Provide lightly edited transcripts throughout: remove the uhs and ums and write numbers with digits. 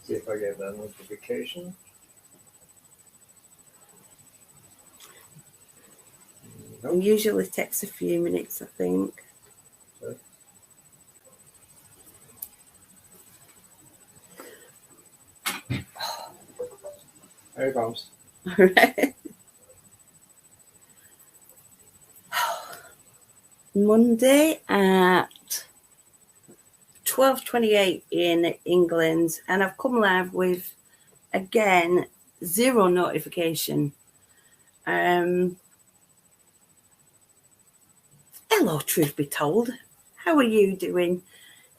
See if I get that notification. Nope. It usually takes a few minutes, I think. Okay. There it comes. All right. Monday at 12:28 in England, and I've come live with, again, 0 notification. Hello, truth be told. How are you doing?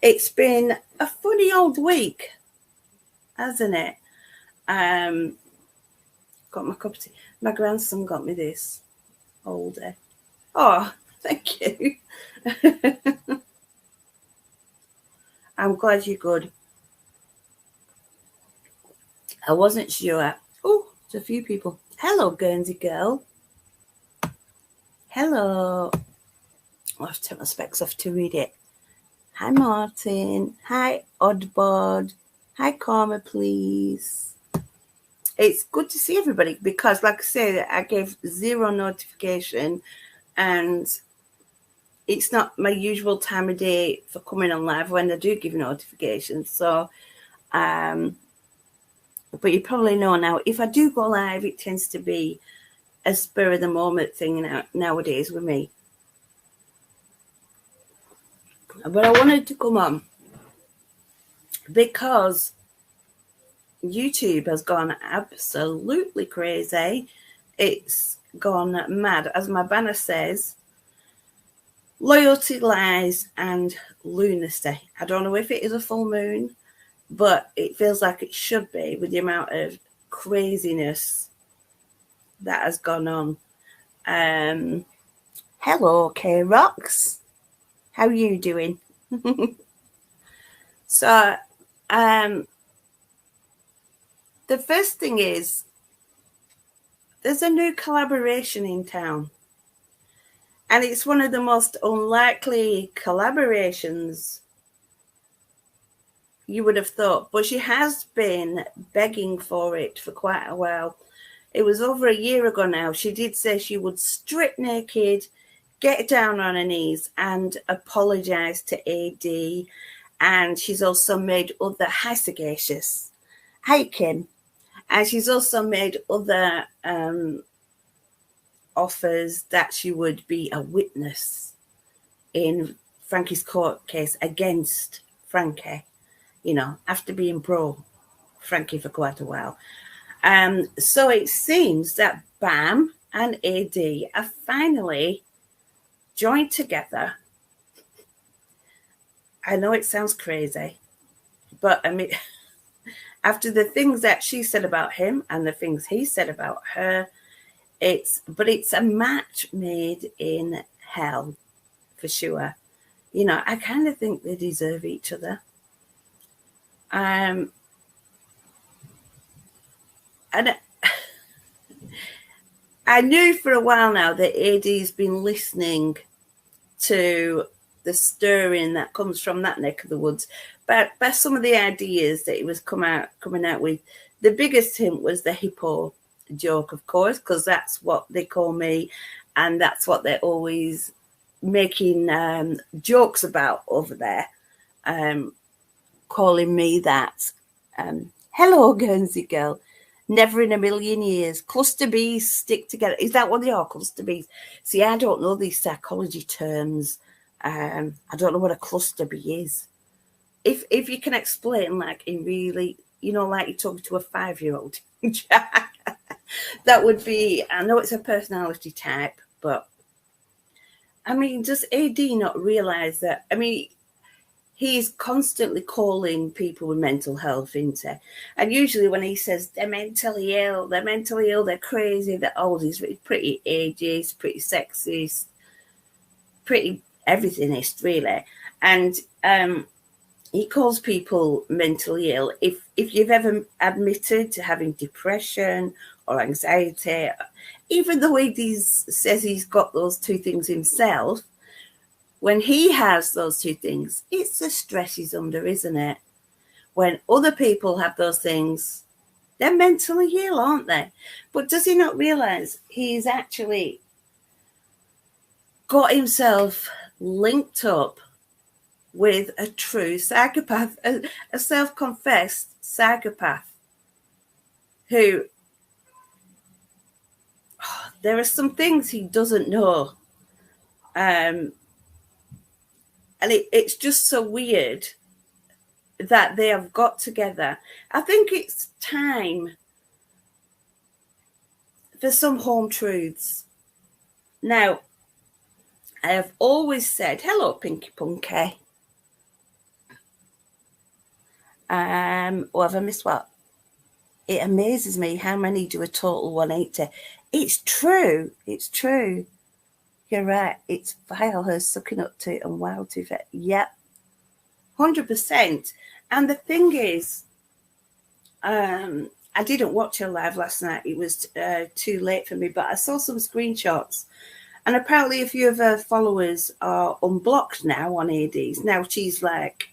It's been a funny old week, hasn't it? Got my cup of tea. My grandson got me this older. Oh, thank you. I'm glad you're good. I wasn't sure. Oh, there's a few people. Hello, Guernsey girl. Hello. I'll have to take my specs off to read it. Hi, Martin. Hi, Oddbod. Hi, Karma, please. It's good to see everybody because, like I said, I gave 0 notification, and it's not my usual time of day for coming on live when I do give notifications. So, but you probably know now, if I do go live, it tends to be a spur of the moment thing nowadays with me. But I wanted to come on because YouTube has gone absolutely crazy. It's gone mad. As my banner says, loyalty, lies, and lunacy. I don't know if it is a full moon, but it feels like it should be with the amount of craziness that has gone on. Hello, K-Rocks. How are you doing? So, the first thing is, there's a new collaboration in town. And it's one of the most unlikely collaborations you would have thought. But she has been begging for it for quite a while. It was over a year ago now. She did say she would strip naked, get down on her knees and apologise to AD. And she's also made other... Hi, Sagacious. Hi, Kim. And she's also made other offers that she would be a witness in Frankie's court case against Frankie, you know, after being pro Frankie for quite a while. So it seems that Bam and AD are finally joined together. I know it sounds crazy, but I mean... After the things that she said about him and the things he said about her, it's a match made in hell for sure. You know, I kind of think they deserve each other. And I knew for a while now that AD's been listening to the stirring that comes from that neck of the woods, but by some of the ideas that he was coming out with. The biggest hint was the hippo joke, of course, because that's what they call me, and that's what they're always making jokes about over there, calling me that. Hello, Guernsey girl. Never in a million years. Cluster bees stick together. Is that what they are, cluster bees? See, I don't know these psychology terms. I don't know what a cluster bee is. If you can explain, like, in really, you know, like you're talking to a 5-year-old, that would be... I know it's a personality type, but I mean, does AD not realize that? I mean, he's constantly calling people with mental health into, and usually when he says they're mentally ill, they're crazy, they're old, he's pretty ageist, pretty sexist, pretty everythingist, really. And he calls people mentally ill. If you've ever admitted to having depression or anxiety, even though he says he's got those 2 things himself, when he has those 2 things, it's the stress he's under, isn't it? when other people have those things, they're mentally ill, aren't they? But does he not realise he's actually got himself linked up with a true psychopath, a self-confessed psychopath who, there are some things he doesn't know. And it's just so weird that they have got together. I think it's time for some home truths. Now, I have always said, hello, Pinky Punky. Or have I missed what? It amazes me how many do a total 180. It's true. It's true. You're right. It's vile, her sucking up to it and wow to it. Yep. 100%. And the thing is, I didn't watch her live last night. It was too late for me, but I saw some screenshots. And apparently a few of her followers are unblocked now on ADs. Now she's like,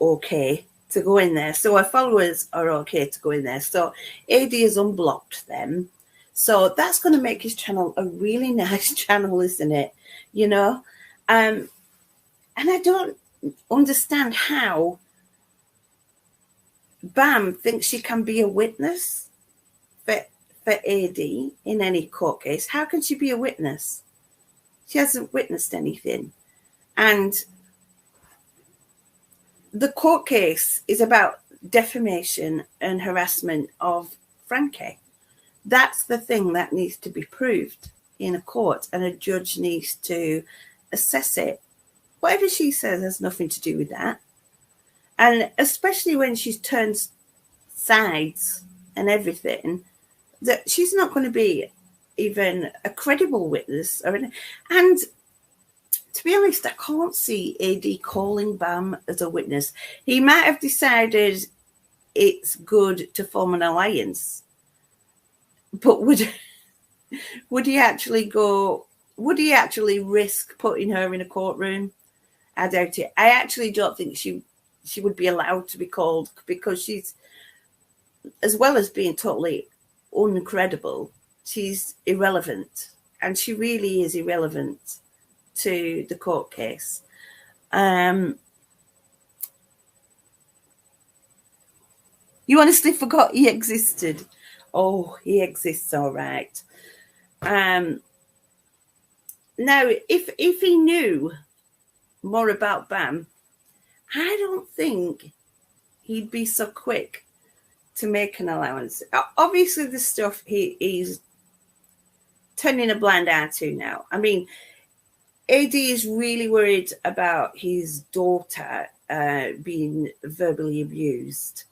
okay to go in there. So her followers are okay to go in there. So AD has unblocked them. So that's going to make his channel a really nice channel, isn't it? You know? And I don't understand how Bam thinks she can be a witness for AD in any court case. How can she be a witness? She hasn't witnessed anything. And the court case is about defamation and harassment of Frankie. That's the thing that needs to be proved in a court, and a judge needs to assess it. Whatever she says has nothing to do with that. And especially when she's turned sides and everything, that she's not going to be even a credible witness. And to be honest, I can't see AD calling Bam as a witness. He might have decided it's good to form an alliance, but would he actually go? Would he actually risk putting her in a courtroom? I doubt it. I actually don't think she would be allowed to be called, because she's, as well as being totally uncredible, she's irrelevant, and she really is irrelevant to the court case. You honestly forgot he existed. Oh, he exists, all right. Now, if he knew more about Bam, I don't think he'd be so quick to make an allowance. Obviously, the stuff he's turning a blind eye to now. I mean, AD is really worried about his daughter being verbally abused,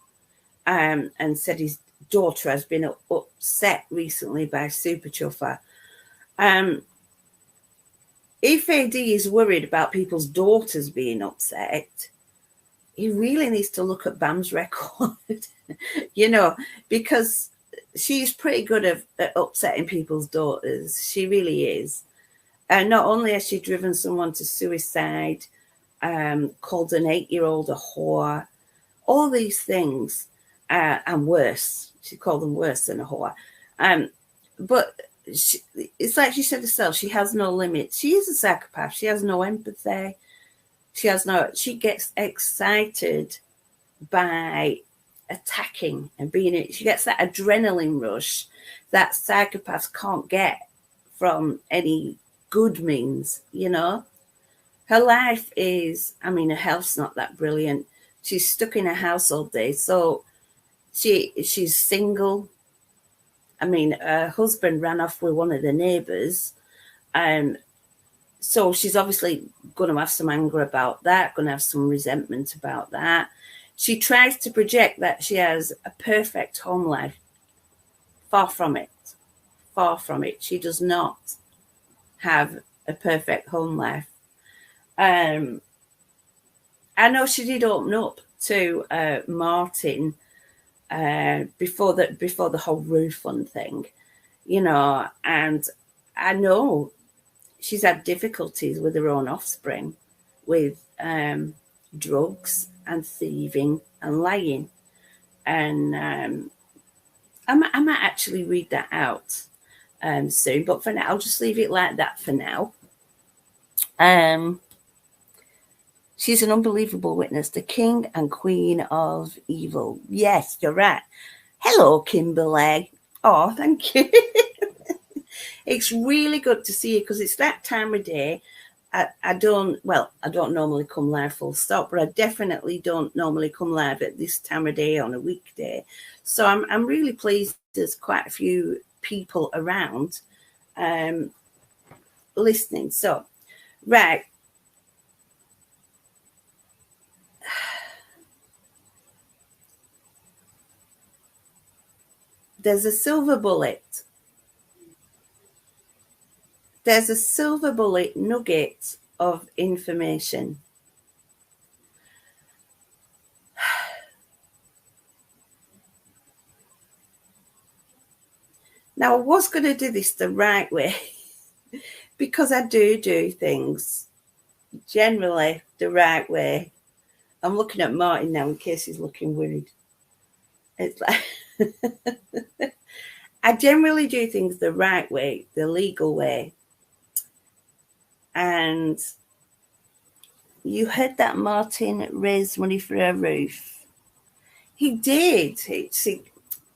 and said his daughter has been upset recently by Super Chaffer. If AD is worried about people's daughters being upset, he really needs to look at Bam's record, you know, because she's pretty good at upsetting people's daughters. She really is. And not only has she driven someone to suicide, called an 8-year-old a whore, all these things, and worse. She called them worse than a whore. But it's like she said herself, she has no limits. She is a psychopath. She has no empathy. She gets excited by attacking and she gets that adrenaline rush that psychopaths can't get from any good means, you know. Her life is, I mean, her health's not that brilliant. She's stuck in a house all day. So she's single. I mean, her husband ran off with one of the neighbours. So she's obviously going to have some anger about that, going to have some resentment about that. She tries to project that she has a perfect home life. Far from it. Far from it. She does not have a perfect home life. I know she did open up to Martin before the whole refund thing, you know, and I know she's had difficulties with her own offspring, with drugs and thieving and lying. And I might actually read that out soon, but for now, I'll just leave it like that for now. She's an unbelievable witness, the king and queen of evil. Yes, you're right. Hello, Kimberly. Oh, thank you. It's really good to see you because it's that time of day. I don't normally come live full stop, but I definitely don't normally come live at this time of day on a weekday. So I'm really pleased there's quite a few people around listening. So, right. There's a silver bullet. There's a silver bullet nugget of information. Now, I was going to do this the right way because I do things generally the right way. I'm looking at Martin now in case he's looking worried. It's like I generally do things the right way, the legal way. And you heard that Martin raised money for a roof. He did. See,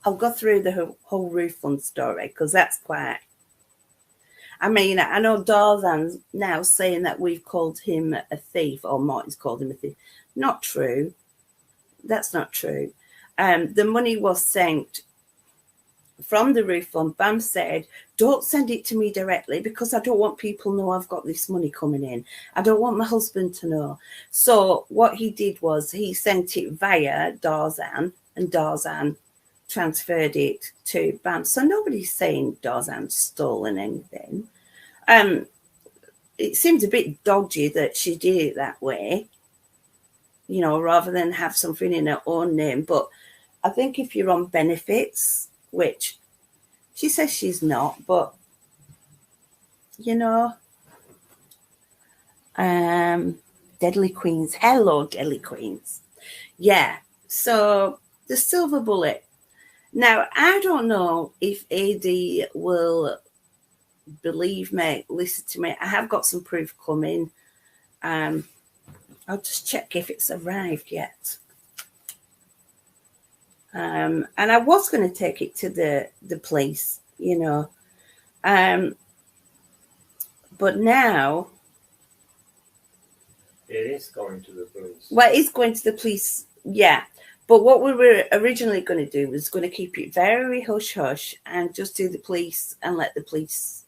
I'll go through the whole roof fund story because that's quite. I mean, I know Deehan's now saying that we've called him a thief, or Martin's called him a thief. Not true. That's not true. The money was sent from the roof fund. Bam said, don't send it to me directly because I don't want people to know I've got this money coming in. I don't want my husband to know. So what he did was he sent it via Deehan, and Deehan transferred it to Bam. So nobody's saying Deehan's stolen anything. It seems a bit dodgy that she did it that way, you know, rather than have something in her own name. But I think if you're on benefits, which she says she's not, but, you know, Deadly Queens. Hello, Deadly Queens. Yeah, so the silver bullet. Now, I don't know if AD will believe me, listen to me. I have got some proof coming. I'll just check if it's arrived yet. And I was going to take it to the police, you know. But now... It is going to the police. Well, it's going to the police, yeah. But what we were originally going to do was going to keep it very hush-hush and just do the police and let the police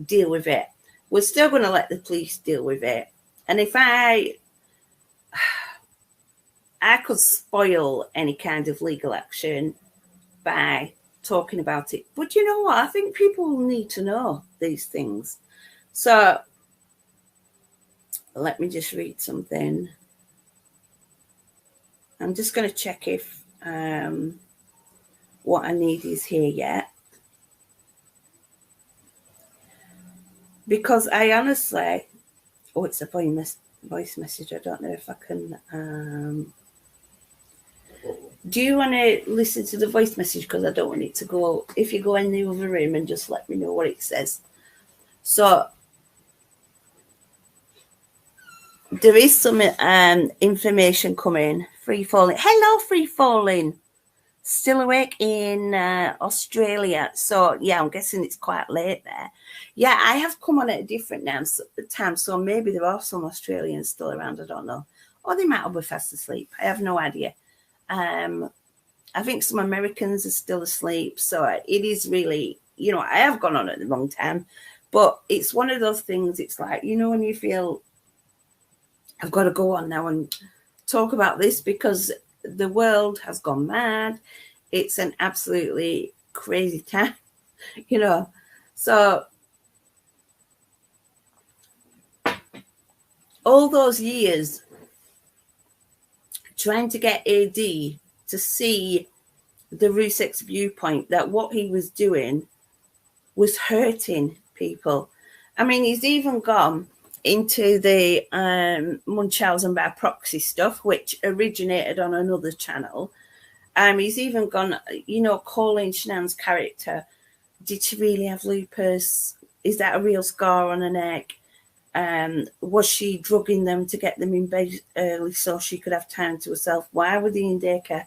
deal with it. We're still going to let the police deal with it. And if I could spoil any kind of legal action by talking about it. But you know what? I think people will need to know these things. So let me just read something. I'm just going to check if what I need is here yet. Because I honestly... Oh, it's a voice message. I don't know if I can... Do you want to listen to the voice message? Because I don't want it to go... If you go in the other room and just let me know what it says. So... There is some information coming. Free Falling. Hello, Free Falling. Still awake in Australia. So, yeah, I'm guessing it's quite late there. Yeah, I have come on at a different time. So maybe there are some Australians still around. I don't know. Or they might all be fast asleep. I have no idea. I think some Americans are still asleep. So it is really, you know, I have gone on at the wrong time. But it's one of those things. It's like, you know, when you feel... I've got to go on now and talk about this because the world has gone mad. It's an absolutely crazy time, you know. So all those years trying to get AD to see the Russek's viewpoint that what he was doing was hurting people. I mean, he's even gone into the Munchausen by proxy stuff, which originated on another channel. He's even gone, calling Shanann's character, did she really have lupus? Is that a real scar on her neck? Was she drugging them to get them in bed early so she could have time to herself? Why were they in daycare?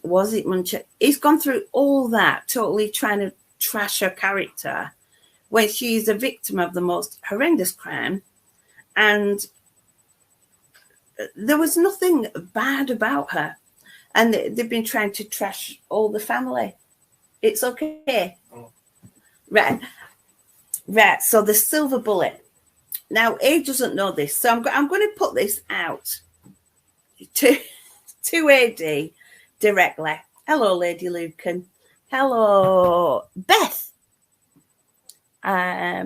Was it Munchausen? He's gone through all that, totally trying to trash her character when she's a victim of the most horrendous crime. And there was nothing bad about her. And they've been trying to trash all the family. It's okay. Oh. Right. So the silver bullet. Now, A doesn't know this. So I'm going to put this out to AD directly. Hello, Lady Lucan. Hello, Beth. Now,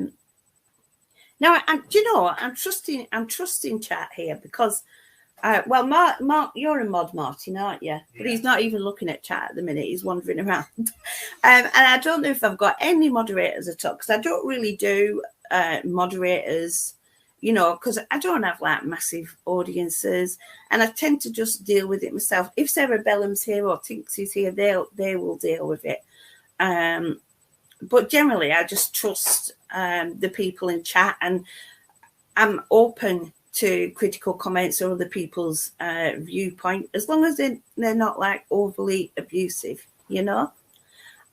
do you know what? I'm trusting chat here because, Mark, you're a mod, Martin, aren't you? Yeah. But he's not even looking at chat at the minute. He's wandering around. And I don't know if I've got any moderators at all because I don't really do moderators, because I don't have like massive audiences, and I tend to just deal with it myself. If Sarah Bellum's here or Tinks is here, they will deal with it. But generally, I just trust the people in chat, and I'm open to critical comments or other people's viewpoint, as long as they're not like overly abusive,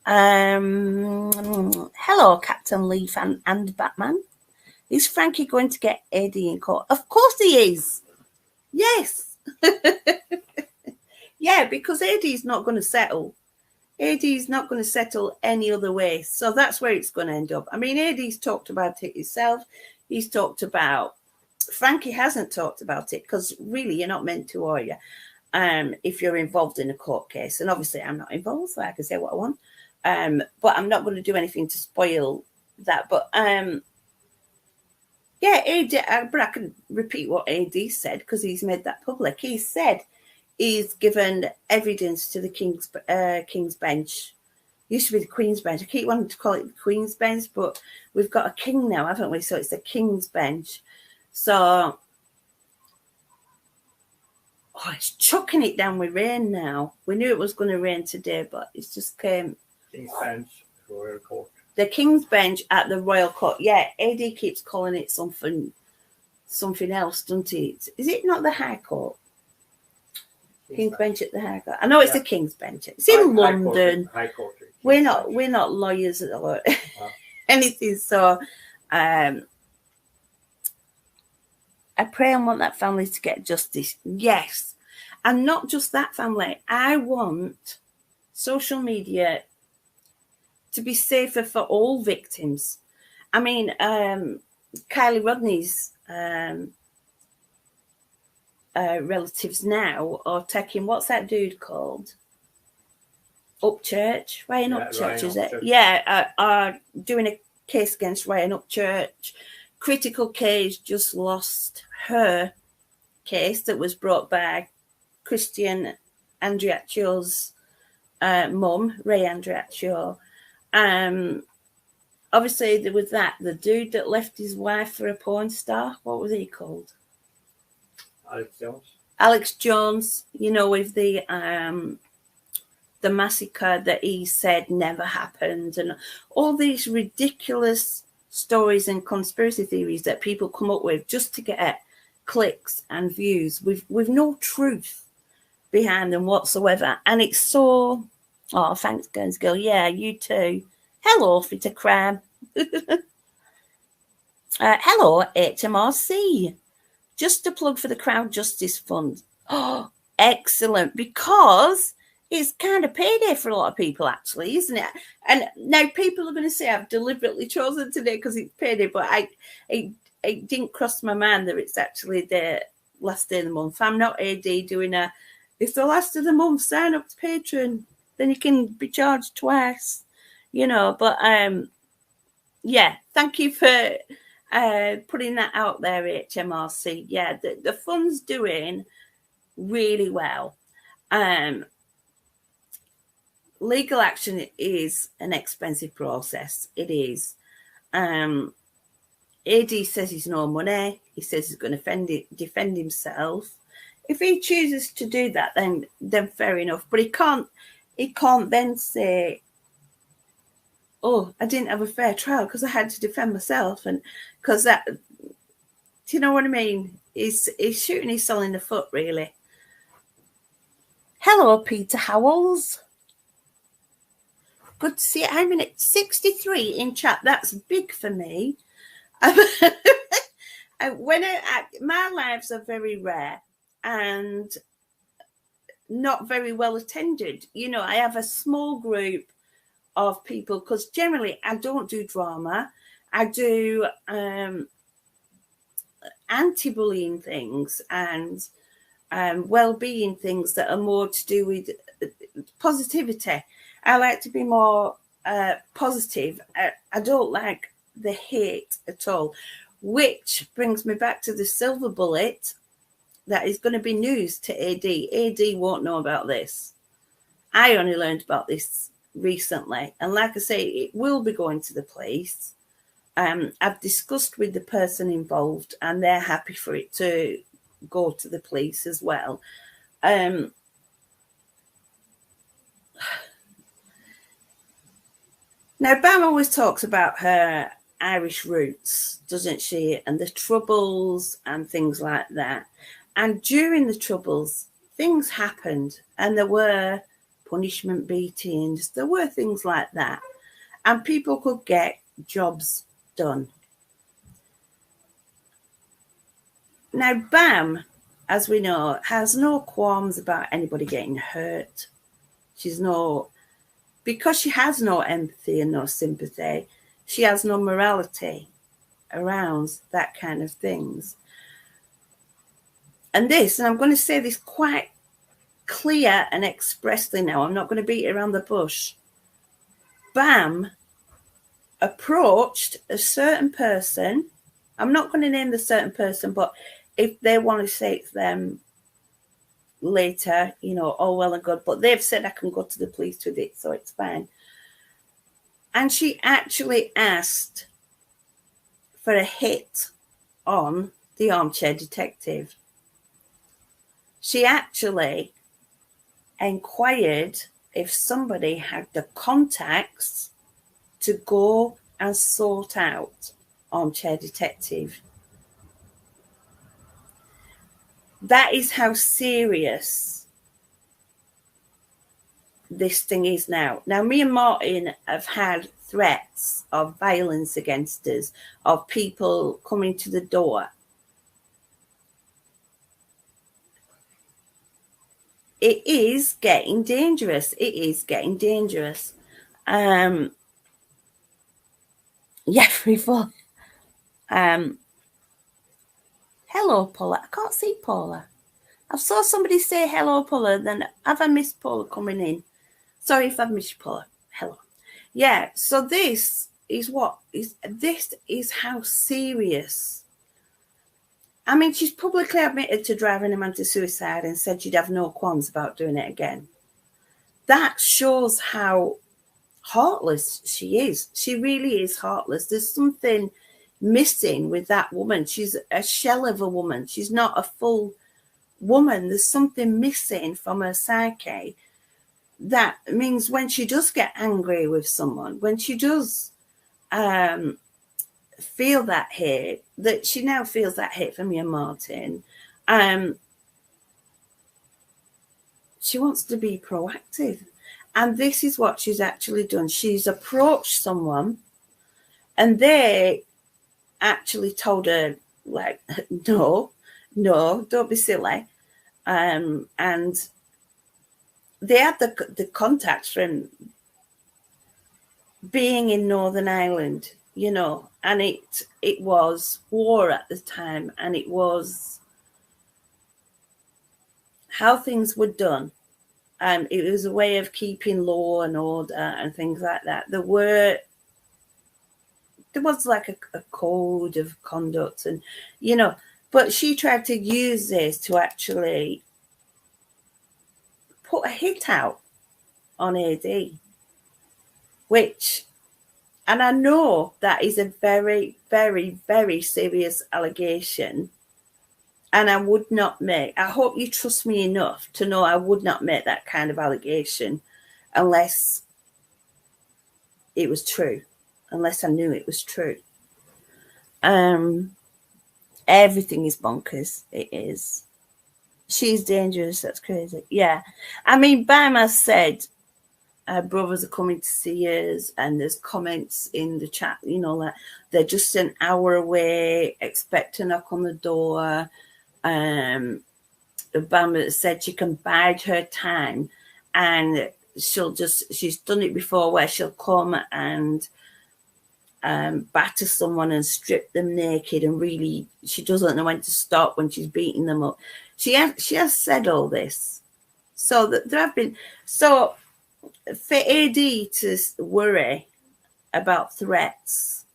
Hello, Captain Leaf and Batman. Is Frankie going to get Eddie in court? Of course he is. Yes. Yeah, because Eddie's not going to settle. Eddie's not going to settle any other way. So that's where it's going to end up. I mean, Eddie's talked about it himself. He's talked about... Frankie hasn't talked about it because really you're not meant to, are you? If you're involved in a court case. And obviously I'm not involved, so I can say what I want. But I'm not going to do anything to spoil that. But yeah, AD, but I can repeat what AD said because he's made that public. He said he's given evidence to the King's Bench. Used to be the Queen's Bench. I keep wanting to call it the Queen's Bench, but we've got a king now, haven't we? So it's the King's Bench. So, it's chucking it down with rain now. We knew it was going to rain today, but it just came. King's Bench, Royal Court. The King's Bench at the Royal Court. Yeah, AD keeps calling it something else, doesn't it? Is it not the High Court? King's Bench at the High Court. I know it's the King's Bench. It's in London. High Court. We're not lawyers or anything. So, I pray and want that family to get justice. Yes. And not just that family. I want social media to be safer for all victims. I mean, Kylie Rodney's relatives now are taking, what's that dude called? Upchurch? Ryan Upchurch, is it? Yeah, are doing a case against Ryan Upchurch. Critical Case just lost her case that was brought by Christian Andreaccio's mum, Ray Andreaccio. Obviously, there was the dude that left his wife for a porn star. What was he called? Alex Jones, with the massacre that he said never happened, and all these ridiculous stories and conspiracy theories that people come up with just to get clicks and views with no truth behind them whatsoever. And it's so... Oh, thanks, Guns Girl. Yeah, you too. Hello, Fit a Crab. Hello, HMRC. Just a plug for the Crowd Justice Fund. Oh, excellent. Because it's kind of payday for a lot of people, actually, isn't it? And now people are going to say I've deliberately chosen today because it's payday, but it didn't cross my mind that it's actually the last day of the month. I'm not AD doing it's the last of the month, sign up to Patreon, then you can be charged twice, But, yeah, thank you for putting that out there, HMRC. Yeah, the fund's doing really well. Legal action is an expensive process. It is. AD says he's no money. He says he's going to defend himself. If he chooses to do that, then fair enough. But he can't then say, oh, I didn't have a fair trial because I had to defend myself. And because that, do you know what I mean? He's shooting himself in the foot, really. Hello, Peter Howells. Good to see you. I'm in 63 in chat. That's big for me. My lives are very rare and not very well attended. You know, I have a small group of people because generally I don't do drama. I do anti-bullying things and well-being things that are more to do with positivity. I like to be more positive. I don't like the hate at all, which brings me back to the silver bullet that is going to be news to AD. AD won't know about this. I only learned about this recently. And like I say, it will be going to the police. I've discussed with the person involved and they're happy for it to go to the police as well. Now, Bam always talks about her Irish roots, doesn't she? And the Troubles and things like that. And during the Troubles, things happened and there were punishment beatings. There were things like that. And people could get jobs done. Now, Bam, as we know, has no qualms about anybody getting hurt. Because she has no empathy and no sympathy, she has no morality around that kind of things. And I'm going to say this quite clear and expressly now, I'm not going to beat around the bush. Bam approached a certain person. I'm not going to name the certain person, but if they want to say it to them later, you know, all well and good, but they've said I can go to the police with it, so it's fine. And she actually asked for a hit on the armchair detective. She actually inquired if somebody had the contacts to go and sort out armchair detective. That is how serious this thing is now. Now, me and Martin have had threats of violence against us, of people coming to the door. It is getting dangerous. It is getting dangerous. Yeah, before. Hello, Paula. I can't see Paula. I saw somebody say hello, Paula. Then have I missed Paula coming in? Sorry if I've missed Paula. Hello. Yeah. So this is how serious. I mean, she's publicly admitted to driving a man to suicide and said she'd have no qualms about doing it again. That shows how heartless she is. She really is heartless. There's something missing with that woman. She's a shell of a woman. She's not a full woman. There's something missing from her psyche. That means when she does get angry with someone, when she does feel that hate, that she now feels that hate from me and Martin, she wants to be proactive. And this is what she's actually done. She's approached someone and they actually told her, like, no, don't be silly. And they had the contacts from being in Northern Ireland, you know, and it was war at the time, and it was how things were done. It was a way of keeping law and order and things like that. There was like a code of conduct, and, you know, but she tried to use this to actually put a hit out on AD, which And I know that is a very, very, very serious allegation. And I would not make, I hope you trust me enough to know I would not make that kind of allegation unless it was true, unless I knew it was true. Everything is bonkers. It is. She's dangerous. That's crazy. Yeah. I mean, Bama said her brothers are coming to see us, and there's comments in the chat, you know, that they're just an hour away, expect a knock on the door. Bama said she can bide her time, and she's done it before where she'll come and batter someone and strip them naked, and really she doesn't know when to stop when she's beating them up. She has said all this, so that there have been, so for AD to worry about threats,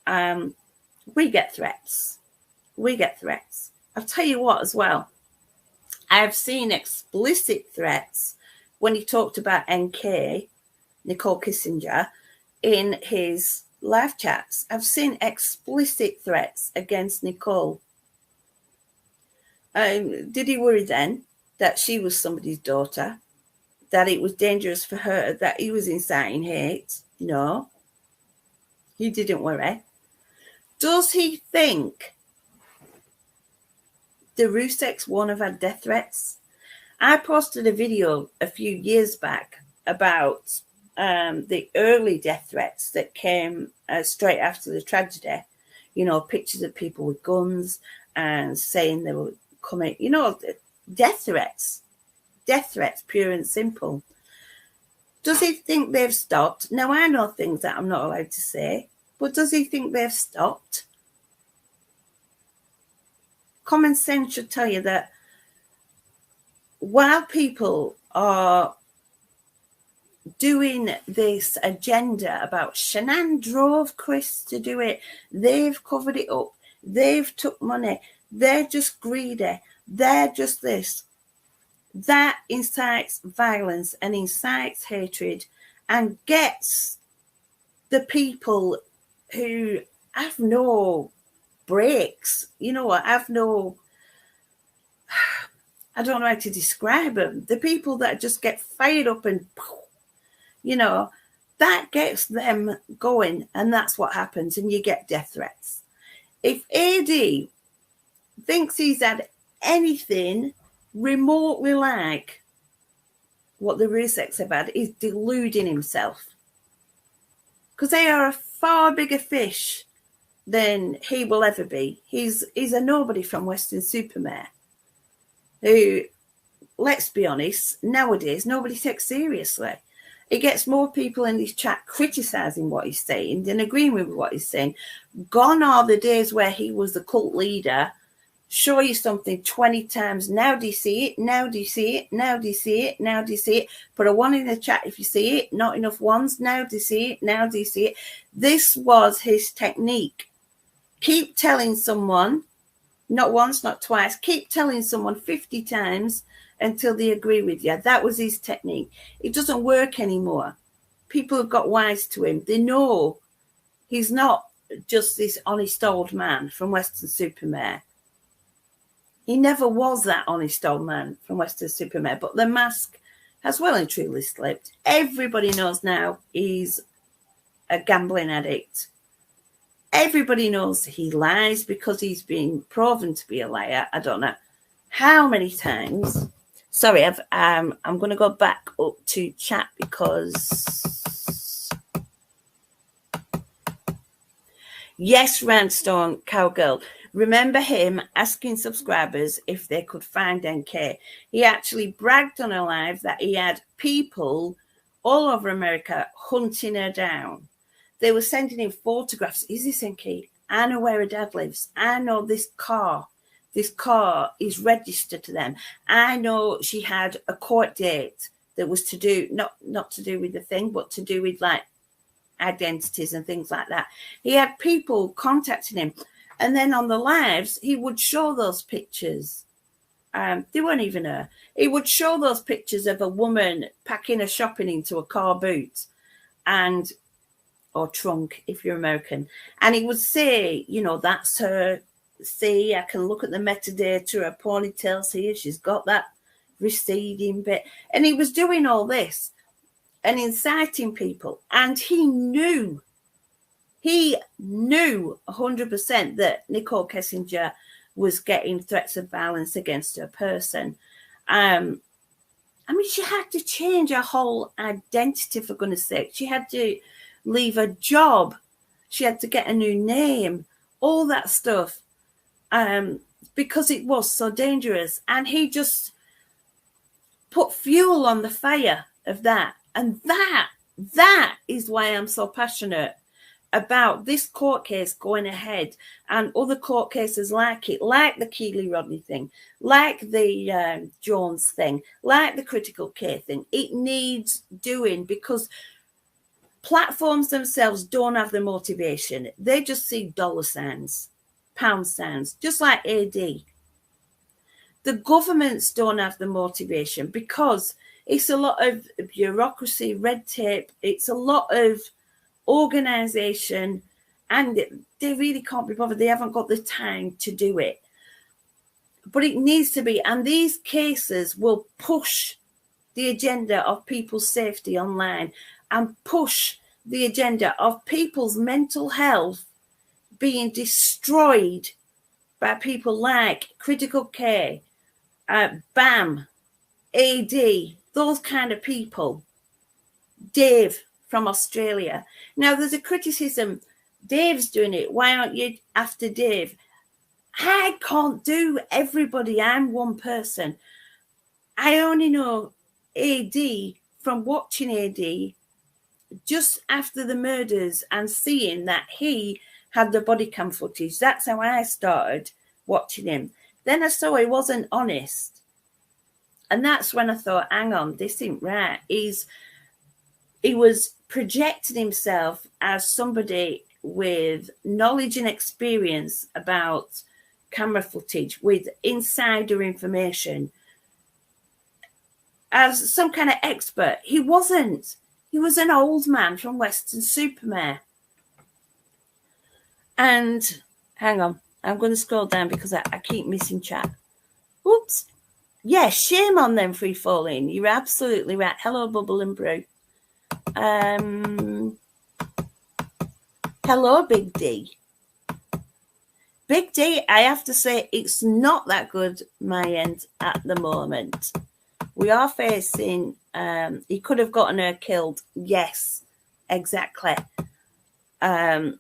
we get threats. I'll tell you what as well, I've seen explicit threats when he talked about NK, Nicole Kissinger, in his live chats. I've seen explicit threats against Nicole. Did he worry then that she was somebody's daughter, that it was dangerous for her, that he was inciting hate? No, he didn't worry. Does he think the Ruseks won't have had death threats? I posted a video a few years back about the early death threats that came straight after the tragedy. You know, pictures of people with guns and saying they were coming, you know, death threats, pure and simple. Does he think they've stopped? Now, I know things that I'm not allowed to say, but does he think they've stopped? Common sense should tell you that while people are doing this agenda about Shanann drove Chris to do it, they've covered it up, they've took money, they're just greedy, they're just this, that incites violence and incites hatred and gets the people who have no breaks, you know what, have no, I don't know how to describe them, the people that just get fired up and, you know, that gets them going, and that's what happens, and you get death threats. If AD thinks he's had anything remotely like what the Ruseks have had, he's deluding himself, because they are a far bigger fish than he will ever be. He's a nobody from Weston-super-Mare who, let's be honest, nowadays nobody takes seriously. It gets more people in this chat criticising what he's saying than agreeing with what he's saying. Gone are the days where he was the cult leader, show you something 20 times. Now do you see it? Now do you see it? Now do you see it? Now do you see it? Put a one in the chat if you see it. Not enough ones. Now do you see it? Now do you see it? This was his technique. Keep telling someone, not once, not twice, keep telling someone 50 times until they agree with you. That was his technique. It doesn't work anymore. People have got wise to him. They know he's not just this honest old man from Weston-super-Mare. He never was that honest old man from Weston-super-Mare, but the mask has well and truly slipped. Everybody knows now he's a gambling addict. Everybody knows he lies because he's been proven to be a liar. I don't know how many times. Sorry, I'm going to go back up to chat because... Yes, Randstone Cowgirl. Remember him asking subscribers if they could find NK. He actually bragged on her live that he had people all over America hunting her down. They were sending him photographs. Is this NK? I know where her dad lives. I know this car. This car is registered to them. I know she had a court date that was to do, not to do with the thing, but to do with like identities and things like that. He had people contacting him. And then on the lives, he would show those pictures. They weren't even her. He would show those pictures of a woman packing her shopping into a car boot and or trunk if you're American. And he would say, you know, that's her. See, I can look at the metadata, her ponytail's here, she's got that receding bit. And he was doing all this and inciting people. And he knew 100% that Nicole Kessinger was getting threats of violence against her person. I mean, she had to change her whole identity, for goodness sake. She had to leave her job. She had to get a new name, all that stuff, because it was so dangerous. And he just put fuel on the fire of that. And that is why I'm so passionate about this court case going ahead and other court cases like it, like the Keeley Rodney thing, like the Jones thing, like the critical care thing. It needs doing because platforms themselves don't have the motivation. They just see dollar signs, pound signs, just like AD. The governments don't have the motivation because it's a lot of bureaucracy, red tape. It's a lot of organization, and they really can't be bothered. They haven't got the time to do it. But it needs to be, and these cases will push the agenda of people's safety online and push the agenda of people's mental health being destroyed by people like critical care, BAM, AD, those kind of people. Dave from Australia. Now, there's a criticism. Dave's doing it. Why aren't you after Dave? I can't do everybody. I'm one person. I only know AD from watching AD just after the murders and seeing that he had the body cam footage. That's how I started watching him. Then I saw he wasn't honest. And that's when I thought, hang on, this ain't right. He was projecting himself as somebody with knowledge and experience about camera footage, with insider information, as some kind of expert. He wasn't. He was an old man from Weston-super-Mare. And hang on, I'm going to scroll down because I keep missing chat. Oops. Yeah, shame on them free falling. You're absolutely right. Hello, Bubble and Brew. Hello, Big D. Big D, I have to say, it's not that good, my end, at the moment. We are facing, he could have gotten her killed. Yes, exactly. And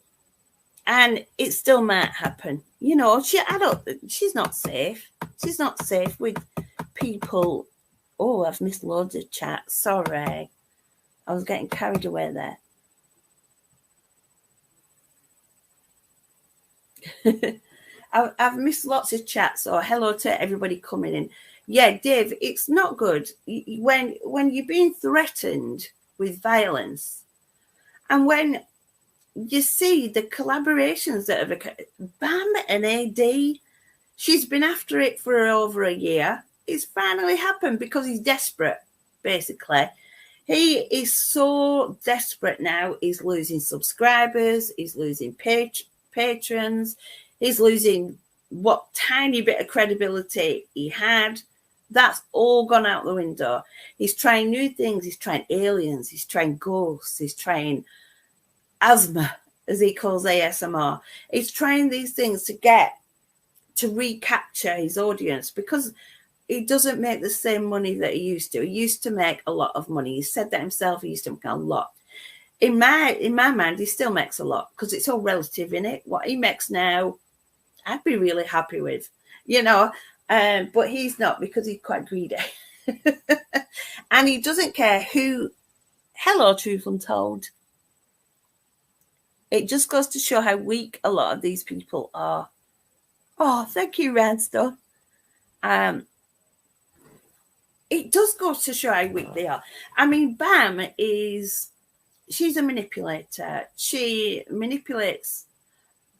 it still might happen. You know, she's not safe. She's not safe with people. Oh, I've missed loads of chat. Sorry. I was getting carried away there. I've missed lots of chats. So hello to everybody coming in. Yeah, Dave, it's not good when you're being threatened with violence, and when you see the collaborations that have occurred. BAM and AD, she's been after it for over a year. It's finally happened because he's desperate, basically. He is so desperate now. He's losing subscribers. He's losing patrons. He's losing what tiny bit of credibility he had. That's all gone out the window. He's trying new things. He's trying aliens. He's trying ghosts. He's trying asthma, as he calls ASMR. He's trying these things to recapture his audience because he doesn't make the same money that he used to. He used to make a lot of money. He said that himself. He used to make a lot. In my mind, he still makes a lot because it's all relative, innit? What he makes now, I'd be really happy with, you know. But he's not because he's quite greedy. And he doesn't care who. Hello, Truth Untold. It just goes to show how weak a lot of these people are. Oh, thank you, Radstone. It does go to show how weak they are. I mean, BAM she's a manipulator. She manipulates,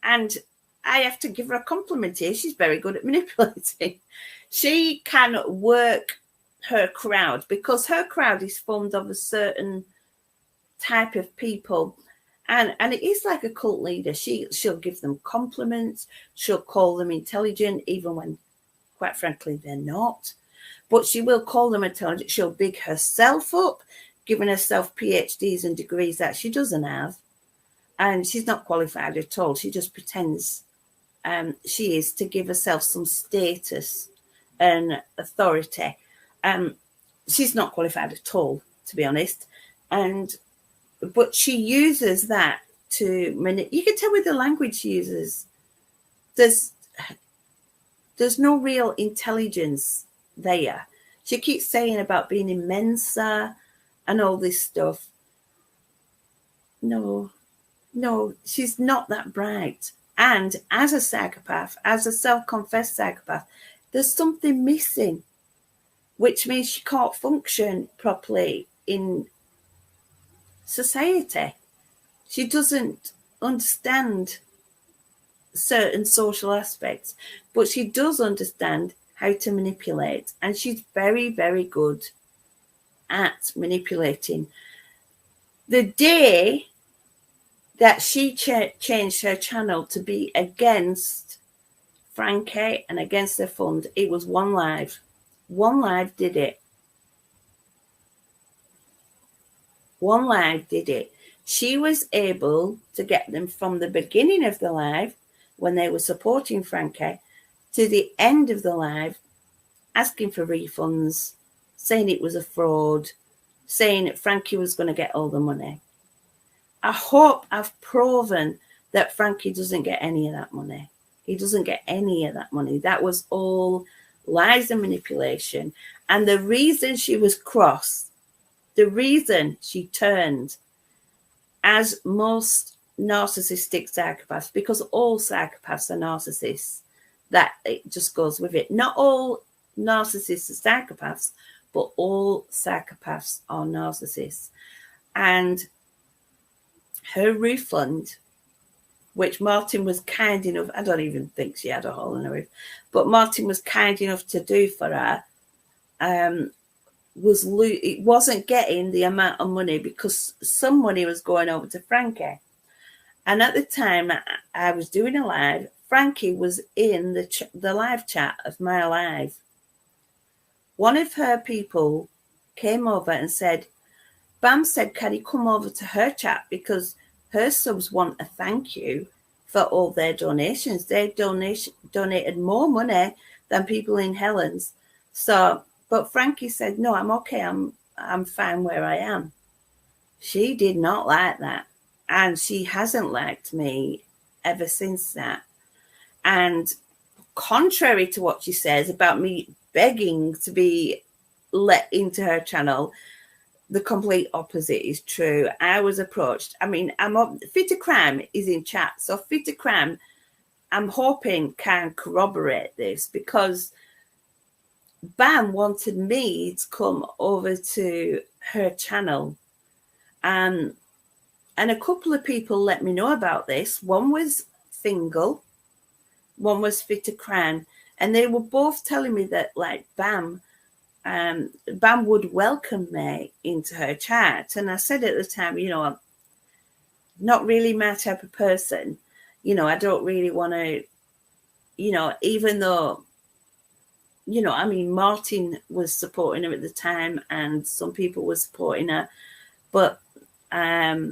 and I have to give her a compliment here. She's very good at manipulating. She can work her crowd because her crowd is formed of a certain type of people. And it is like a cult leader. She'll give them compliments. She'll call them intelligent, even when, quite frankly, they're not. But she will call them intelligent. She'll big herself up, giving herself PhDs and degrees that she doesn't have. And she's not qualified at all. She just pretends she is, to give herself some status and authority. She's not qualified at all, to be honest. But she uses that to you can tell with the language she uses. There's no real intelligence there. She keeps saying about being in Mensa and all this stuff. No, she's not that bright. And as a psychopath, as a self-confessed psychopath, there's something missing, which means she can't function properly in society. She doesn't understand certain social aspects, but she does understand how to manipulate, and she's very, very good at manipulating. The day that she changed her channel to be against Frankie and against the fund, it was One Live. One Live did it. One Live did it. She was able to get them from the beginning of the live, when they were supporting Frankie, to the end of the live, asking for refunds, saying it was a fraud, saying that Frankie was going to get all the money. I hope I've proven that Frankie doesn't get any of that money. He doesn't get any of that money. That was all lies and manipulation. And the reason she was cross, the reason she turned, as most narcissistic psychopaths, because all psychopaths are narcissists, that it just goes with it. Not all narcissists are psychopaths, but all psychopaths are narcissists. And her refund, which Martin was kind enough, I don't even think she had a hole in her roof, but Martin was kind enough to do for her, it wasn't getting the amount of money, because some money was going over to Frankie. And at the time I was doing a live, Frankie was in the live chat of my live. One of her people came over and said, Bam said, can he come over to her chat, because her subs want a thank you for all their donations. They donated more money than people in Helen's. So, but Frankie said, no, I'm okay. I'm fine where I am. She did not like that. And she hasn't liked me ever since that. And contrary to what she says about me begging to be let into her channel, the complete opposite is true. I was approached. I mean, Fit to Crime is in chat. So Fit to Crime, I'm hoping, can corroborate this, because Bam wanted me to come over to her channel. And a couple of people let me know about this. One was Fingal, one was Fit to Crime. And they were both telling me that, like, Bam would welcome me into her chat. And I said at the time, I'm not really my type of person. I don't really want to, even though, Martin was supporting her at the time and some people were supporting her, but I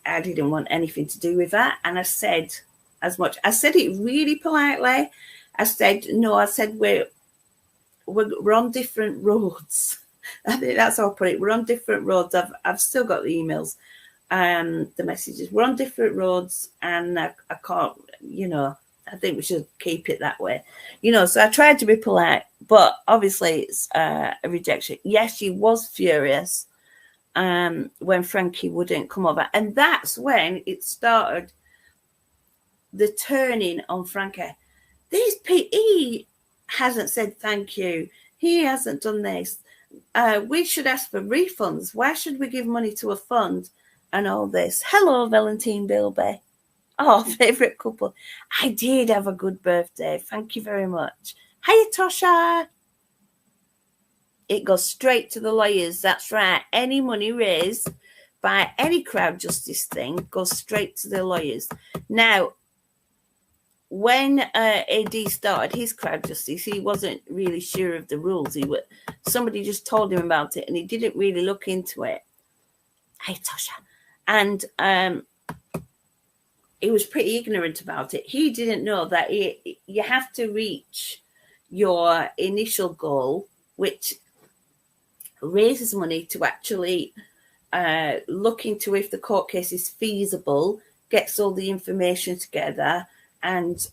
didn't want anything to do with that. And I said as much. I said it really politely. I said, no, I said, we're on different roads. I think that's how I put it. We're on different roads. I've still got the emails, the messages. We're on different roads, and I can't, I think we should keep it that way. So I tried to be polite, but obviously it's a rejection. Yes, she was furious when Frankie wouldn't come over. And that's when it started, the turning on Frankie. He hasn't said thank you. He hasn't done this. We should ask for refunds. Why should we give money to a fund and all this? Hello, Valentine Bilby. Oh, favourite couple. I did have a good birthday. Thank you very much. Hiya, Tosha. It goes straight to the lawyers. That's right. Any money raised by any crowd justice thing goes straight to the lawyers. Now, when AD started his crowd justice, he wasn't really sure of the rules. Somebody just told him about it, and he didn't really look into it. Hey, Tasha. And he was pretty ignorant about it. He didn't know that you have to reach your initial goal, which raises money to actually look into if the court case is feasible, gets all the information together, and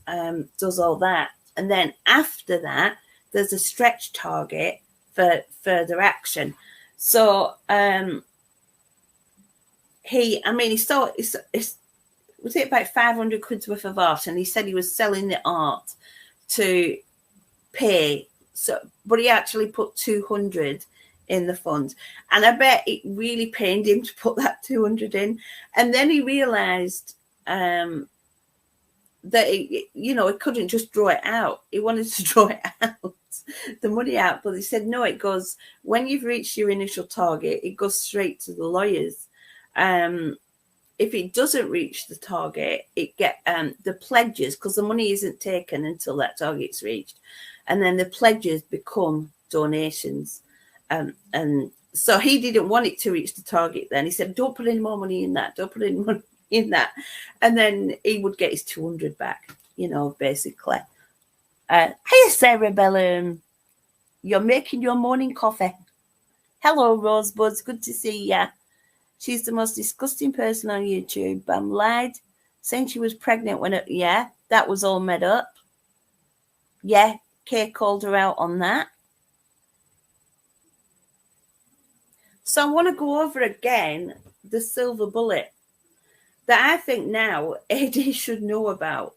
does all that. And then after that, there's a stretch target for further action. So he saw it's was it about 500 quid's worth of art, and he said he was selling the art to pay. So, but he actually put 200 in the fund, and I bet it really pained him to put that 200 in. And then he realised that he couldn't just draw it out. He wanted to draw it out, the money out, but he said no. It goes when you've reached your initial target. It goes straight to the lawyers. If it doesn't reach the target, it get the pledges, because the money isn't taken until that target's reached, and then the pledges become donations. And so he didn't want it to reach the target. Then he said, "Don't put any more money in that. Don't put any money in that," and then he would get his 200 back. Basically. Hey, Sarah Bellum, you're making your morning coffee. Hello, Rosebuds. Good to see ya. She's the most disgusting person on YouTube. Bam lied, saying she was pregnant when that was all made up. Yeah, Kay called her out on that. So I want to go over again the silver bullet that I think now AD should know about.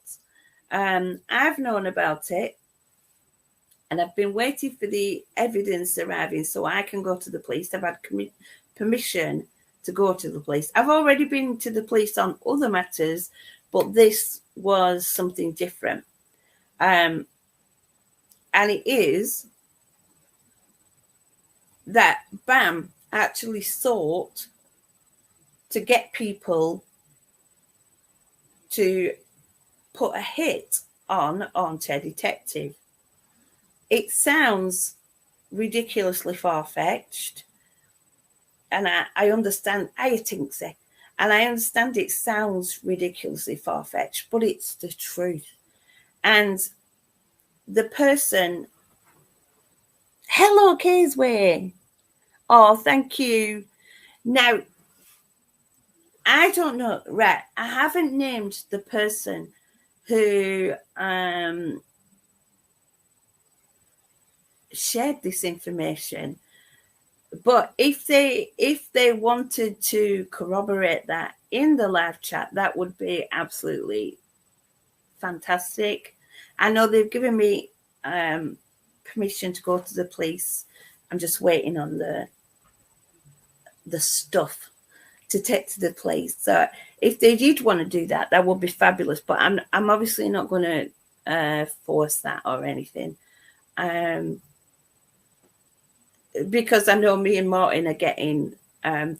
I've known about it, and I've been waiting for the evidence arriving so I can go to the police. I've had permission to go to the police. I've already been to the police on other matters, but this was something different. And it is that BAM actually sought to get people to put a hit on Ted Detective. It sounds ridiculously far-fetched, and I understand, I think so, and I understand it sounds ridiculously far-fetched, but it's the truth. And the person, hello, Caseway. Oh, thank you. Now, I don't know, right, I haven't named the person who shared this information, but if they wanted to corroborate that in the live chat, that would be absolutely fantastic. I know they've given me permission to go to the police. I'm just waiting on the stuff to take to the police. So if they did want to do that, that would be fabulous. But I'm obviously not going to force that or anything. Because I know me and Martin are getting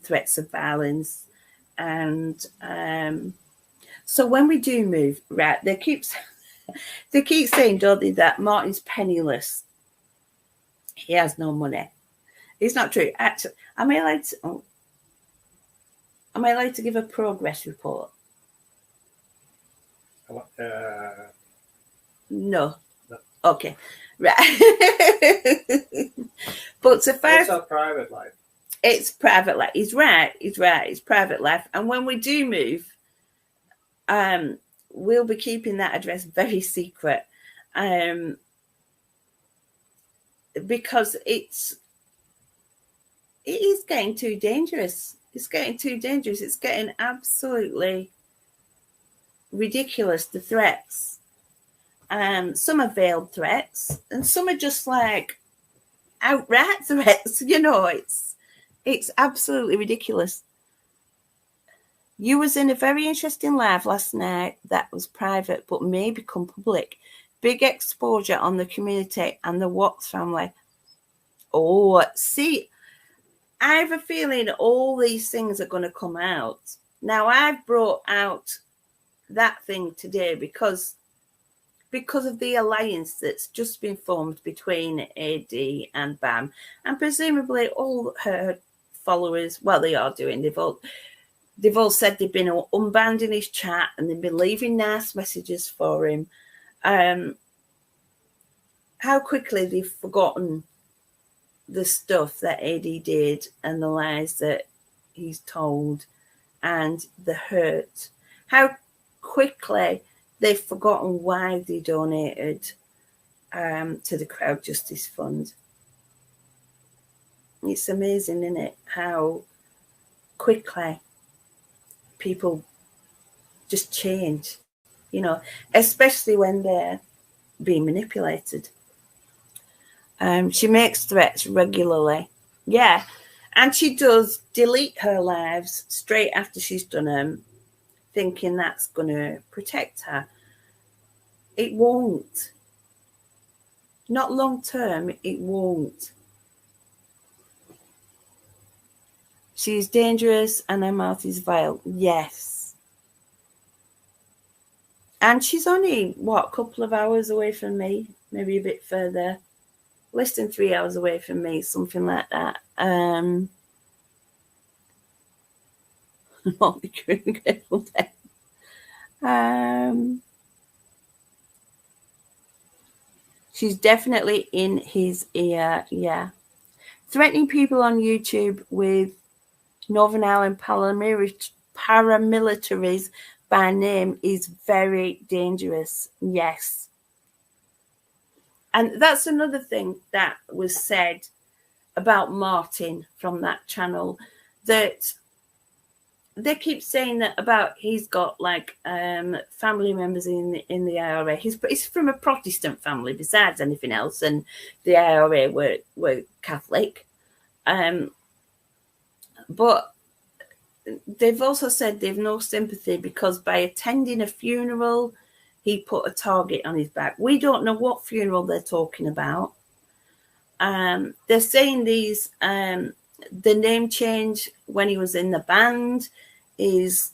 threats of violence. And so when we do move, right, they keep saying, don't they, that Martin's penniless. He has no money. It's not true. Actually, am I allowed to give a progress report? No. Okay. Right. But so far, it's a private life. It's private life. He's right. It's private life. And when we do move, we'll be keeping that address very secret. Because it is getting too dangerous. It's getting too dangerous. It's getting absolutely ridiculous, the threats. Some are veiled threats, and some are just like outright threats. It's absolutely ridiculous. You was in a very interesting live last night that was private but may become public. Big exposure on the community and the Watts family. Oh, see, I have a feeling all these things are going to come out. Now, I've brought out that thing today because of the alliance that's just been formed between AD and Bam, and presumably all her followers, well, they are doing, they've all said they've been unbanned in his chat and they've been leaving nice messages for him. How quickly they've forgotten the stuff that AD did and the lies that he's told and the hurt. How quickly they've forgotten why they donated to the Crowd Justice Fund. It's amazing, isn't it, how quickly people just change, you know, especially when they're being manipulated. She makes threats regularly. Yeah. And she does delete her lives straight after she's done them, thinking that's going to protect her. It won't. Not long term, it won't. She's dangerous and her mouth is vile. Yes. And she's only, a couple of hours away from me, maybe a bit further. Less than 3 hours away from me, something like that. She's definitely in his ear, yeah. Threatening people on YouTube with Northern Ireland paramilitaries by name is very dangerous, yes. And that's another thing that was said about Martin from that channel, that they keep saying that about he's got like family members in the IRA. He's from a Protestant family besides anything else, and the IRA were Catholic. But they've also said they've no sympathy because by attending a funeral, he put a target on his back. We don't know what funeral they're talking about. They're saying these, the name change when he was in the band is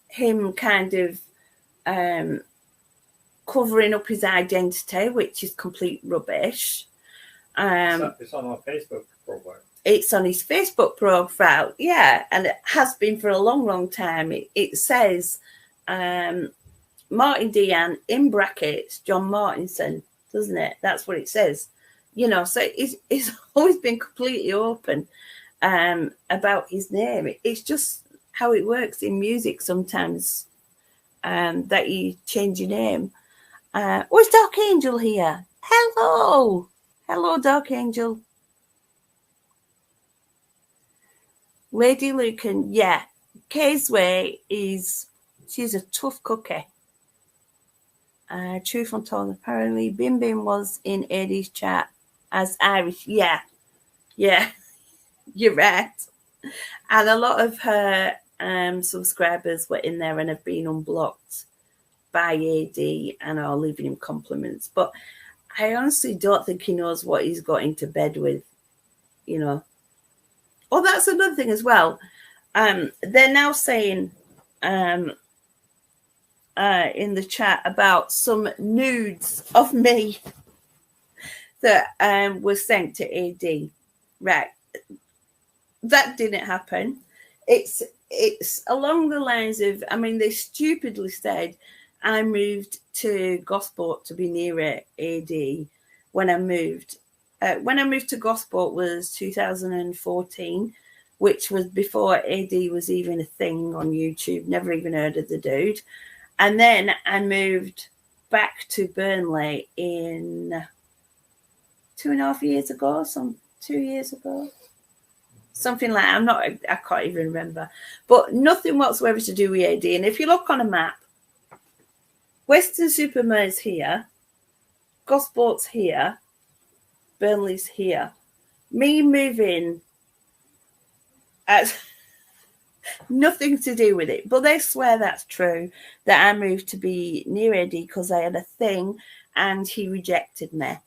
him kind of covering up his identity, which is complete rubbish. It's on our Facebook profile. It's on his Facebook profile, yeah, and it has been for a long, long time. It says Martin Deehan in brackets John Martinson, doesn't it? That's what it says. You know, so it's always been completely open about his name. It's just how it works in music sometimes, that you change your name. Is Dark Angel here? Hello, Dark Angel. Lady Lucan, yeah. Kay's Way she's a tough cookie. Truth Untold, apparently Bim Bim was in Eddie's chat as Irish. Yeah, you're right. And a lot of her subscribers were in there and have been unblocked by AD and are leaving him compliments. But I honestly don't think he knows what he's got into bed with, you know. Oh, that's another thing as well. They're now saying in the chat about some nudes of me that were sent to AD. Right. That didn't happen. It's along the lines of, I mean, they stupidly said I moved to Gosport to be near AD when I moved. When I moved to Gosport was 2014, which was before AD was even a thing on YouTube. Never even heard of the dude. And then I moved back to Burnley in 2.5 years ago, 2 years ago. Something like that. I can't even remember. But nothing whatsoever to do with AD. And if you look on a map, Weston-super-Mare is here, Gosport's here, Burnley's here. Me moving nothing to do with it, but they swear that's true, that I moved to be near Eddie because I had a thing and he rejected me.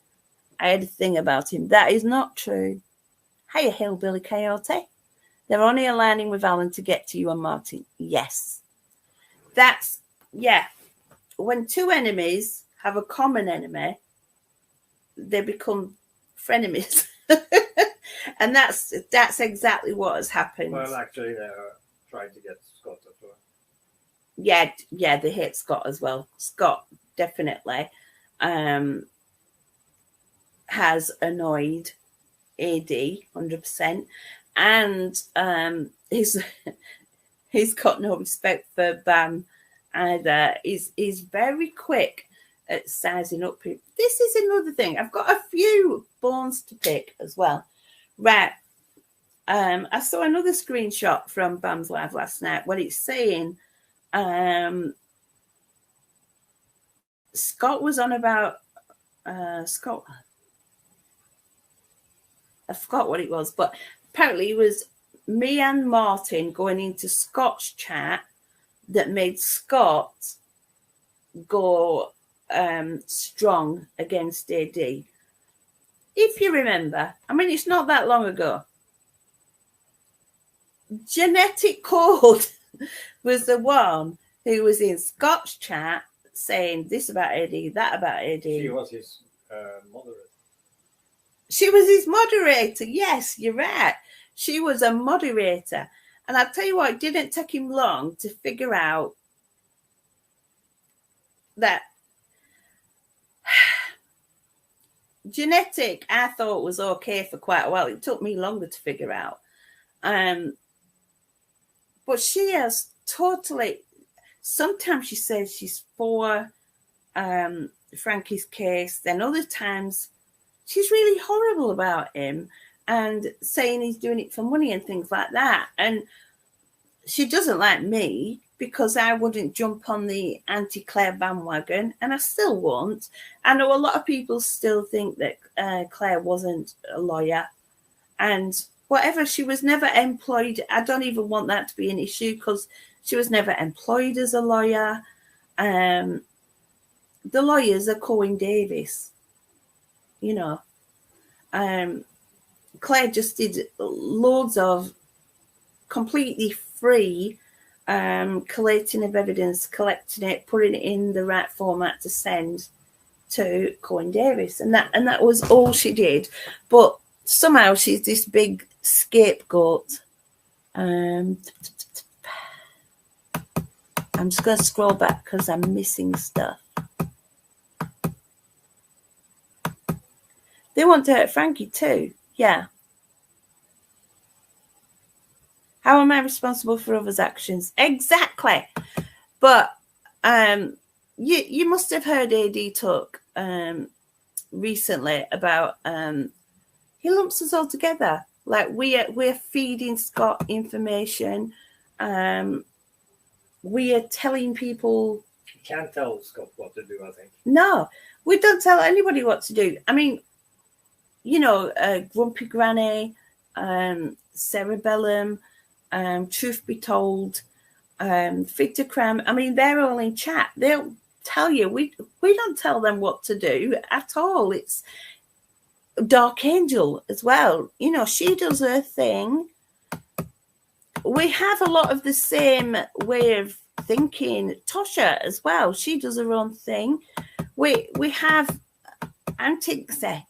I had a thing about him. That is not true. Hiya, Hillbilly Coyote. They're only aligning with Alan to get to you and Martin. Yes. That's, yeah. When two enemies have a common enemy, they become frenemies. And that's exactly what has happened. Well, actually, they're trying to get Scott as well. Yeah, they hate Scott as well. Scott definitely has annoyed AD 100%, and he's got no respect for Bam either. He's very quick at sizing up people. This is another thing. I've got a few bones to pick as well. Right. I saw another screenshot from Bam's live last night where it's saying Scott was on about Scott. I forgot what it was, but apparently it was me and Martin going into Scott's chat that made Scott go strong against AD. If you remember, I mean, it's not that long ago. Genetic Code was the one who was in Scott's chat saying this about AD, that about AD. She was his moderator. She was his moderator. Yes, you're right. She was a moderator. And I'll tell you what, it didn't take him long to figure out that Genetic, I thought was okay for quite a while. It took me longer to figure out. But she has totally, sometimes she says she's for Frankie's case. Then other times she's really horrible about him and saying he's doing it for money and things like that. And she doesn't like me because I wouldn't jump on the anti-Claire bandwagon, and I still won't. I know a lot of people still think that Claire wasn't a lawyer, and whatever, she was never employed. I don't even want that to be an issue because she was never employed as a lawyer. The lawyers are Cohen Davis, you know. Claire just did loads of completely free collating of evidence, collecting it, putting it in the right format to send to Cohen Davis, and that was all she did. But somehow she's this big scapegoat. I'm just going to scroll back because I'm missing stuff. They want to hurt Frankie too. Yeah. How am I responsible for others' actions? Exactly. But you must have heard AD talk recently about he lumps us all together. Like we're feeding Scott information. We are telling people. You can't tell Scott what to do, I think. No, we don't tell anybody what to do. I mean, you know, Grumpy Granny, Cerebellum, Truth Be Told, Fitacram. I mean, they're all in chat. They'll tell you. We don't tell them what to do at all. It's Dark Angel as well. You know, she does her thing. We have a lot of the same way of thinking. Tosha as well. She does her own thing. We have Antixie.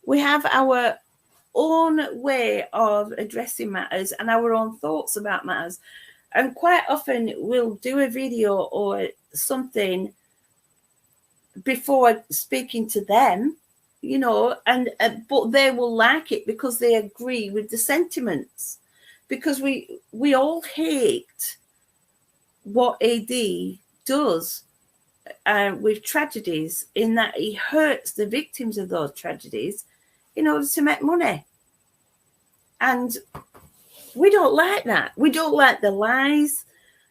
We have our own way of addressing matters and our own thoughts about matters. And quite often we'll do a video or something before speaking to them, you know, and but they will like it because they agree with the sentiments. Because we all hate what AD does with tragedies, in that he hurts the victims of those tragedies in order to make money. And we don't like that. We don't like the lies.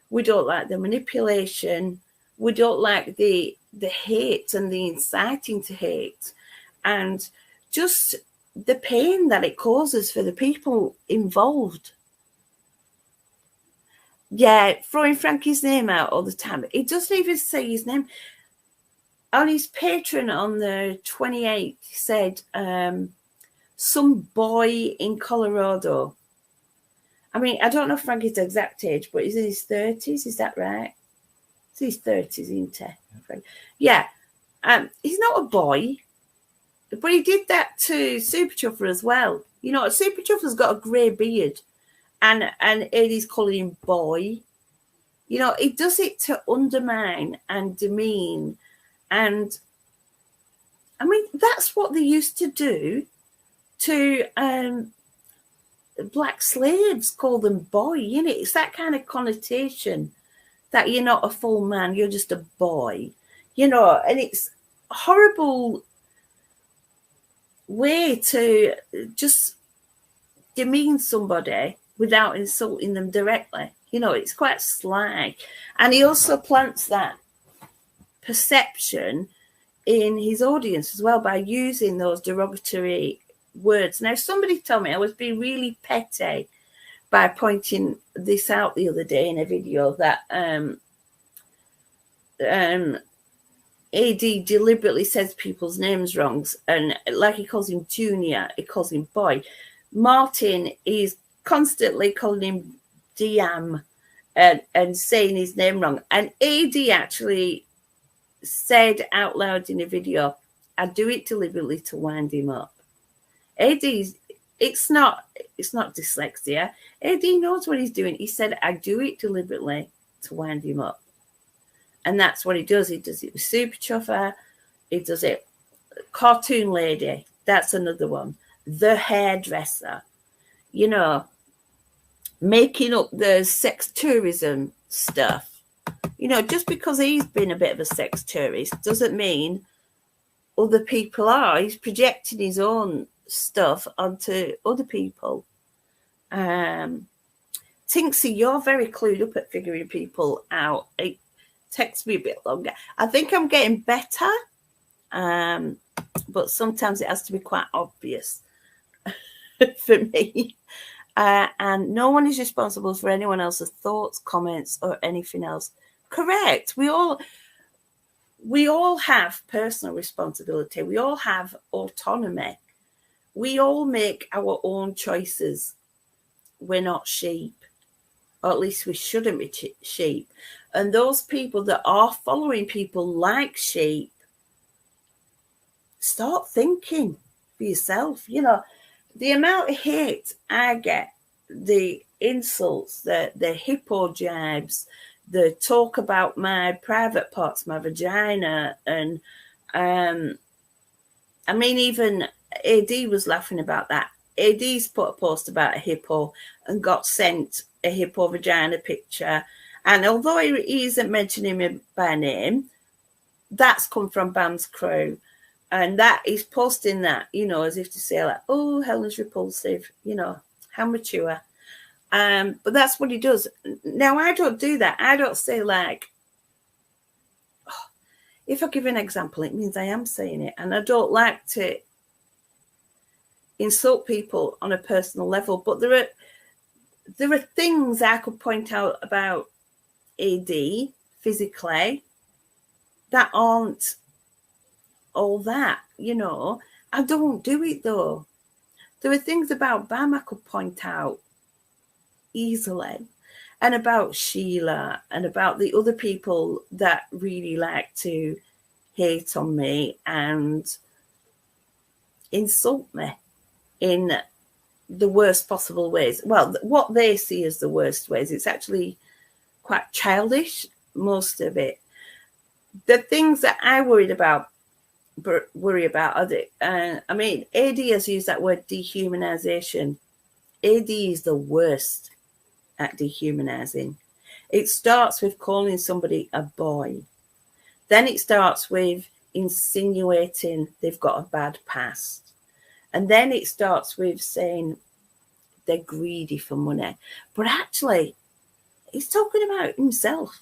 We don't like the manipulation. We don't like the hate and the inciting to hate. And just the pain that it causes for the people involved. Yeah, throwing Frankie's name out all the time. He doesn't even say his name. On his Patreon on the 28th, he said, some boy in Colorado. I mean, I don't know Frankie's exact age, but he's in his 30s. Is that right? It's his 30s, isn't he? Yeah. He's not a boy, but he did that to Super Chaffer as well. You know, Super Chaffer's got a grey beard, and Eddie's calling him boy. You know, he does it to undermine and demean. And, I mean, that's what they used to do to black slaves, call them boy, you know. It's that kind of connotation that you're not a full man, you're just a boy, you know. And it's a horrible way to just demean somebody without insulting them directly. You know, it's quite sly. And he also plants that perception in his audience as well by using those derogatory words. Now, somebody told me I was being really petty by pointing this out the other day in a video that AD deliberately says people's names wrong, and like he calls him Junior, he calls him Boy. Martin is constantly calling him Deehan and saying his name wrong. And AD actually said out loud in a video, I do it deliberately to wind him up. AD's, it's not dyslexia. AD knows what he's doing. He said, I do it deliberately to wind him up. And that's what he does. He does it with Super Chaffer. He does it. Cartoon Lady. That's another one. The hairdresser. You know, making up the sex tourism stuff. You know, just because he's been a bit of a sex tourist doesn't mean other people are. He's projecting his own stuff onto other people. Tinksy, you're very clued up at figuring people out. It takes me a bit longer. I think I'm getting better, but sometimes it has to be quite obvious for me. And no one is responsible for anyone else's thoughts, comments, or anything else. Correct. We all have personal responsibility. We all have autonomy. We all make our own choices. We're not sheep, or at least we shouldn't be sheep. And those people that are following people like sheep, start thinking for yourself. You know, the amount of hate I get, the insults, the hippo jibes, the talk about my private parts, my vagina, and I mean, even AD was laughing about that. AD's put a post about a hippo and got sent a hippo vagina picture. And although he isn't mentioning him by name, that's come from Bam's crew. And that he's posting that, you know, as if to say, like, oh, Helen's repulsive, you know, how mature. But that's what he does. Now, I don't do that. I don't say, like, oh, if I give an example, it means I am saying it. And I don't like to insult people on a personal level. But there are things I could point out about AD physically that aren't all that, you know. I don't do it, though. There are things about Bam I could point out easily, and about Sheila, and about the other people that really like to hate on me and insult me in the worst possible ways. Well, what they see as the worst ways, it's actually quite childish, most of it. The things that I worry about are I mean, AD has used that word dehumanization. AD is the worst at dehumanizing. It starts with calling somebody a boy. Then it starts with insinuating they've got a bad past. And then it starts with saying they're greedy for money. But actually, he's talking about himself.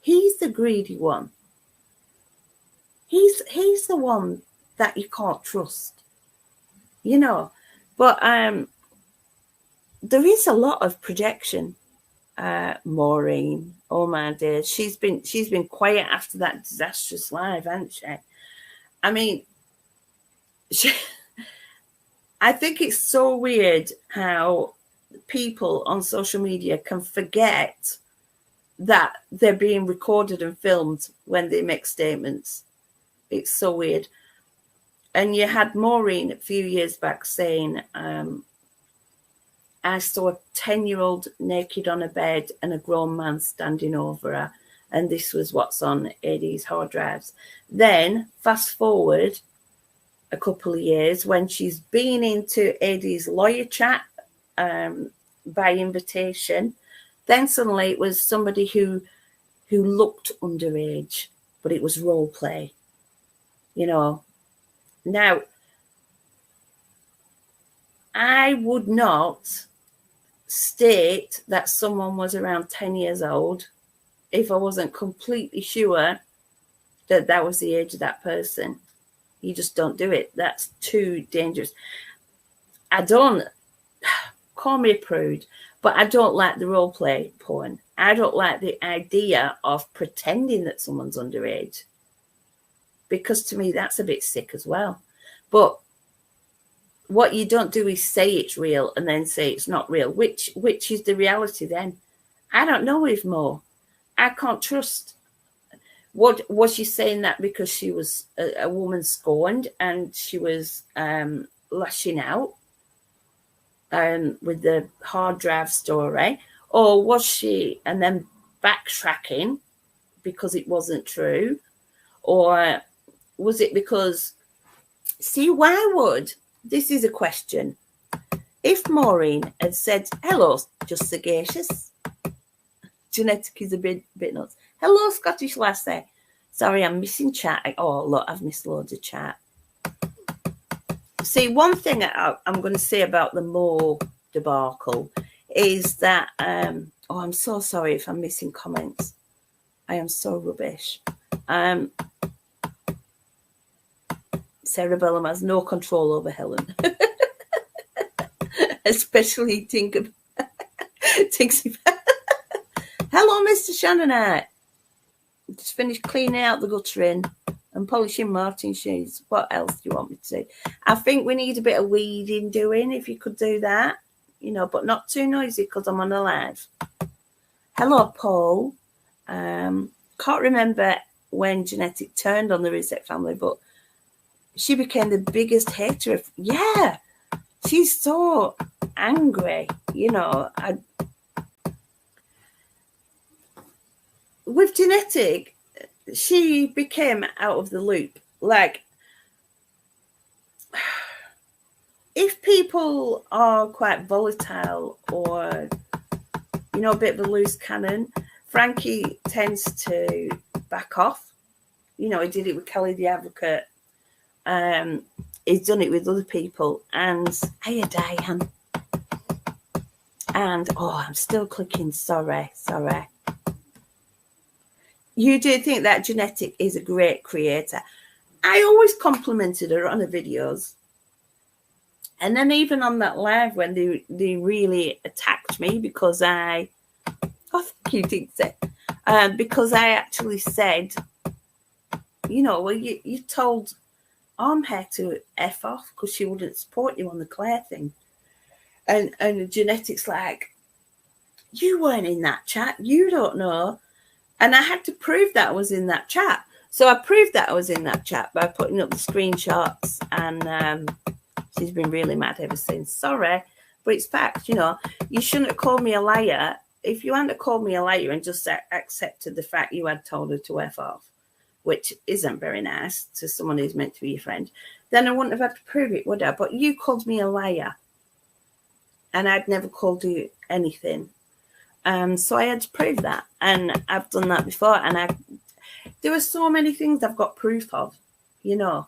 He's the greedy one. He's the one that you can't trust, you know. But there is a lot of projection. Maureen, oh my dear, she's been quiet after that disastrous live, hasn't she? I mean, I think it's so weird how people on social media can forget that they're being recorded and filmed when they make statements. It's so weird. And you had Maureen a few years back saying, I saw a 10-year-old naked on a bed and a grown man standing over her. And this was what's on Eddie's hard drives. Then fast forward a couple of years when she's been into Eddie's lawyer chat by invitation. Then suddenly it was somebody who looked underage, but it was role play, you know. Now, I would not state that someone was around 10 years old if I wasn't completely sure that that was the age of that person. You just don't do it. That's too dangerous. I don't, call me a prude, but I don't like the role play porn. I don't like the idea of pretending that someone's underage, because to me that's a bit sick as well. But what you don't do is say it's real and then say it's not real. Which is the reality then? I don't know if more. I can't trust. What was she saying that because she was a woman scorned and she was lashing out with the hard drive story? Or was she and then backtracking because it wasn't true? Or was it because, see, why would, this is a question. If Maureen had said, hello, just sagacious, genetic is a bit nuts. Hello, Scottish lassie. Sorry, I'm missing chat. Oh, look, I've missed loads of chat. See, one thing I'm going to say about the Mo debacle is that, oh, I'm so sorry if I'm missing comments. I am so rubbish. Cerebellum has no control over Helen. Especially think of hello, Mr. Shannonite. Just finished cleaning out the guttering and polishing Martin's shoes. What else do you want me to do? I think we need a bit of weeding doing, if you could do that, you know, but not too noisy because I'm on a live. Hello, Paul. Can't remember when Genetic turned on the Reset family, but she became the biggest hater of, yeah, she's so angry, you know. With Genetic, she became out of the loop. Like, if people are quite volatile or, you know, a bit of a loose cannon, Frankie tends to back off. You know, he did it with Kelly the Advocate. He's done it with other people. And hey, Deehan. And oh, I'm still clicking. Sorry. You do think that Genetic is a great creator. I always complimented her on her videos. And then even on that live when they really attacked me because I think you think so. Because I actually said, you know, well, you told Armhair to F off because she wouldn't support you on the Claire thing. And Genetic's like, you weren't in that chat. You don't know. And I had to prove that I was in that chat. So I proved that I was in that chat by putting up the screenshots. And she's been really mad ever since. Sorry, but it's fact, you know. You shouldn't have called me a liar. If you hadn't called me a liar and just accepted the fact you had told her to F off, which isn't very nice to someone who's meant to be your friend, then I wouldn't have had to prove it, would I? But you called me a liar. And I'd never called you anything. So I had to prove that. And I've done that before. And there were so many things I've got proof of, you know.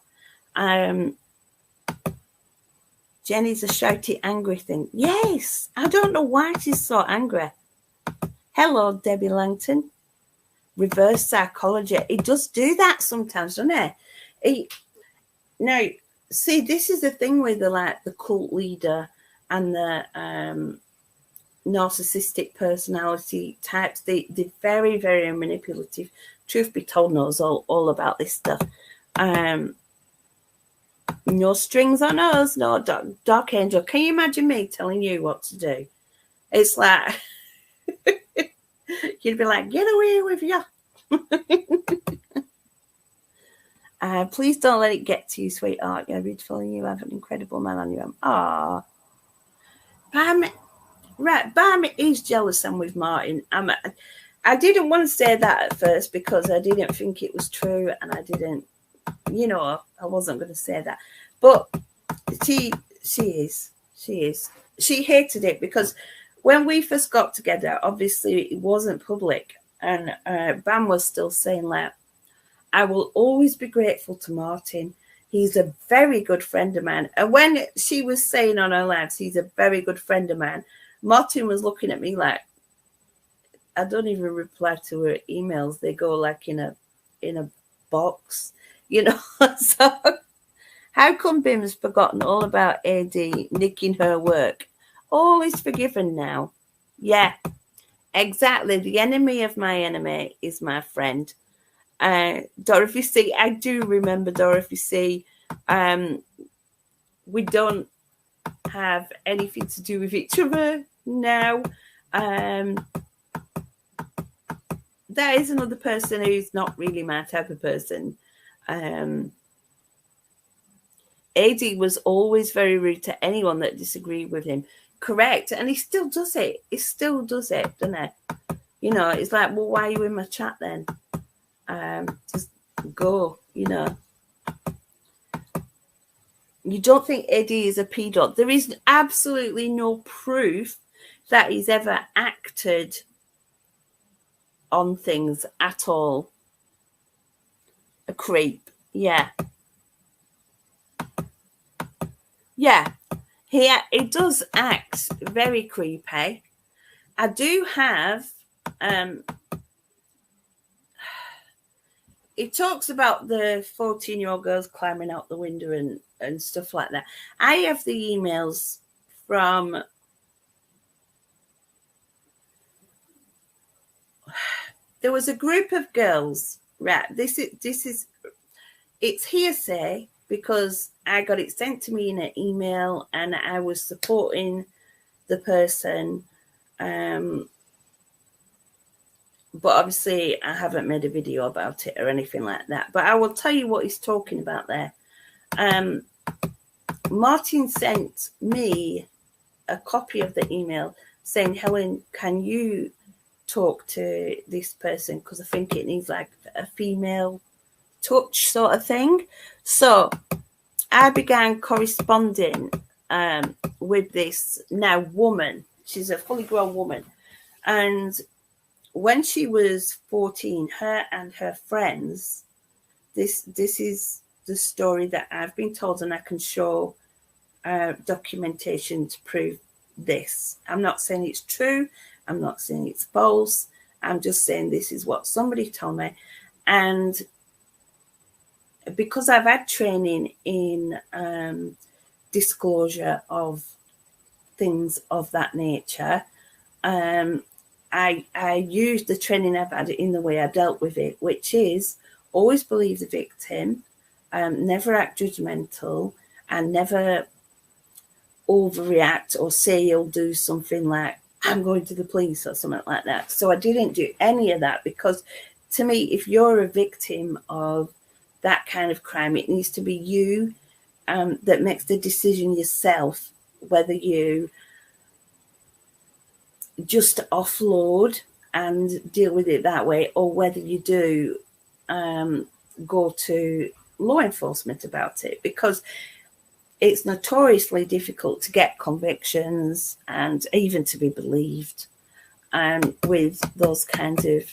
Jenny's a shouty, angry thing. Yes, I don't know why she's so angry. Hello, Debbie Langton. Reverse psychology. It does do that sometimes, doesn't it? Now, see, this is the thing with the cult leader and the narcissistic personality types. They're very, very manipulative. Truth be told, knows all about this stuff. No strings on us, no dark angel. Can you imagine me telling you what to do? It's like you'd be like, get away with you. Please don't let it get to you, sweetheart. You're beautiful and you have an incredible man on your arm. Ah, Bam is jealous. I'm with Martin. I didn't want to say that at first because I didn't think it was true, and I didn't, I wasn't going to say that. But she is. She hated it because when we first got together, obviously it wasn't public, and Bam was still saying like, I will always be grateful to Martin. He's a very good friend of mine. And when she was saying on her lives, he's a very good friend of mine, Martin was looking at me like, I don't even reply to her emails. They go like in a box, So how come Bim's forgotten all about AD nicking her work? All is forgiven now. Yeah, exactly. The enemy of my enemy is my friend. Dorothy C. I do remember Dorothy C. We don't have anything to do with each other now. That is another person who's not really my type of person. AD was always very rude to anyone that disagreed with him. Correct. And he still does it. Doesn't he? It's like, well, why are you in my chat then? Just go, You don't think Eddie is a pedo. There is absolutely no proof that he's ever acted on things at all. A creep. Yeah. He does act very creepy. I do have it talks about the 14-year-old girls climbing out the window and stuff like that. I have the emails from there was a group of girls, right? This is it's hearsay because I got it sent to me in an email and I was supporting the person. But obviously I haven't made a video about it or anything like that. But I will tell you what he's talking about there. Martin sent me a copy of the email saying, Helen, can you talk to this person? Because I think it needs like a female touch sort of thing. So I began corresponding with this now woman. She's a fully grown woman. And when she was 14, her and her friends, this is the story that I've been told, and I can show documentation to prove this. I'm not saying it's true. I'm not saying it's false. I'm just saying this is what somebody told me. And because I've had training in disclosure of things of that nature, I used the training I've had in the way I dealt with it, which is always believe the victim, never act judgmental, and never overreact or say you'll do something like, I'm going to the police or something like that. So I didn't do any of that because to me, if you're a victim of that kind of crime, it needs to be you that makes the decision yourself, whether you just offload and deal with it that way, or whether you do go to law enforcement about it, because it's notoriously difficult to get convictions and even to be believed with those kinds of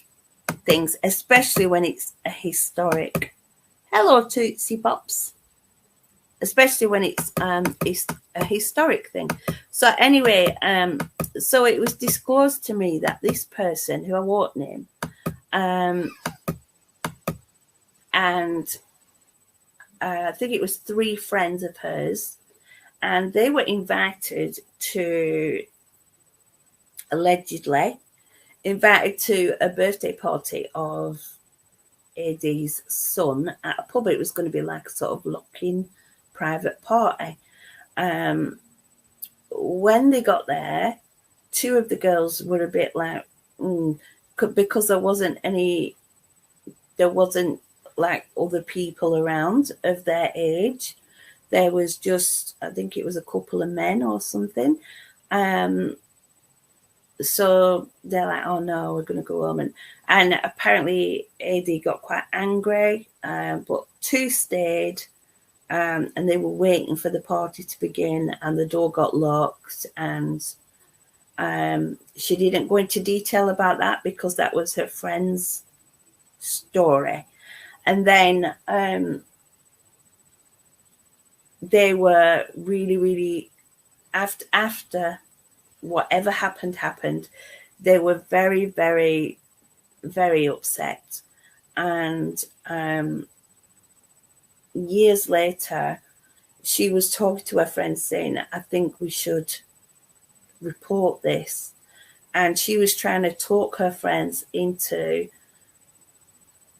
things, especially when it's a historic. Hello, Tootsie Pops. Especially when it's a historic thing. So anyway, so it was disclosed to me that this person, who I won't name, and I think it was 3 friends of hers, and they were invited to, allegedly, invited to a birthday party of AD's son at a pub. It was going to be like a sort of lock-in private party. When they got there, two of the girls were a bit like, because there wasn't like other people around of their age. There was just, I think it was a couple of men or something. So they're like, oh no, we're going to go home. And apparently Eddie got quite angry, but two stayed, and they were waiting for the party to begin, and the door got locked, and she didn't go into detail about that because that was her friend's story. And then they were really, really, after whatever happened, they were very, very, very upset. And years later, she was talking to her friend saying, I think we should report this. And she was trying to talk her friends into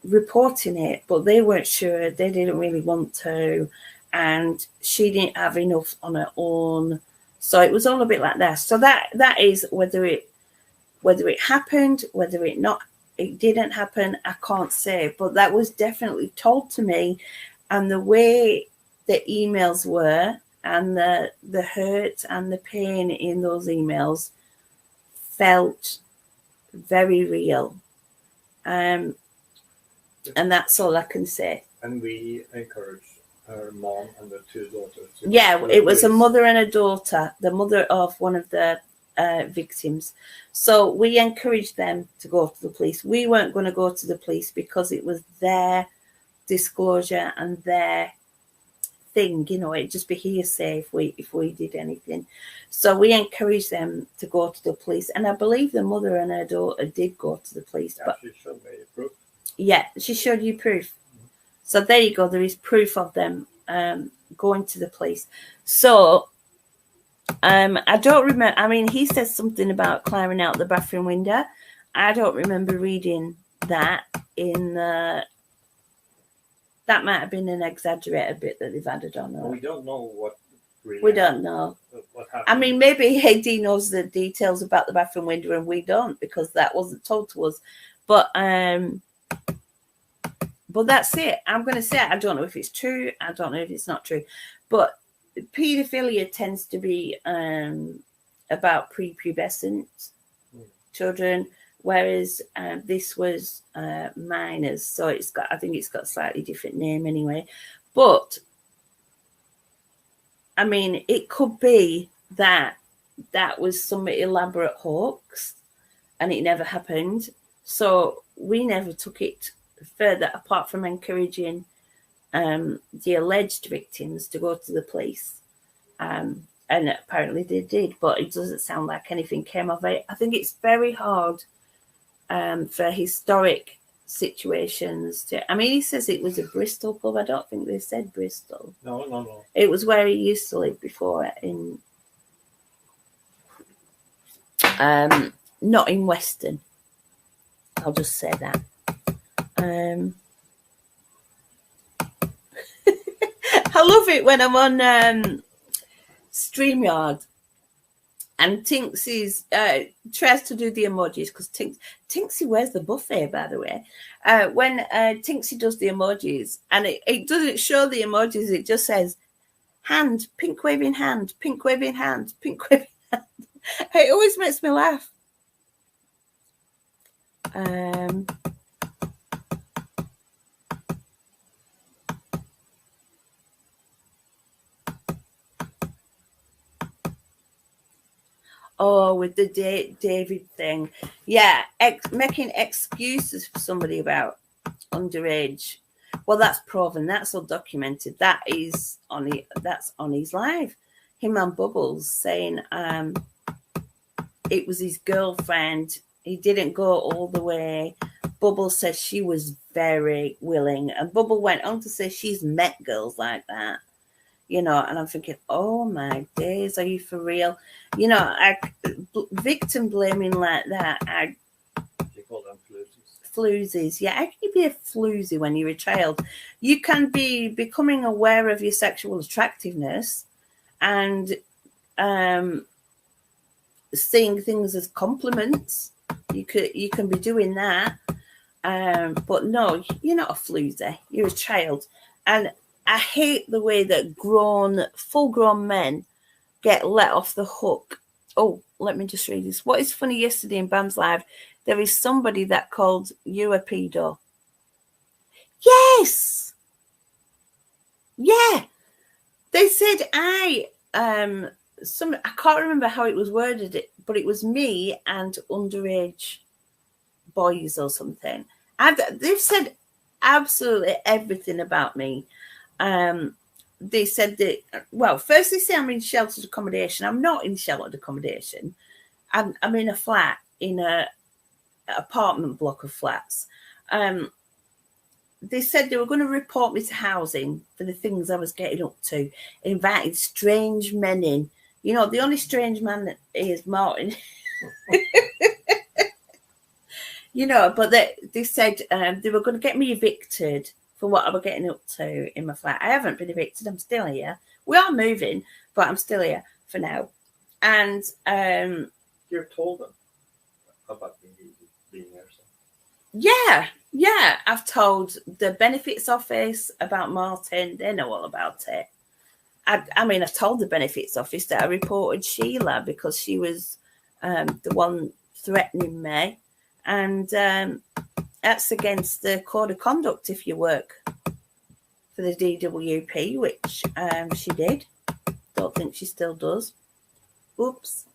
reporting it, but they weren't sure. They didn't really want to. And she didn't have enough on her own. So it was all a bit like that. So that is whether it happened, whether it didn't happen, I can't say. But that was definitely told to me. And the way the emails were, and the hurt and the pain in those emails felt very real. And that's all I can say. And we encourage her mom and the two daughters. Yeah, it was a mother and a daughter, the mother of one of the victims. So we encouraged them to go to the police. We weren't going to go to the police because it was their disclosure and their thing, it'd just be hearsay if we did anything. So we encouraged them to go to the police, and I believe the mother and her daughter did go to the police. Yeah, but she showed me proof. Yeah, she showed you proof. So there you go. There is proof of them going to the police. So I don't remember. I mean, he says something about climbing out the bathroom window. I don't remember reading that in the. That might have been an exaggerated bit that they've added on. Well, we don't know what really we don't know. What happened. I mean, maybe Heidi knows the details about the bathroom window and we don't, because that wasn't told to us. But that's it. I'm going to say it. I don't know if it's true. I don't know if it's not true. But paedophilia tends to be about prepubescent children, whereas this was minors. So I think it's got a slightly different name anyway. But I mean, it could be that was some elaborate hoax and it never happened. So we never took it further, apart from encouraging the alleged victims to go to the police. And apparently they did, but it doesn't sound like anything came of it. I think it's very hard for historic situations to. I mean, he says it was a Bristol pub. I don't think they said Bristol. No. It was where he used to live before, not in Weston. I'll just say that. I love it when I'm on StreamYard and Tinksy tries to do the emojis, because Tinksy wears the buffet, by the way. When Tinksy does the emojis, and it doesn't show the emojis, it just says hand, pink waving hand, pink waving hand, pink waving hand. It always makes me laugh. Oh, with the David thing. Yeah, making excuses for somebody about underage. Well, that's proven. That's all documented. That's on his live. Him and Bubbles saying it was his girlfriend. He didn't go all the way. Bubbles said she was very willing. And Bubble went on to say she's met girls like that. And I'm thinking, oh my days, are you for real? Victim blaming like that. They call them floozies. Yeah, how can you be a floozy when you're a child? You can be becoming aware of your sexual attractiveness and seeing things as compliments. You can be doing that. But no, you're not a floozy. You're a child. And I hate the way that full-grown men get let off the hook. Oh, let me just read this. What is funny, yesterday in Bam's Live, there is somebody that called you a pedo. Yes. Yeah. They said I can't remember how it was worded, but it was me and underage boys or something. They've said absolutely everything about me. They said that, well, first they say I'm in sheltered accommodation. I'm not in sheltered accommodation. I'm in a flat, in a apartment block of flats. They said they were going to report me to housing for the things I was getting up to. Invited strange men in. You know, the only strange man that is Martin. You know, but they said they were going to get me evicted for what I was getting up to in my flat. I haven't been evicted. I'm still here. We are moving, but I'm still here for now. And you've told them about being there. So. Yeah. I've told the benefits office about Martin. They know all about it. I mean, I told the benefits office that I reported Sheila because she was the one threatening me. And that's against the code of conduct if you work for the DWP, which she did. Don't think she still does. Oops.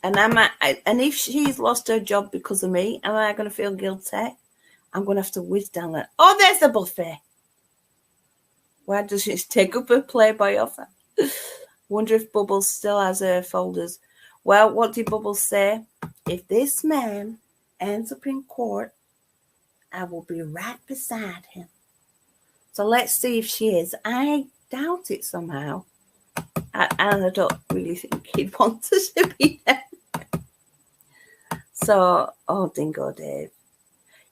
And if she's lost her job because of me, am I going to feel guilty? I'm going to have to whiz down that. Oh, there's the buffet. Why does she take up her Playboy offer? Wonder if Bubbles still has her folders. Well, what did Bubbles say? If this man ends up in court, I will be right beside him. So let's see if she is. I doubt it somehow. And I don't really think he'd want us to be there. So, oh, Dingo Dave.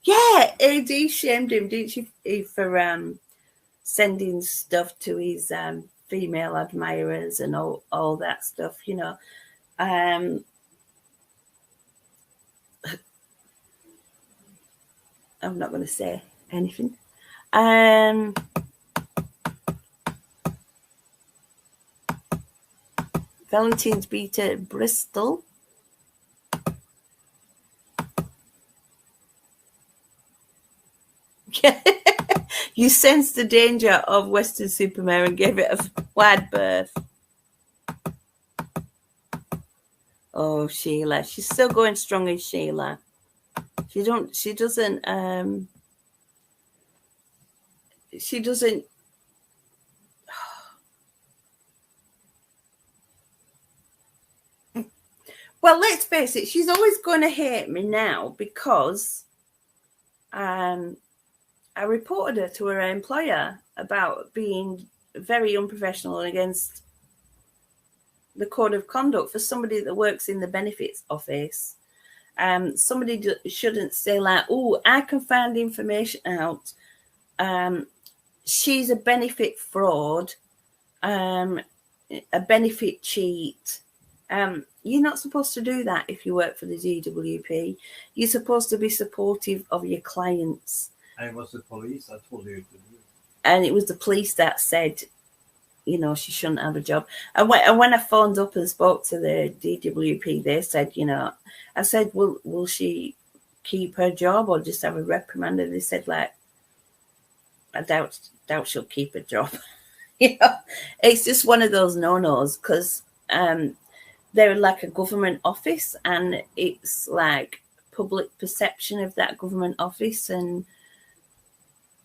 Yeah, AD shamed him, didn't she, for sending stuff to his female admirers and all that stuff, you know. I'm not going to say anything. Valentine's beat at Bristol. You sensed the danger of Western Supermare and gave it a wide berth. Oh, Sheila. She's still going strong as Sheila. She doesn't well, let's face it, she's always going to hate me now because I reported her to her employer about being very unprofessional and against the code of conduct for somebody that works in the benefits office. Somebody shouldn't say like, oh, I can find information out. She's a benefit fraud, a benefit cheat. You're not supposed to do that if you work for the DWP. You're supposed to be supportive of your clients. And it was the police that told you to do it. And it was the police that said, you know, she shouldn't have a job. And when I phoned up and spoke to the DWP, they said, you know, I said, will she keep her job or just have a reprimand? And they said, like, I doubt she'll keep her job. You know, it's just one of those no-nos because they're like a government office and it's like public perception of that government office and,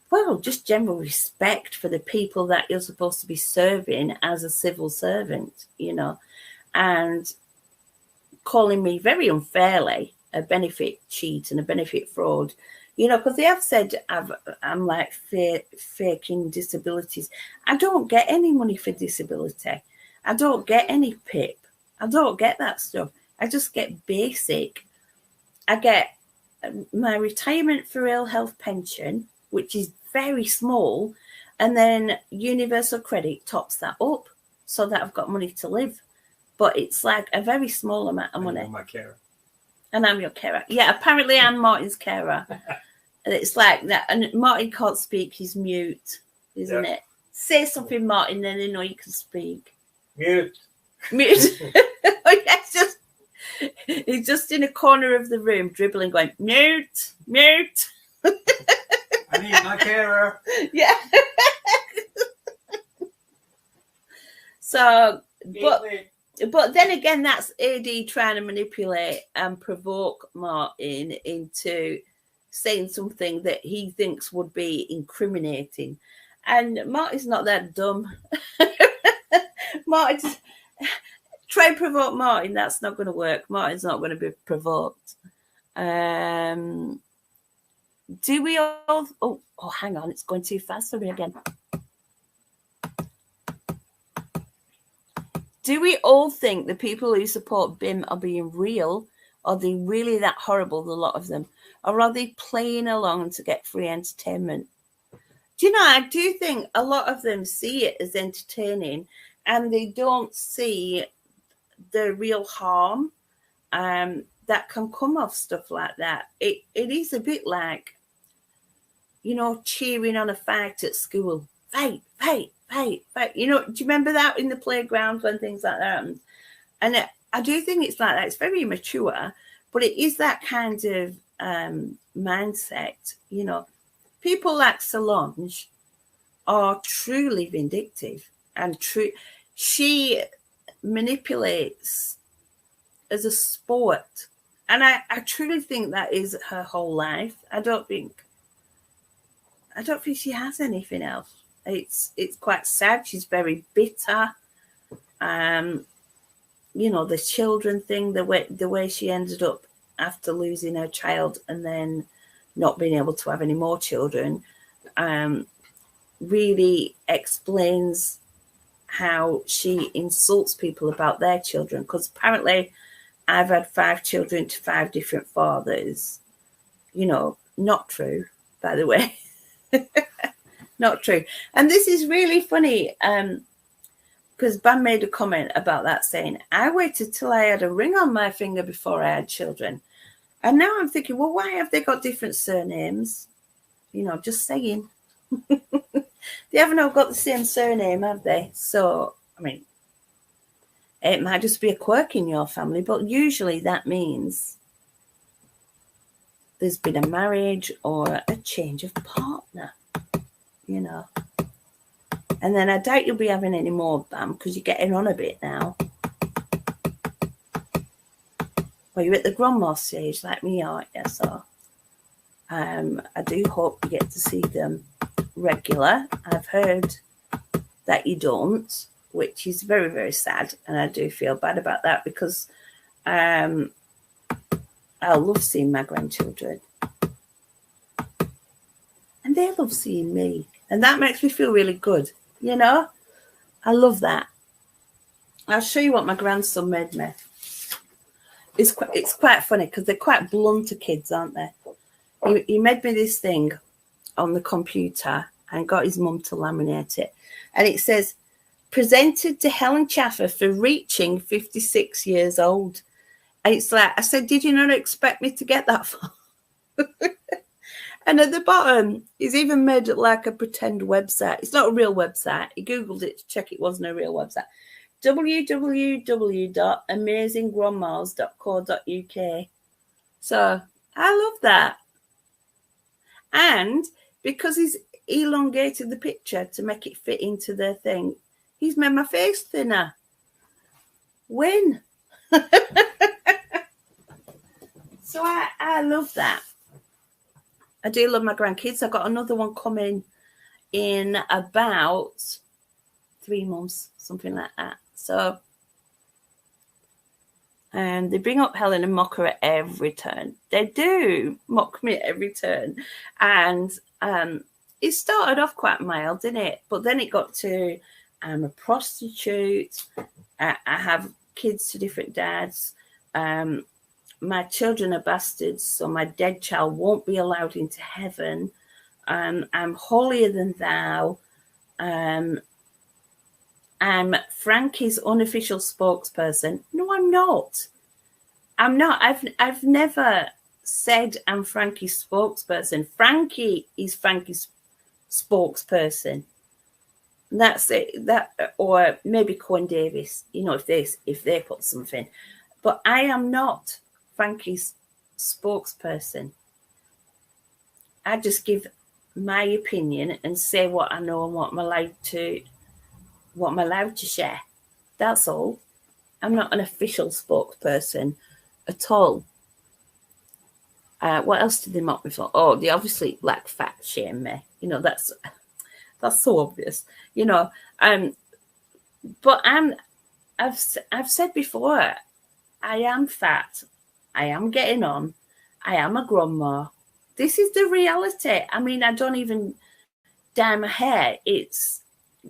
well, just general respect for the people that you're supposed to be serving as a civil servant, you know, and calling me very unfairly a benefit cheat and a benefit fraud, you know, because they have said I'm like faking disabilities. I don't get any money for disability. I don't get any PIP. I don't get that stuff. I just get basic. I get my retirement for ill health pension, which is very small, and then universal credit tops that up so that I've got money to live. But it's like a very small amount of money. And you're my carer. And I'm your carer. Yeah, apparently I'm Martin's carer. And it's like that. And Martin can't speak, he's mute, isn't it? Say something, Martin, then they know you can speak. Mute. Mute. Yes, he's just in a corner of the room, dribbling, going, mute, mute. I need my carer. Yeah. So, but then again, that's AD trying to manipulate and provoke Martin into saying something that he thinks would be incriminating. And Martin's not that dumb. Martin's try and provoke Martin. That's not going to work. Martin's not going to be provoked. Do we all? Oh, hang on. It's going too fast for me again. Do we all think the people who support BIM are being real? Are they really that horrible, a lot of them? Or are they playing along to get free entertainment? Do you know, I do think a lot of them see it as entertaining and they don't see the real harm that can come off stuff like that. It is a bit like, you know, cheering on a fight at school. Fight, fight, fight, fight. You know, do you remember that in the playground when things like that happened? And I do think it's like that. It's very immature, but it is that kind of mindset. You know, people like Solange are truly vindictive and true. She manipulates as a sport. And I truly think that is her whole life. I don't think she has anything else. It's quite sad. She's very bitter. You know, the children thing, the way she ended up after losing her child and then not being able to have any more children, really explains how she insults people about their children. Because apparently I've had 5 children to 5 different fathers. You know, not true, by the way. Not true. And this is really funny because Bam made a comment about that saying, I waited till I had a ring on my finger before I had children. And now I'm thinking, well, why have they got different surnames? You know, just saying. They haven't all got the same surname, have they? So, I mean, it might just be a quirk in your family, but usually that means there's been a marriage or a change of partner, you know. And then I doubt you'll be having any more, Bam, because you're getting on a bit now. Well, you're at the grandma stage like me, aren't you? So I do hope you get to see them regular. I've heard that you don't, which is very, very sad. And I do feel bad about that because I love seeing my grandchildren. And they love seeing me. And that makes me feel really good. You know, I love that. I'll show you what my grandson made me. It's quite funny because they're quite blunter kids, aren't they? He made me this thing on the computer and got his mum to laminate it. And it says, presented to Helen Chaffer for reaching 56 years old. And it's like, I said, did you not expect me to get that far? And at the bottom, he's even made it like a pretend website. It's not a real website. He Googled it to check it wasn't a real website. www.amazinggrandmas.co.uk. So I love that. And because he's elongated the picture to make it fit into their thing, he's made my face thinner. Win. So I love that. I do love my grandkids. I've got another one coming in about 3 months, something like that. So, and they bring up Helen and mock her at every turn. They do mock me at every turn. And it started off quite mild, didn't it? But then it got to, I'm a prostitute. I have kids to different dads. My children are bastards, so my dead child won't be allowed into heaven. I'm holier than thou. I'm Frankie's unofficial spokesperson. No, I'm not. I'm not. I've never said I'm Frankie's spokesperson. Frankie is Frankie's spokesperson. That's it. That, or maybe Cohen Davis. You know, if they put something. But I am not Frankie's spokesperson. I just give my opinion and say what I know and what I'm allowed to share. That's all. I'm not an official spokesperson at all. What else did they mock me for? Oh, they obviously like fat shame me. You know, that's so obvious. You know, but I've said before, I am fat. I am getting on. I am a grandma. This is the reality. I mean, I don't even dye my hair. It's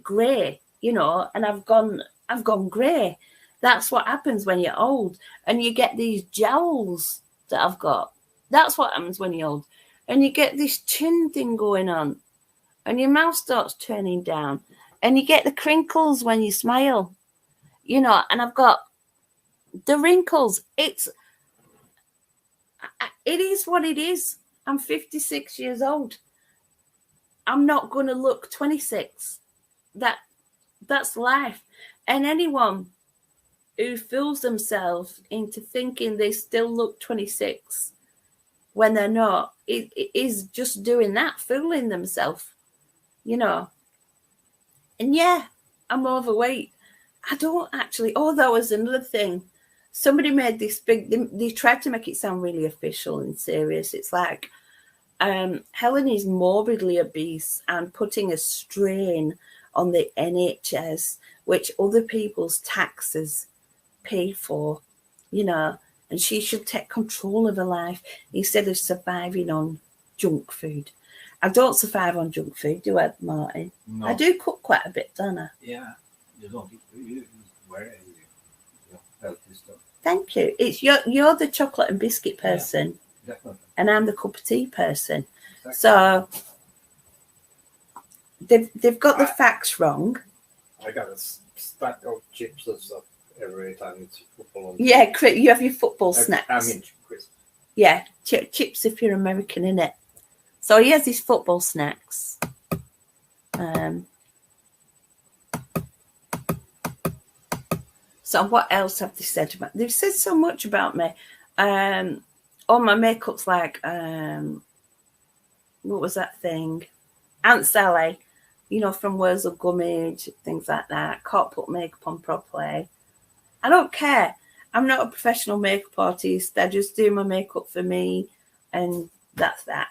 grey, you know, and I've gone grey. That's what happens when you're old, and you get these jowls that I've got. That's what happens when you're old, and you get this chin thing going on, and your mouth starts turning down, and you get the crinkles when you smile, you know. And I've got the wrinkles. It is what it is. I'm 56 years old. I'm not going to look 26. That's life. And anyone who fools themselves into thinking they still look 26 when they're not, it is just doing that, fooling themselves, you know. And yeah, I'm overweight. I don't actually. Oh, that was another thing. Somebody made this big, they tried to make it sound really official and serious. It's like, Helen is morbidly obese and putting a strain on the NHS, which other people's taxes pay for, you know, and she should take control of her life instead of surviving on junk food. I don't survive on junk food, do I, Martin? No. I do cook quite a bit, don't I? Yeah, you don't. You wear healthy stuff. Thank you. It's you're the chocolate and biscuit person, yeah, definitely, and I'm the cup of tea person. Exactly. So they've got the facts wrong. I got a stack of chips and stuff every time it's football on. Yeah, you have your football snacks. I mean, crisps. Yeah, chips if you're American, innit? So he has his football snacks. So what else have they said about? They've said so much about me. Oh, my makeup's like, what was that thing? Aunt Sally, you know, from Wurzel Gummidge, things like that. Can't put makeup on properly. I don't care. I'm not a professional makeup artist. I just do my makeup for me, and that's that.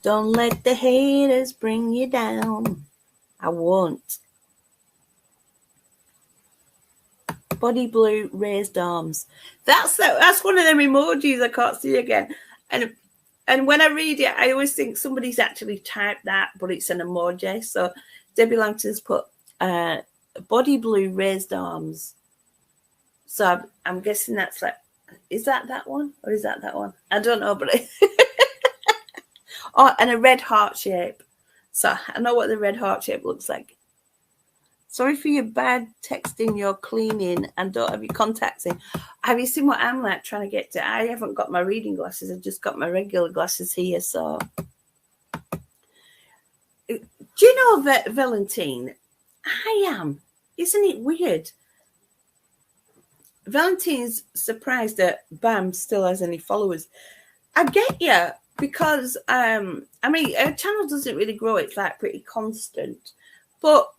Don't let the haters bring you down. I won't. Body blue, raised arms. That's one of them emojis I can't see again. And when I read it, I always think somebody's actually typed that, but it's an emoji. So Debbie Langton's put body blue, raised arms. So I'm guessing that's like, is that one or is that one? I don't know, but oh, and a red heart shape. So I know what the red heart shape looks like. Sorry for your bad texting, you're cleaning and don't have your contacts in. Have you seen what I'm like trying to get to? I haven't got my reading glasses. I've just got my regular glasses here. So do you know that, Valentine? I am. Isn't it weird? Valentine's surprised that Bam still has any followers. I get you, because I mean, her channel doesn't really grow. It's like pretty constant. But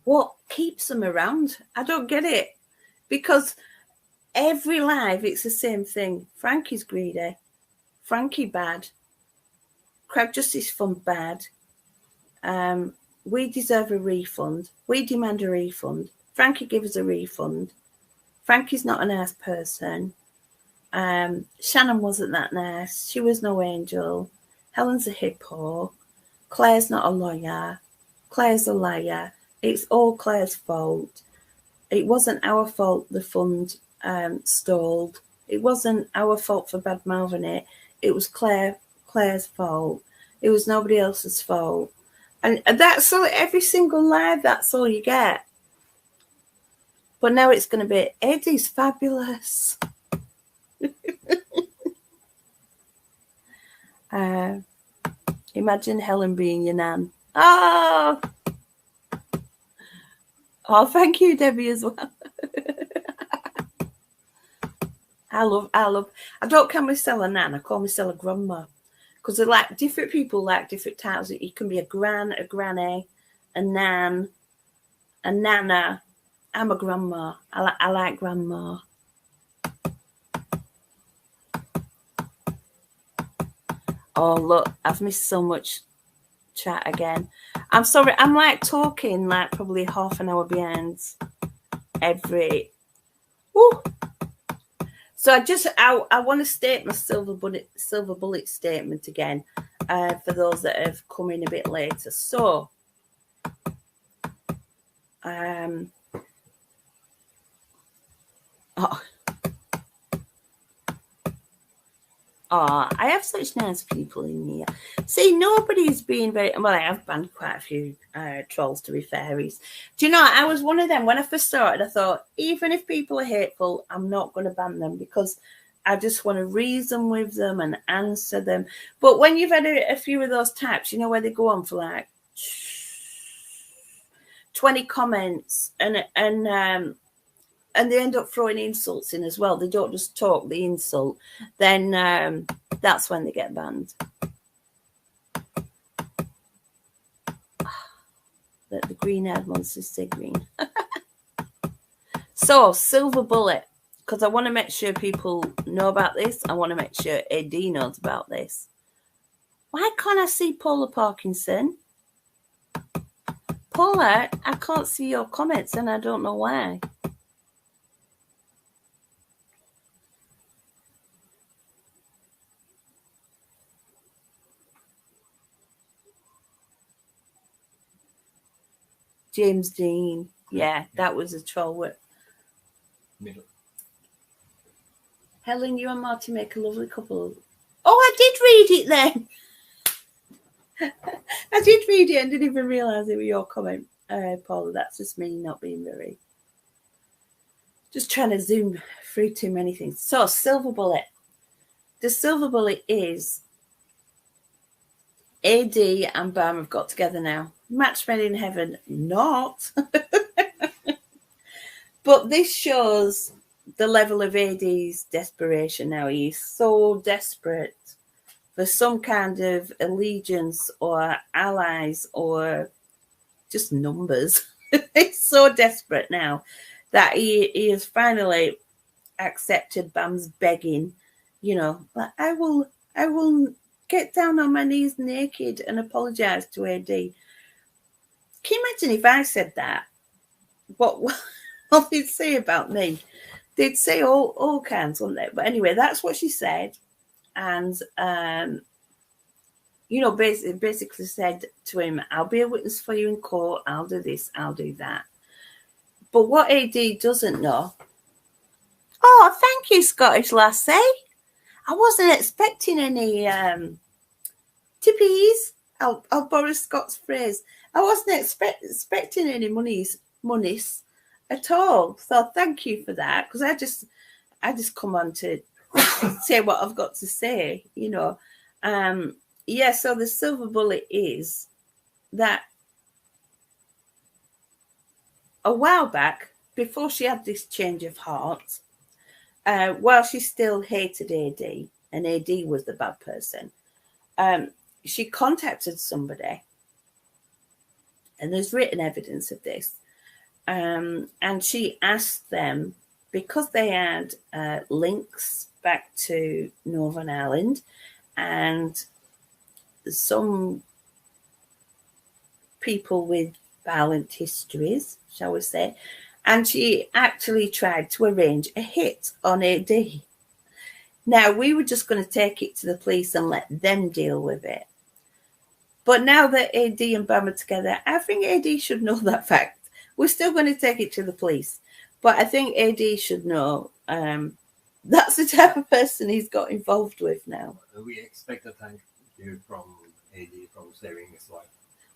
what keeps them around? I don't get it. Because every live, it's the same thing. Frankie's greedy. Frankie bad. Crowd Justice Fund bad. We deserve a refund. We demand a refund. Frankie give us a refund. Frankie's not a nice person. Shannon wasn't that nice. She was no angel. Helen's a hippo. Claire's not a lawyer. Claire's a liar. It's all Claire's fault. It wasn't our fault the fund stalled. It wasn't our fault for bad mouthing it. It was Claire's fault. It was nobody else's fault. And that's all, every single lie, that's all you get. But now it's going to be, Eddie's fabulous. Imagine Helen being your nan. Oh, thank you, Debbie, as well. I don't call myself a nan, I call myself a grandma. Because they're like, different people like different titles. You can be a gran, a granny, a nan, a nana. I'm a grandma. I like grandma. Oh, look, I've missed so much chat again. I'm sorry. I'm like talking like probably half an hour behind every. Woo. So I want to state my silver bullet statement again for those that have come in a bit later. So, I have such nice people in here. See, nobody's been very well. I have banned quite a few trolls, to be fairies. Do you know? I was one of them when I first started. I thought, even if people are hateful, I'm not going to ban them because I just want to reason with them and answer them. But when you've had a few of those types, you know, where they go on for like 20 comments and they end up throwing insults in as well. They don't just talk the insult. Then that's when they get banned. The green-haired monsters say green. So, silver bullet. Because I want to make sure people know about this. I want to make sure AD knows about this. Why can't I see Paula Parkinson? Paula, I can't see your comments and I don't know why. James Dean. Yeah, that was a troll word. Middle. Helen, you and Marty make a lovely couple. Oh, I did read it then. I did read it and didn't even realise it was your comment, Paula. That's just me not being very... Just trying to zoom through too many things. So, silver bullet. The silver bullet is AD and Bam have got together now. Match made in heaven, not. But this shows the level of AD's desperation now. He's so desperate for some kind of allegiance or allies or just numbers. He's so desperate now that he has finally accepted Bam's begging. You know, like, I will get down on my knees naked and apologise to AD. Can you imagine if I said that? What they'd say about me? They'd say all kinds, wouldn't they? But anyway, that's what she said. And, you know, basically said to him, I'll be a witness for you in court. I'll do this. I'll do that. But what AD doesn't know... Oh, thank you, Scottish lassie. I wasn't expecting any tippies. I'll borrow Scott's phrase. I wasn't expecting any monies at all. So thank you for that, because I just come on to say what I've got to say, you know. Yeah, so the silver bullet is that a while back, before she had this change of heart, while she still hated AD, and AD was the bad person, she contacted somebody, and there's written evidence of this, and she asked them, because they had links back to Northern Ireland and some people with violent histories, shall we say, and she actually tried to arrange a hit on AD. Now, we were just going to take it to the police and let them deal with it. But now that AD and Bam are together, I think AD should know that fact. We're still going to take it to the police. But I think AD should know that's the type of person he's got involved with now. We expect a thank you from AD from saving his life.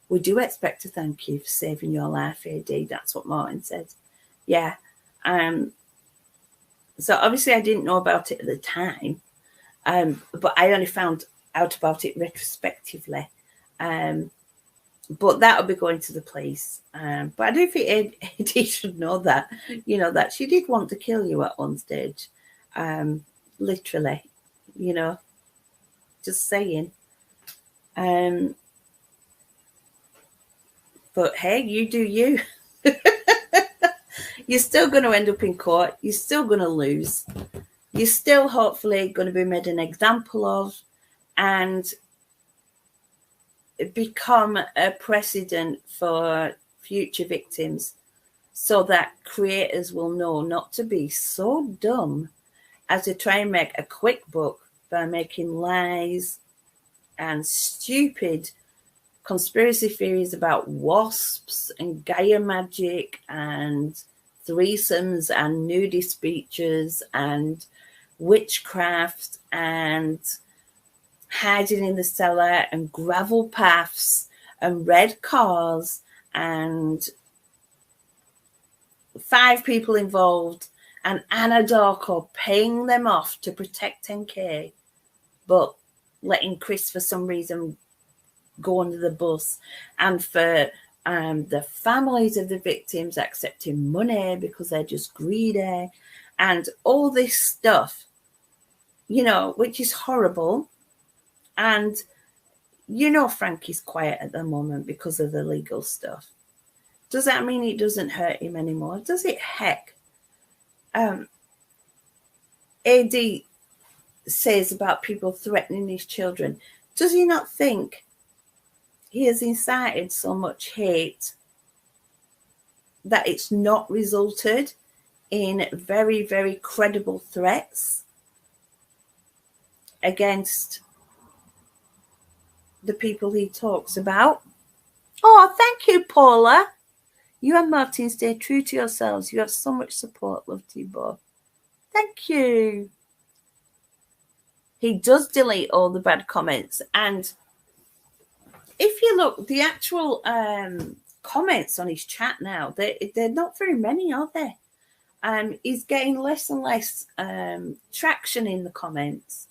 We do expect a thank you for saving your life, AD. That's what Martin said. Yeah. So obviously I didn't know about it at the time, but I only found out about it retrospectively. But that would be going to the police. But I do think AD should know that, you know, that she did want to kill you at one stage. Literally, you know, just saying. But hey, you do you. You're still going to end up in court. You're still going to lose. You're still hopefully going to be made an example of and become a precedent for future victims so that creators will know not to be so dumb as to try and make a quick buck by making lies and stupid conspiracy theories about wasps and Gaia magic and threesomes and nudist beaches and witchcraft and hiding in the cellar and gravel paths and red cars and 5 people involved and Anna Darko paying them off to protect 10K, but letting Chris for some reason go under the bus, and for the families of the victims accepting money because they're just greedy and all this stuff, you know, which is horrible. And you know Frankie's quiet at the moment because of the legal stuff. Does that mean it doesn't hurt him anymore? Does it? Heck. AD says about people threatening his children. Does he not think he has incited so much hate that it's not resulted in very, very credible threats against the people he talks about? Oh, thank you, Paula. You and Martin stay true to yourselves. You have so much support. Love to you both. Thank you. He does delete all the bad comments. And if you look, the actual comments on his chat now, they're not very many, are they? He's getting less and less traction in the comments.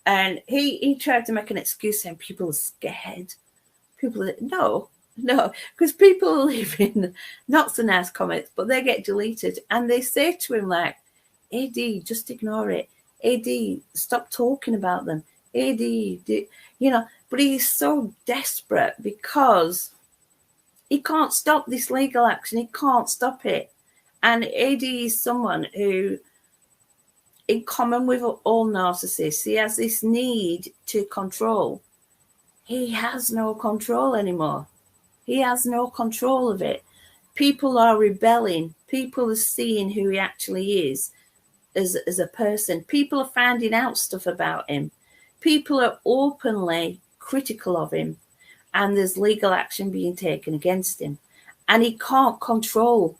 And he tried to make an excuse saying people are scared. No, because people leave in not so nice comments, but they get deleted. And they say to him like, AD, just ignore it. AD, stop talking about them. AD, you know, but he's so desperate because he can't stop this legal action. He can't stop it. And AD is someone who, in common with all narcissists, he has this need to control. He has no control anymore. He has no control of it. People are rebelling. People are seeing who he actually is as a person. People are finding out stuff about him. People are openly critical of him. And there's legal action being taken against him. And he can't control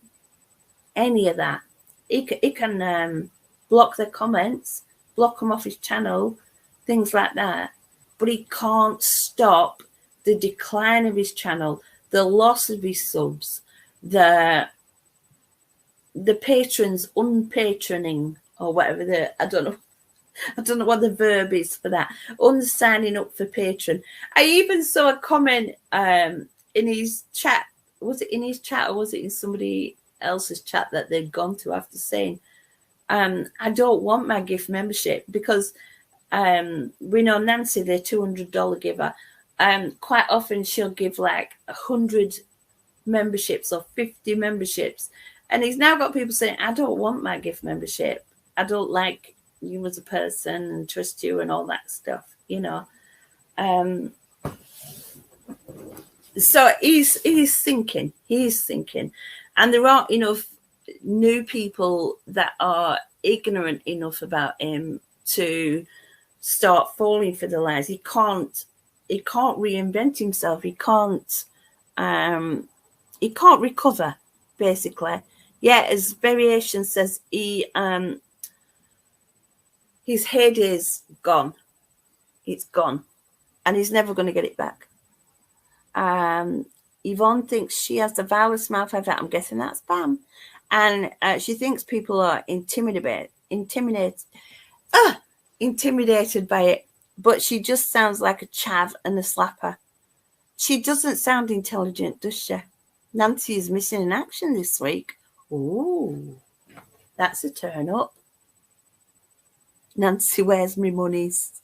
any of that. He can block their comments, block them off his channel, things like that. But he can't stop the decline of his channel, the loss of his subs, the patrons unpatroning, or whatever I don't know what the verb is for that. Unsigning up for patron. I even saw a comment in his chat. Was it in his chat or was it in somebody else's chat that they'd gone to after saying, I don't want my gift membership because we know Nancy, the $200 giver. Quite often she'll give like 100 memberships or 50 memberships. And he's now got people saying, I don't want my gift membership. I don't like you as a person and trust you and all that stuff, you know. So he's thinking. And there aren't enough new people that are ignorant enough about him to start falling for the lies. He can't reinvent himself. He can't recover, basically. Yeah, as Variation says, his heyday's gone. It's gone. And he's never going to get it back. Yvonne thinks she has the vilest mouth ever. I'm guessing that's Bam. And she thinks people are intimidated by it. But she just sounds like a chav and a slapper. She doesn't sound intelligent, does she? Nancy is missing in action this week. Ooh, that's a turn up. Nancy wears me monies.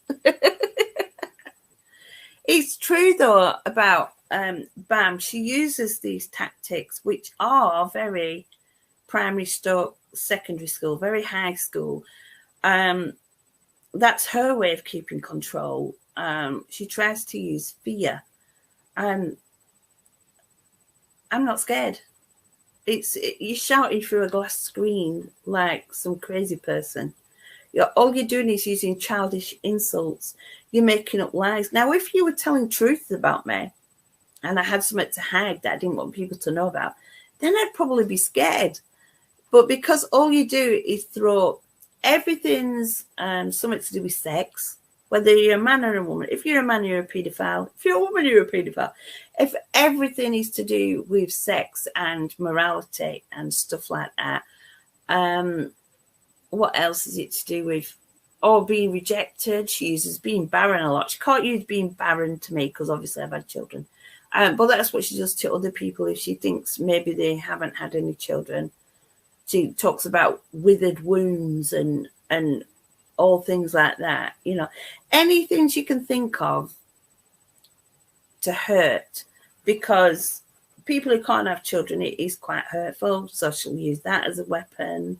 It's true, though, about Bam. She uses these tactics, which are very primary stroke secondary school, very high school. That's her way of keeping control. She tries to use fear. I'm not scared. You're shouting through a glass screen like some crazy person. All you're doing is using childish insults. You're making up lies. Now, if you were telling truth about me and I had something to hide that I didn't want people to know about, then I'd probably be scared. But because all you do is throw everything's something to do with sex, whether you're a man or a woman. If you're a man, you're a paedophile. If you're a woman, you're a paedophile. If everything is to do with sex and morality and stuff like that, what else is it to do with? Being rejected. She uses being barren a lot. She can't use being barren to me because obviously I've had children. But that's what she does to other people if she thinks maybe they haven't had any children. She talks about withered wounds and all things like that. You know, anything she can think of to hurt, because people who can't have children, it is quite hurtful. So she'll use that as a weapon.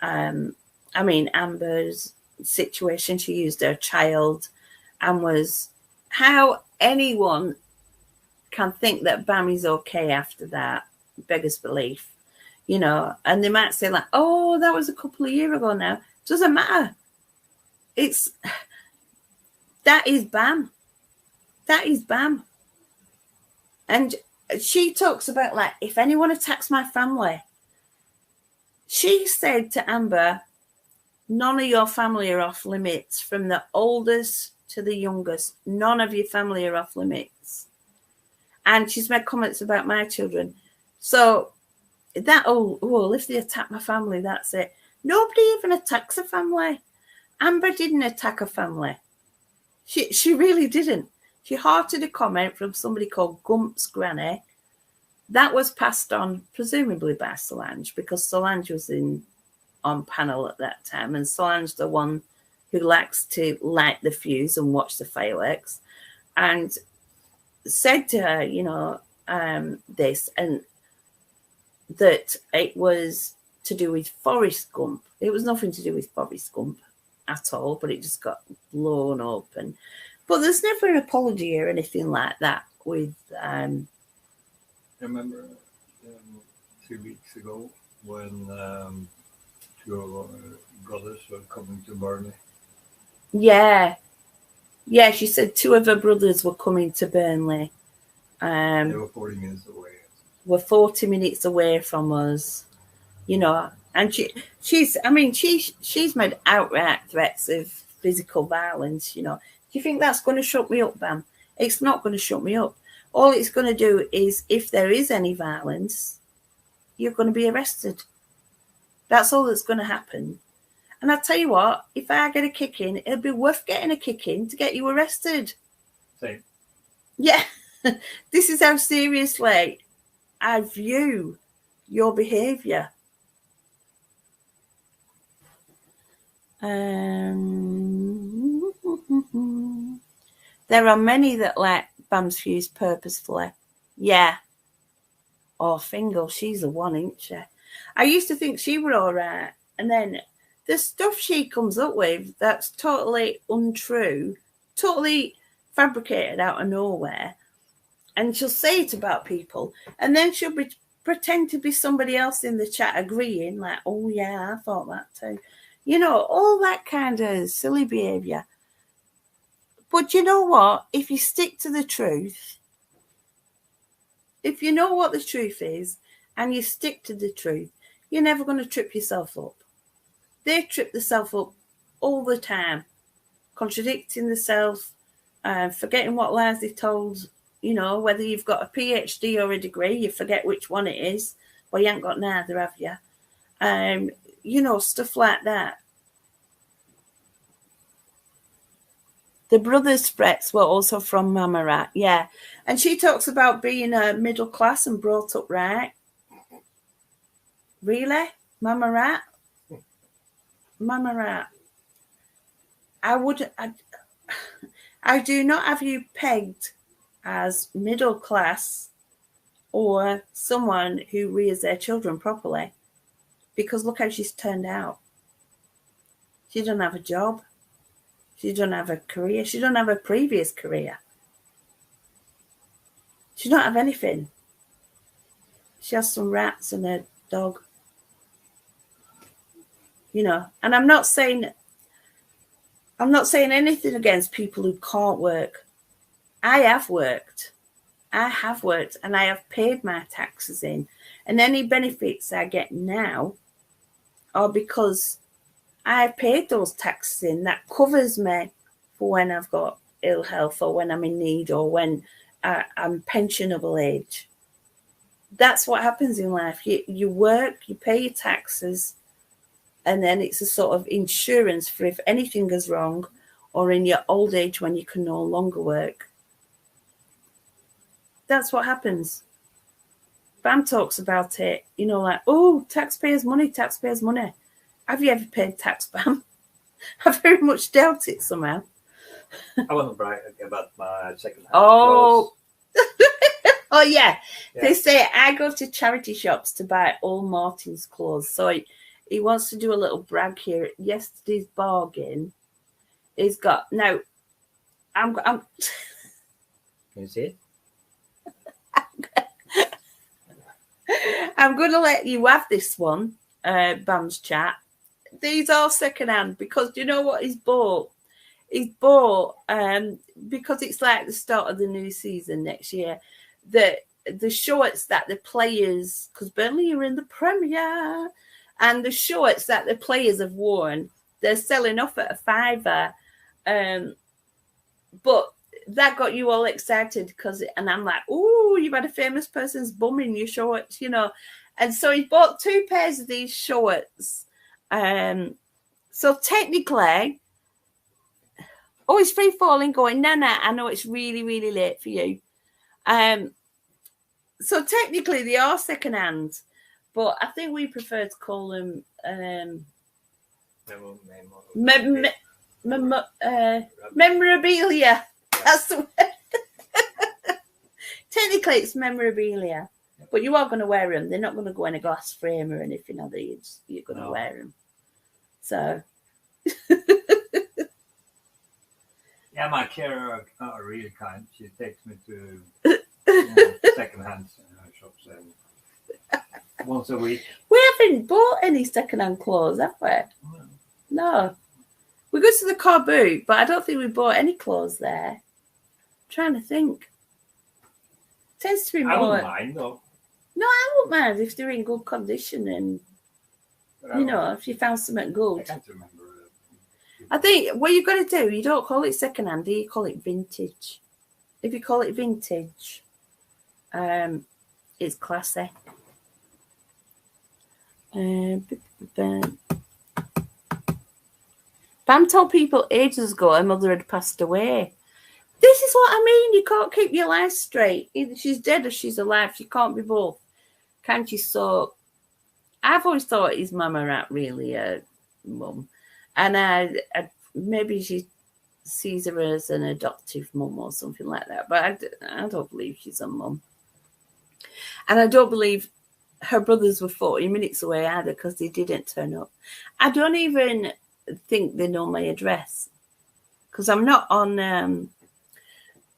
I mean, Amber's situation, she used her child and was how anyone can think that Bam is okay after that beggars belief, you know. And they might say like, oh, that was a couple of years ago now. Doesn't matter. That is Bam. That is Bam. And she talks about like, if anyone attacks my family, she said to Amber, none of your family are off limits, from the oldest to the youngest. None of your family are off limits. And she's made comments about my children. So that, if they attack my family, that's it. Nobody even attacks a family. Amber didn't attack a family. She really didn't. She hearted a comment from somebody called Gump's Granny. That was passed on, presumably by Solange, because Solange was on panel at that time, and Solange, the one who likes to light the fuse and watch the fireworks, and said to her, you know, this, and that it was to do with Forrest Gump. It was nothing to do with Forrest Gump at all, but it just got blown up. But there's never an apology or anything like that with. I remember 2 weeks ago when two of our brothers were coming to Burnley. Yeah, she said two of her brothers were coming to Burnley. They were 40 minutes away. Were 40 minutes away from us, you know. And she's made outright threats of physical violence, you know. Do you think that's going to shut me up, Bam? It's not going to shut me up. All it's going to do is, if there is any violence, you're going to be arrested. That's all that's going to happen. And I tell you what, if I get a kick in, it'll be worth getting a kick in to get you arrested. Same. Yeah. This is how seriously I view your behaviour. There are many that like Bam's fuse purposefully. Yeah. Oh, Fingal, she's a one, ain't she? I used to think she were all right. And then the stuff she comes up with that's totally untrue, totally fabricated out of nowhere. And she'll say it about people. And then she'll pretend to be somebody else in the chat agreeing, like, oh, yeah, I thought that too. You know, all that kind of silly behaviour. But you know what? If you stick to the truth, if you know what the truth is and you stick to the truth, you're never going to trip yourself up. They trip themselves up all the time, contradicting themselves, forgetting what lies they told. You know, whether you've got a PhD or a degree, you forget which one it is. Well, you ain't got neither, have you? You know, stuff like that. The brothers' threats were also from Mama Rat, yeah. And she talks about being middle class and brought up right. Really? Mama Rat? Mama Rat. I do not have you pegged as middle class or someone who rears their children properly, because look how she's turned out. She doesn't have a job. She doesn't have a career. She doesn't have a previous career. She don't have anything. She has some rats and a dog. You know, and I'm not saying anything against people who can't work. I have worked, and I have paid my taxes in. And any benefits I get now are because I've paid those taxes in. That covers me for when I've got ill health or when I'm in need or when I'm pensionable age. That's what happens in life. You work, you pay your taxes, and then it's a sort of insurance for if anything goes wrong or in your old age when you can no longer work. That's what happens. Bam talks about it, you know, like, oh, taxpayers' money. Have you ever paid tax, Bam? I very much doubt it somehow. I wasn't bragging about my second-hand clothes. Oh, yeah. Yeah. They say I go to charity shops to buy all Martin's clothes. So he wants to do a little brag here. Yesterday's bargain is got... Now, I'm Can you see it? I'm going to let you have this one, Bam's chat. These are secondhand because do you know what he's bought? He's bought, because it's like the start of the new season next year, the shorts that the players, because Burnley are in the Premier, and the shorts that the players have worn, they're selling off at a £5. But that got you all excited and I'm like, oh, you've had a famous person's bum in your shorts, you know. And so he bought 2 pairs of these shorts. So technically, he's free falling going, Nana, I know it's really, really late for you. So technically they are secondhand, but I think we prefer to call them memorabilia. That's the word. Technically, it's memorabilia, but you are going to wear them. They're not going to go in a glass frame or anything, are they? You're going to wear them. So. Yeah, my carer are really kind. She takes me to second-hand shops once a week. We haven't bought any second-hand clothes, have we? No. We go to the car boot, but I don't think we bought any clothes there. I'm trying to think. Tends to be more. I wouldn't mind, though. No, I wouldn't mind if they're in good condition and, you know, if you found something good. I can't remember. I think what you've got to do, you don't call it second-hand, you call it vintage. If you call it vintage, it's classy. Pam told people ages ago her mother had passed away. This is what I mean. You can't keep your life straight. Either she's dead or she's alive. She can't be both. Can't you? So I've always thought his Mama Rat really a mum. And I maybe she sees her as an adoptive mum or something like that. But I don't believe she's a mum. And I don't believe her brothers were 40 minutes away either because they didn't turn up. I don't even think they know my address because I'm not on...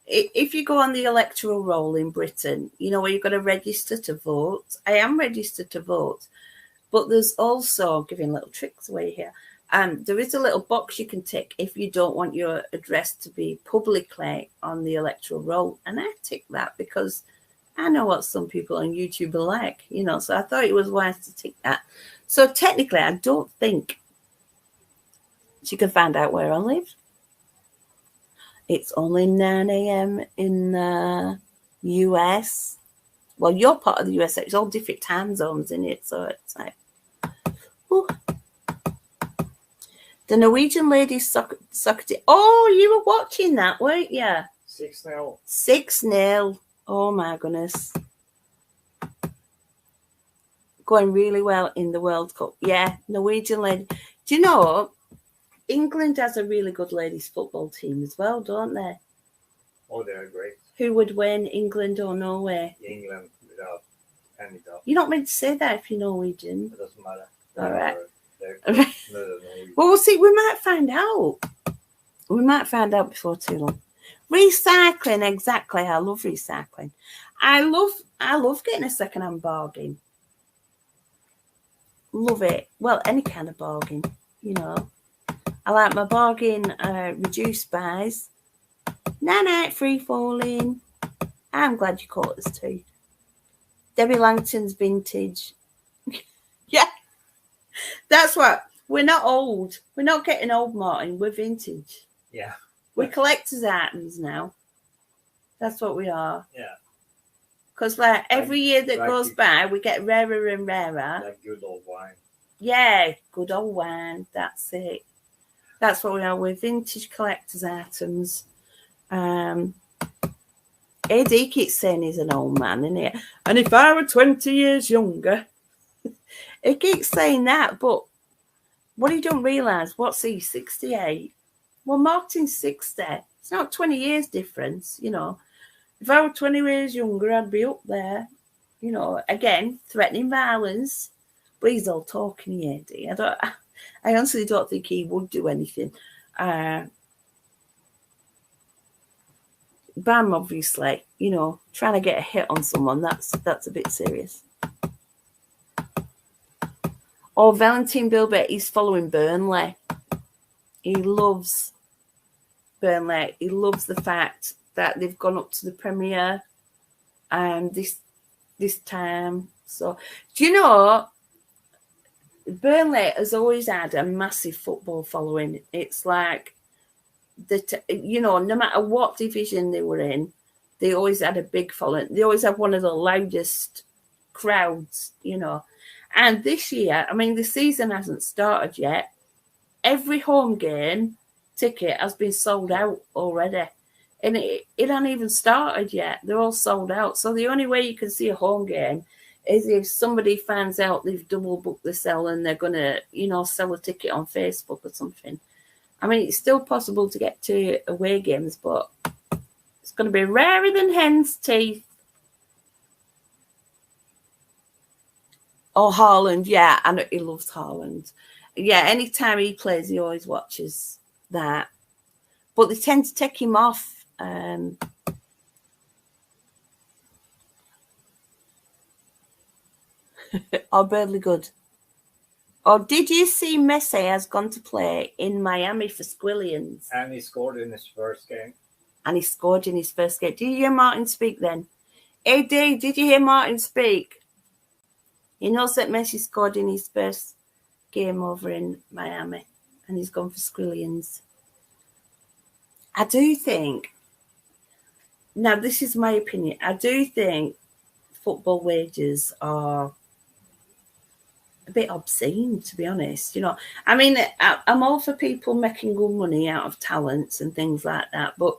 if you go on the electoral roll in Britain, you know where you've got to register to vote. I am registered to vote. But there's also, giving little tricks away here, There is a little box you can tick if you don't want your address to be publicly on the electoral roll. And I tick that because I know what some people on YouTube are like, you know, so I thought it was wise to tick that. So technically, I don't think she can find out where I live. It's only 9 a.m. in the US. Well, you're part of the US. It's all different time zones in it. So it's like, ooh. The Norwegian ladies soccer team. Oh, you were watching that, weren't you? 6-0. 6-0. Oh, my goodness. Going really well in the World Cup. Yeah, Norwegian ladies. Do you know, England has a really good ladies football team as well, don't they? Oh, they're great. Who would win, England or Norway? England, without any doubt. You're not meant to say that if you're Norwegian. It doesn't matter. All right. No. Well, we'll see. We might find out. We might find out before too long. Recycling, exactly. I love recycling. I love getting a second-hand bargain. Love it. Well, any kind of bargain, you know. I like my bargain reduced buys. Night free falling. I'm glad you caught us too. Debbie Langton's vintage. Yeah. That's what. We're not old. We're not getting old, Martin. We're vintage. Yeah. We're collector's items now. That's what we are. Yeah. Because like every year that goes by, we get rarer and rarer. Like good old wine. Yeah, good old wine. That's it. That's what we are. We're vintage collector's items. AD keeps saying he's an old man, isn't he? And if I were 20 years younger, he keeps saying that, but what he don't realise, what's he, 68? Well, Martin's 60. It's not 20 years difference, you know. If I were 20 years younger, I'd be up there, you know, again, threatening violence. But he's all talking here, I honestly don't think he would do anything. Bam, obviously, you know, trying to get a hit on someone, that's a bit serious. Or Valentin Bilbet, he's following Burnley. He loves Burnley. He loves the fact that they've gone up to the Premier this time. So, do you know, Burnley has always had a massive football following. It's like, you know, no matter what division they were in, they always had a big following. They always have one of the loudest crowds, you know. And this year, I mean, the season hasn't started yet. Every home game ticket has been sold out already. And it hasn't even started yet. They're all sold out. So the only way you can see a home game is if somebody finds out they've double booked the sell and they're going to, you know, sell a ticket on Facebook or something. I mean, it's still possible to get to away games, but it's going to be rarer than hen's teeth. Oh, Haaland, yeah, I know he loves Haaland. Yeah, anytime he plays, he always watches that. But they tend to take him off. Oh, Burnley good. Oh, did you see Messi has gone to play in Miami for Squillions? And he scored in his first game. And he scored in his first game. Did you hear Martin speak then? AD, did you hear Martin speak? He knows that Messi scored in his first game over in Miami. And he's gone for Squillions. I do think, now this is my opinion, I do think football wages are a bit obscene, to be honest. You know, I mean, I'm all for people making good money out of talents and things like that, but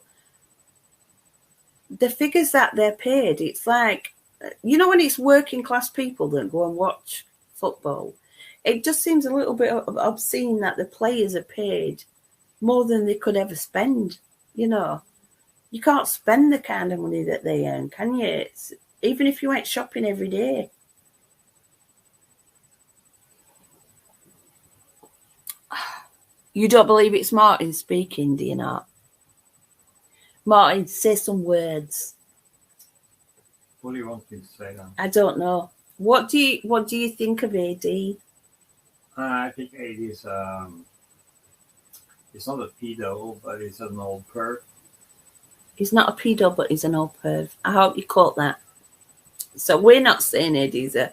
the figures that they're paid, it's like, you know, when it's working class people that go and watch football, it just seems a little bit obscene that the players are paid more than they could ever spend. You know, you can't spend the kind of money that they earn, can you? Even if you went shopping every day. You don't believe it's Martin speaking, do you not? Martin, say some words. What do you want me to say now? I don't know. What do you think of AD? I think AD is He's not a pedo, but he's an old perv. He's not a pedo, but he's an old perv. I hope you caught that. So we're not saying Eddie's a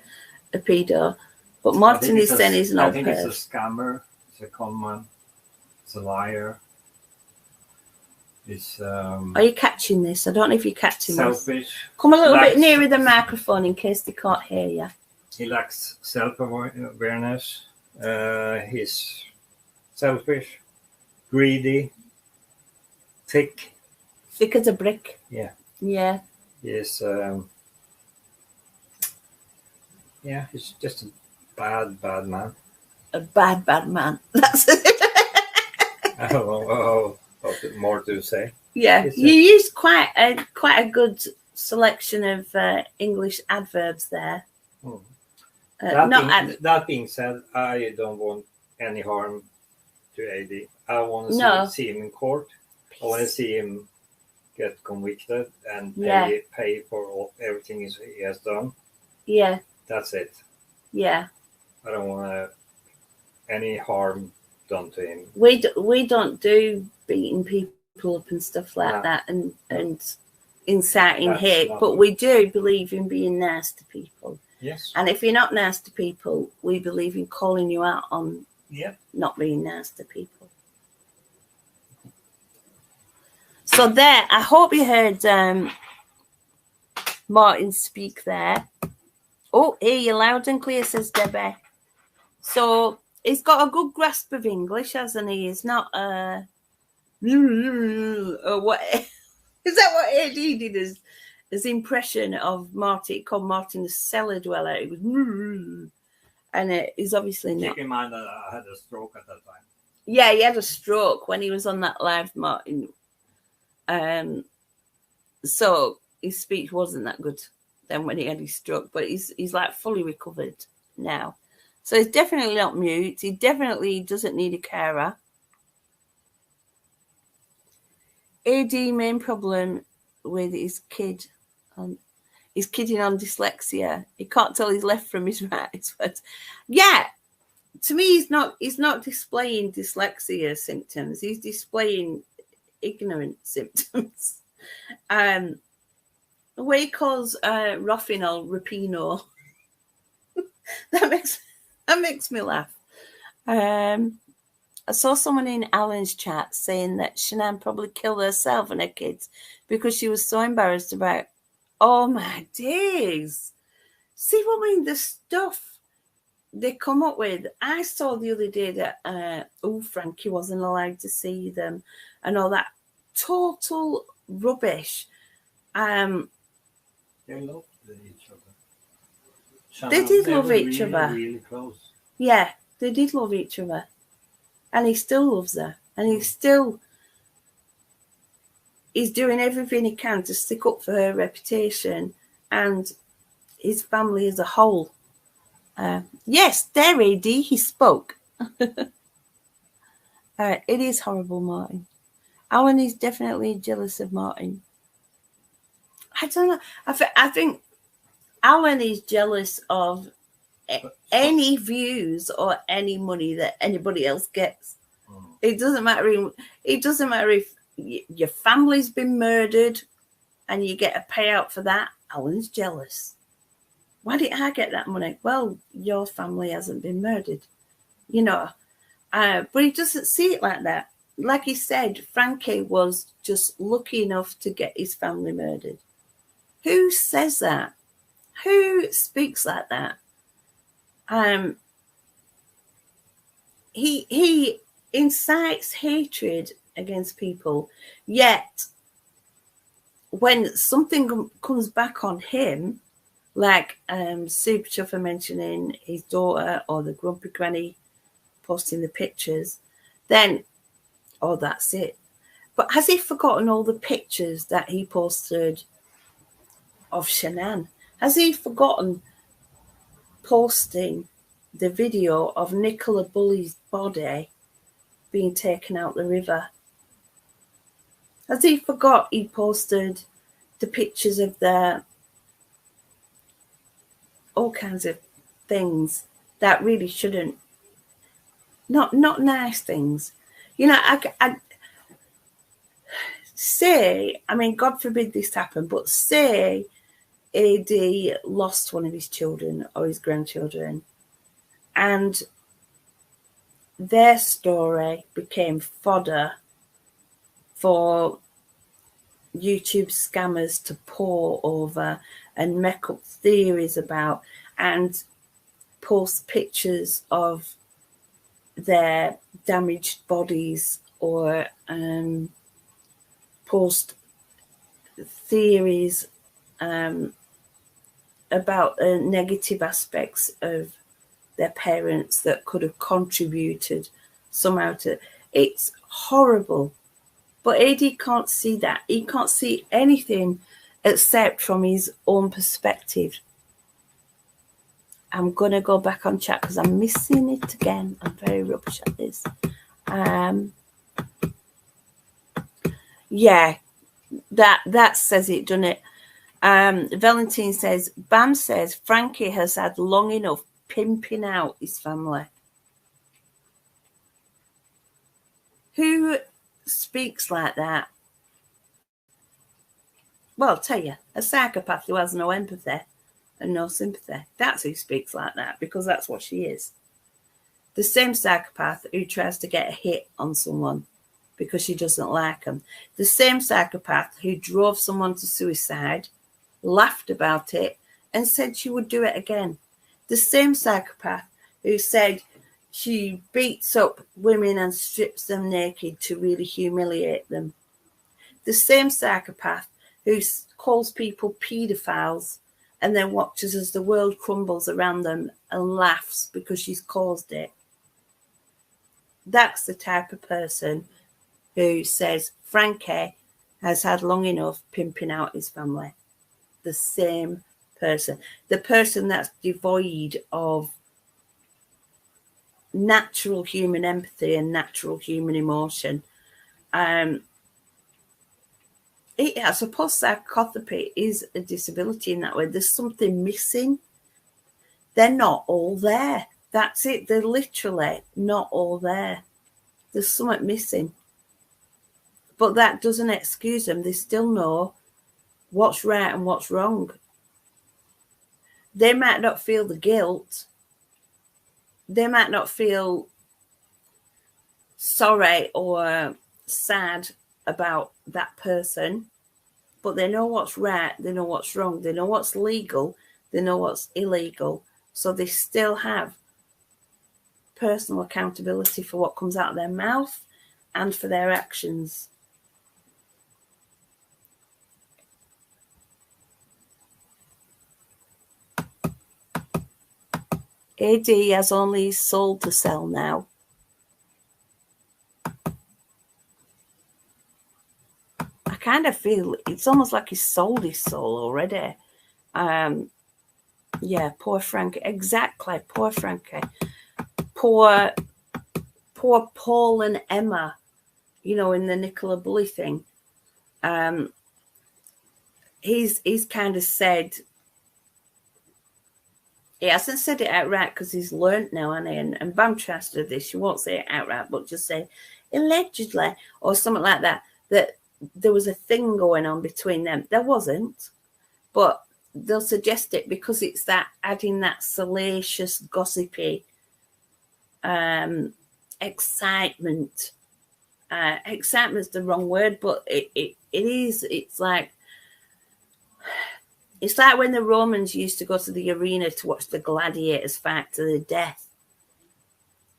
pedo, but Martin is saying he's an old perv. I think he's a scammer. He's a con man. He's a liar. He's Are you catching this? I don't know if you're catching selfish. This. Come a little bit nearer the microphone in case they can't hear you. He lacks self-awareness. He's selfish, greedy, thick as a brick. Yeah. Yeah. He's he's just a bad man. A bad man. That's it. I don't know more to say. Yeah, you used quite a good selection of English adverbs there. That being said, I don't want any harm to AD. I want to see him in court. I want to see him get convicted and pay for everything he has done. Yeah. That's it. Yeah. I don't want any harm done to him. We don't do beating people up and stuff like that and inciting hate, but we do believe in being nice to people. Yes. And if you're not nice to people, we believe in calling you out on not being nice to people. So there, I hope you heard Martin speak there. Oh, hear you loud and clear, says Debbie. So he's got a good grasp of English, hasn't he? He's not or what is that what AD did his impression of Martin? He called Martin a cellar dweller. It was and he's obviously not. Keep in mind that I had a stroke at that time. Yeah, he had a stroke when he was on that live, Martin. So his speech wasn't that good then when he had his stroke, but he's like fully recovered now. So he's definitely not mute. He definitely doesn't need a carer. AD main problem with his kid, he's kidding on dyslexia. He can't tell his left from his right. But yeah, to me, he's not displaying dyslexia symptoms. He's displaying ignorant symptoms. The way he calls Raffinol Rapino, that makes me laugh. I saw someone in Alan's chat saying that Shanann probably killed herself and her kids because she was so embarrassed about. Oh my days! See what I mean? The stuff they come up with. I saw the other day that Frankie wasn't allowed to see them and all that total rubbish. They loved each other. Shanann, they did love each other. Really close. Yeah, they did love each other. And he still loves her. And he's doing everything he can to stick up for her reputation and his family as a whole. Yes, there, AD, he spoke. It is horrible, Martin. Alan is definitely jealous of Martin. I don't know. I think Alan is jealous of any views or any money that anybody else gets. It doesn't matter. It doesn't matter if your family's been murdered and you get a payout for that. Alan's jealous. Why did I get that money? Well, your family hasn't been murdered, you know. But he doesn't see it like that. Like he said, Frankie was just lucky enough to get his family murdered. Who says that? Who speaks like that? He incites hatred against people, yet when something comes back on him, like Super Chaffer mentioning his daughter or the grumpy granny posting the pictures, then that's it. But has he forgotten all the pictures that he posted of Shanann? Has he forgotten posting the video of Nicola Bully's body being taken out the river? Has he forgot he posted the pictures of all kinds of things that really shouldn't, not nice things? You know, I say, I mean, God forbid this happen, but say AD lost one of his children or his grandchildren, and their story became fodder for YouTube scammers to pour over and make up theories about and post pictures of their damaged bodies or post theories about negative aspects of their parents that could have contributed somehow to it's horrible. But AD can't see that. He can't see anything except from his own perspective. I'm going to go back on chat because I'm missing it again. I'm very rubbish at this. Yeah, that says it, doesn't it? Valentine says, Bam says, Frankie has had long enough pimping out his family. Who speaks like that? Well, I'll tell you, a psychopath who has no empathy and no sympathy. That's who speaks like that, because that's what she is. The same psychopath who tries to get a hit on someone because she doesn't like them. The same psychopath who drove someone to suicide, laughed about it, and said she would do it again. The same psychopath who said she beats up women and strips them naked to really humiliate them. The same psychopath who calls people paedophiles and then watches as the world crumbles around them and laughs because she's caused it. That's the type of person who says Frankie has had long enough pimping out his family. The same person. The person that's devoid of natural human empathy and natural human emotion. I suppose psychopathy is a disability in that way. There's something missing. They're not all there. That's it. They're literally not all there. There's something missing. But that doesn't excuse them. They still know what's right and what's wrong. They might not feel the guilt. They might not feel sorry or sad about that person, but they know what's right, they know what's wrong, they know what's legal, they know what's illegal. So they still have personal accountability for what comes out of their mouth and for their actions. AD has only his soul to sell now. I kind of feel it's almost like he's sold his soul already. Yeah, poor Frankie. Exactly, poor Frankie. Poor Paul and Emma, you know, in the Nicola Bully thing. He's kind of said, he hasn't said it outright because he's learnt now, hasn't he? And Bam tries to do this. She won't say it outright, but just say allegedly or something like that, that there was a thing going on between them. There wasn't, but they'll suggest it because it's that adding that salacious, gossipy excitement. Excitement's the wrong word, but it is. It's like when the Romans used to go to the arena to watch the gladiators fight to the death.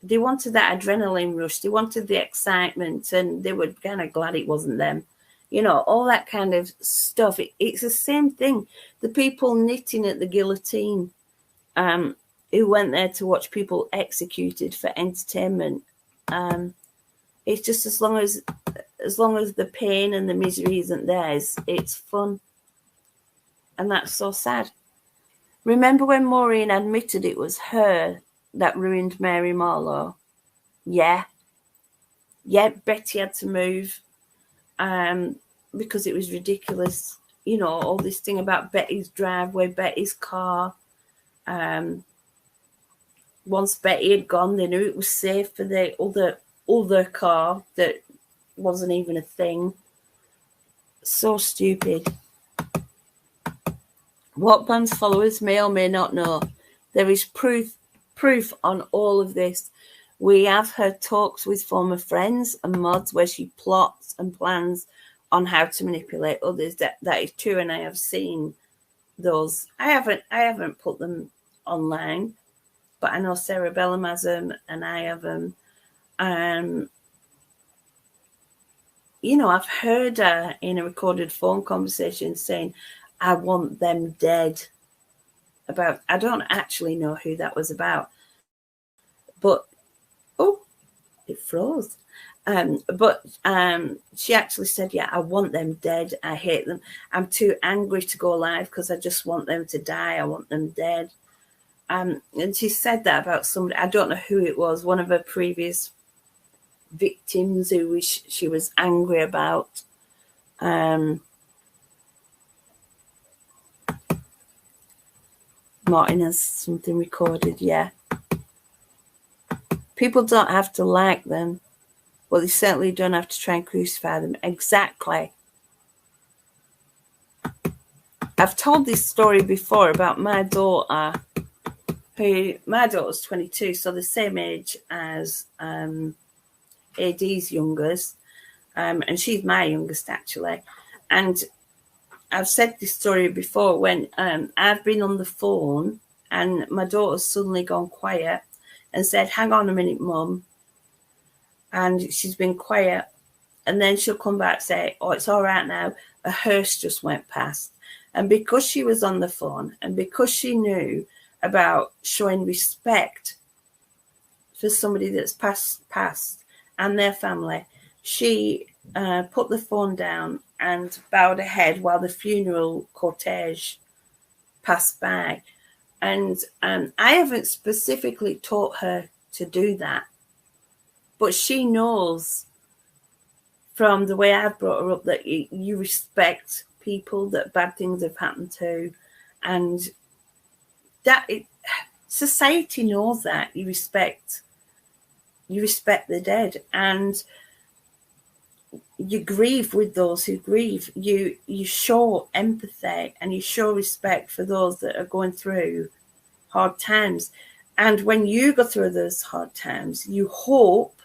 They wanted that adrenaline rush. They wanted the excitement, and they were kind of glad it wasn't them. You know, all that kind of stuff. It's the same thing. The people knitting at the guillotine, who went there to watch people executed for entertainment. It's just as long as the pain and the misery isn't theirs, it's fun. And that's so sad. Remember when Maureen admitted it was her that ruined Mary Marlowe? Yeah, Betty had to move because it was ridiculous. You know, all this thing about Betty's driveway, Betty's car. Once Betty had gone, they knew it was safe for the other other car that wasn't even a thing. So stupid. What band's followers may or may not know, there is proof on all of this. We have heard talks with former friends and mods where she plots and plans on how to manipulate others. That is true, and I have seen those. I haven't put them online, but I know Sarah Bellum has them, and I have them. You know, I've heard her in a recorded phone conversation saying, "I want them dead." About, I don't actually know who that was about, but it froze. She actually said, "Yeah, I want them dead. I hate them. I'm too angry to go live because I just want them to die. I want them dead." And she said that about somebody. I don't know who it was. One of her previous victims who she was angry about. Martin has something recorded. Yeah. People don't have to like them, but they certainly don't have to try and crucify them. Exactly. I've told this story before about my daughter, my daughter's 22, so the same age as AD's youngest, and she's my youngest actually. And I've said this story before when I've been on the phone and my daughter's suddenly gone quiet and said, "Hang on a minute, Mum." And she's been quiet. And then she'll come back and say, "Oh, it's all right now. A hearse just went past." And because she was on the phone and because she knew about showing respect for somebody that's passed and their family, she put the phone down and bowed her head while the funeral cortege passed by. And I haven't specifically taught her to do that, but she knows from the way I've brought her up that you respect people that bad things have happened to, and that society knows that you respect the dead, and you grieve with those who grieve. You show empathy and you show respect for those that are going through hard times. And when you go through those hard times, you hope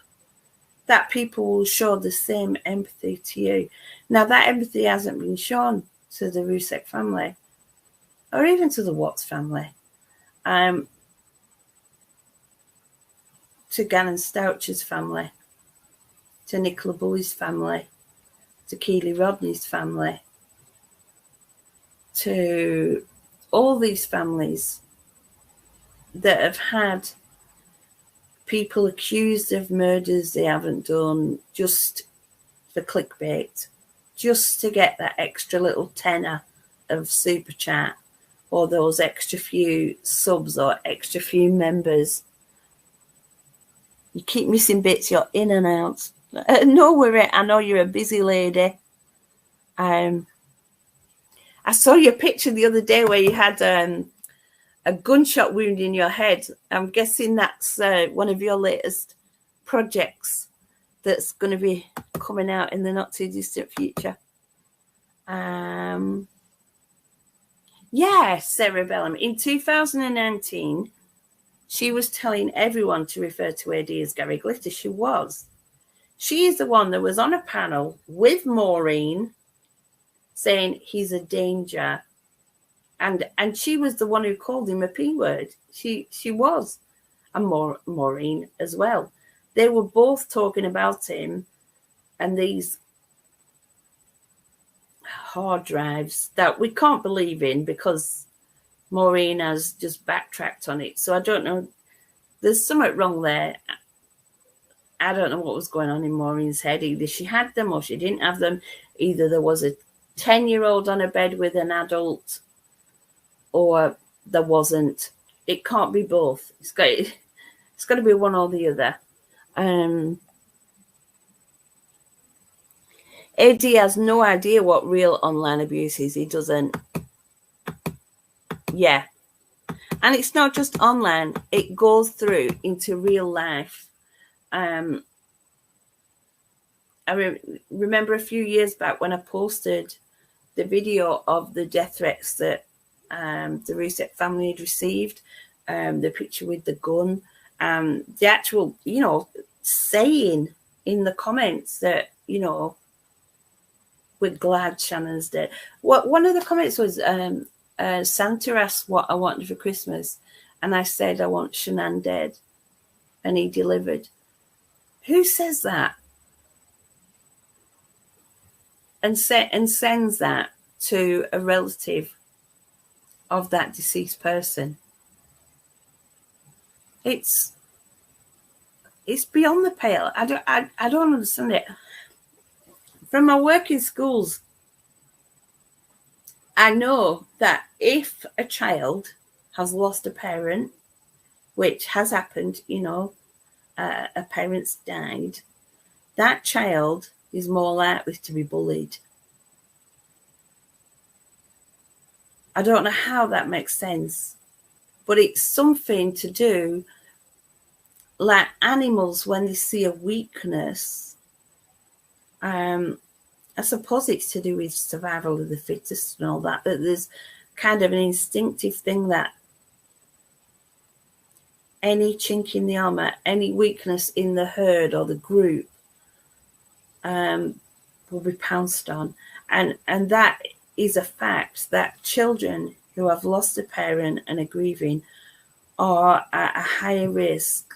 that people will show the same empathy to you. Now, that empathy hasn't been shown to the Rusek family or even to the Watts family, to Gannon Stoucher's family, to Nicola Bully's family, to Keely Rodney's family, to all these families that have had people accused of murders they haven't done just for clickbait, just to get that extra little tenner of super chat or those extra few subs or extra few members. You keep missing bits, you're in and out. No worry, I know you're a busy lady. I saw your picture the other day where you had a gunshot wound in your head. I'm guessing that's one of your latest projects that's going to be coming out in the not too distant future. Yeah, Sarah Bellum. In 2019, she was telling everyone to refer to AD as Gary Glitter. She was. She is the one that was on a panel with Maureen saying he's a danger. And she was the one who called him a P word. She was. And Maureen as well. They were both talking about him and these hard drives that we can't believe in because Maureen has just backtracked on it. So I don't know. There's something wrong there. I don't know what was going on in Maureen's head. Either she had them or she didn't have them. Either there was a 10-year-old on a bed with an adult or there wasn't. It can't be both. It's got to be one or the other. AD has no idea what real online abuse is. He doesn't. Yeah. And it's not just online. It goes through into real life. remember a few years back when I posted the video of the death threats that the Reset family had received, the picture with the gun, the actual, saying in the comments that, we're glad Shannon's dead. One of the comments was Santa asked what I wanted for Christmas, and I said I want Shannon dead, and he delivered. Who says that and sends that to a relative of that deceased person? It's beyond the pale. I don't understand it. From my work in schools, I know that if a child has lost a parent, which has happened, a parent's died, that child is more likely to be bullied. I don't know how that makes sense, but it's something to do, like animals, when they see a weakness, I suppose it's to do with survival of the fittest and all that, but there's kind of an instinctive thing that any chink in the armor, any weakness in the herd or the group will be pounced on. And that is a fact, that children who have lost a parent and are grieving are at a higher risk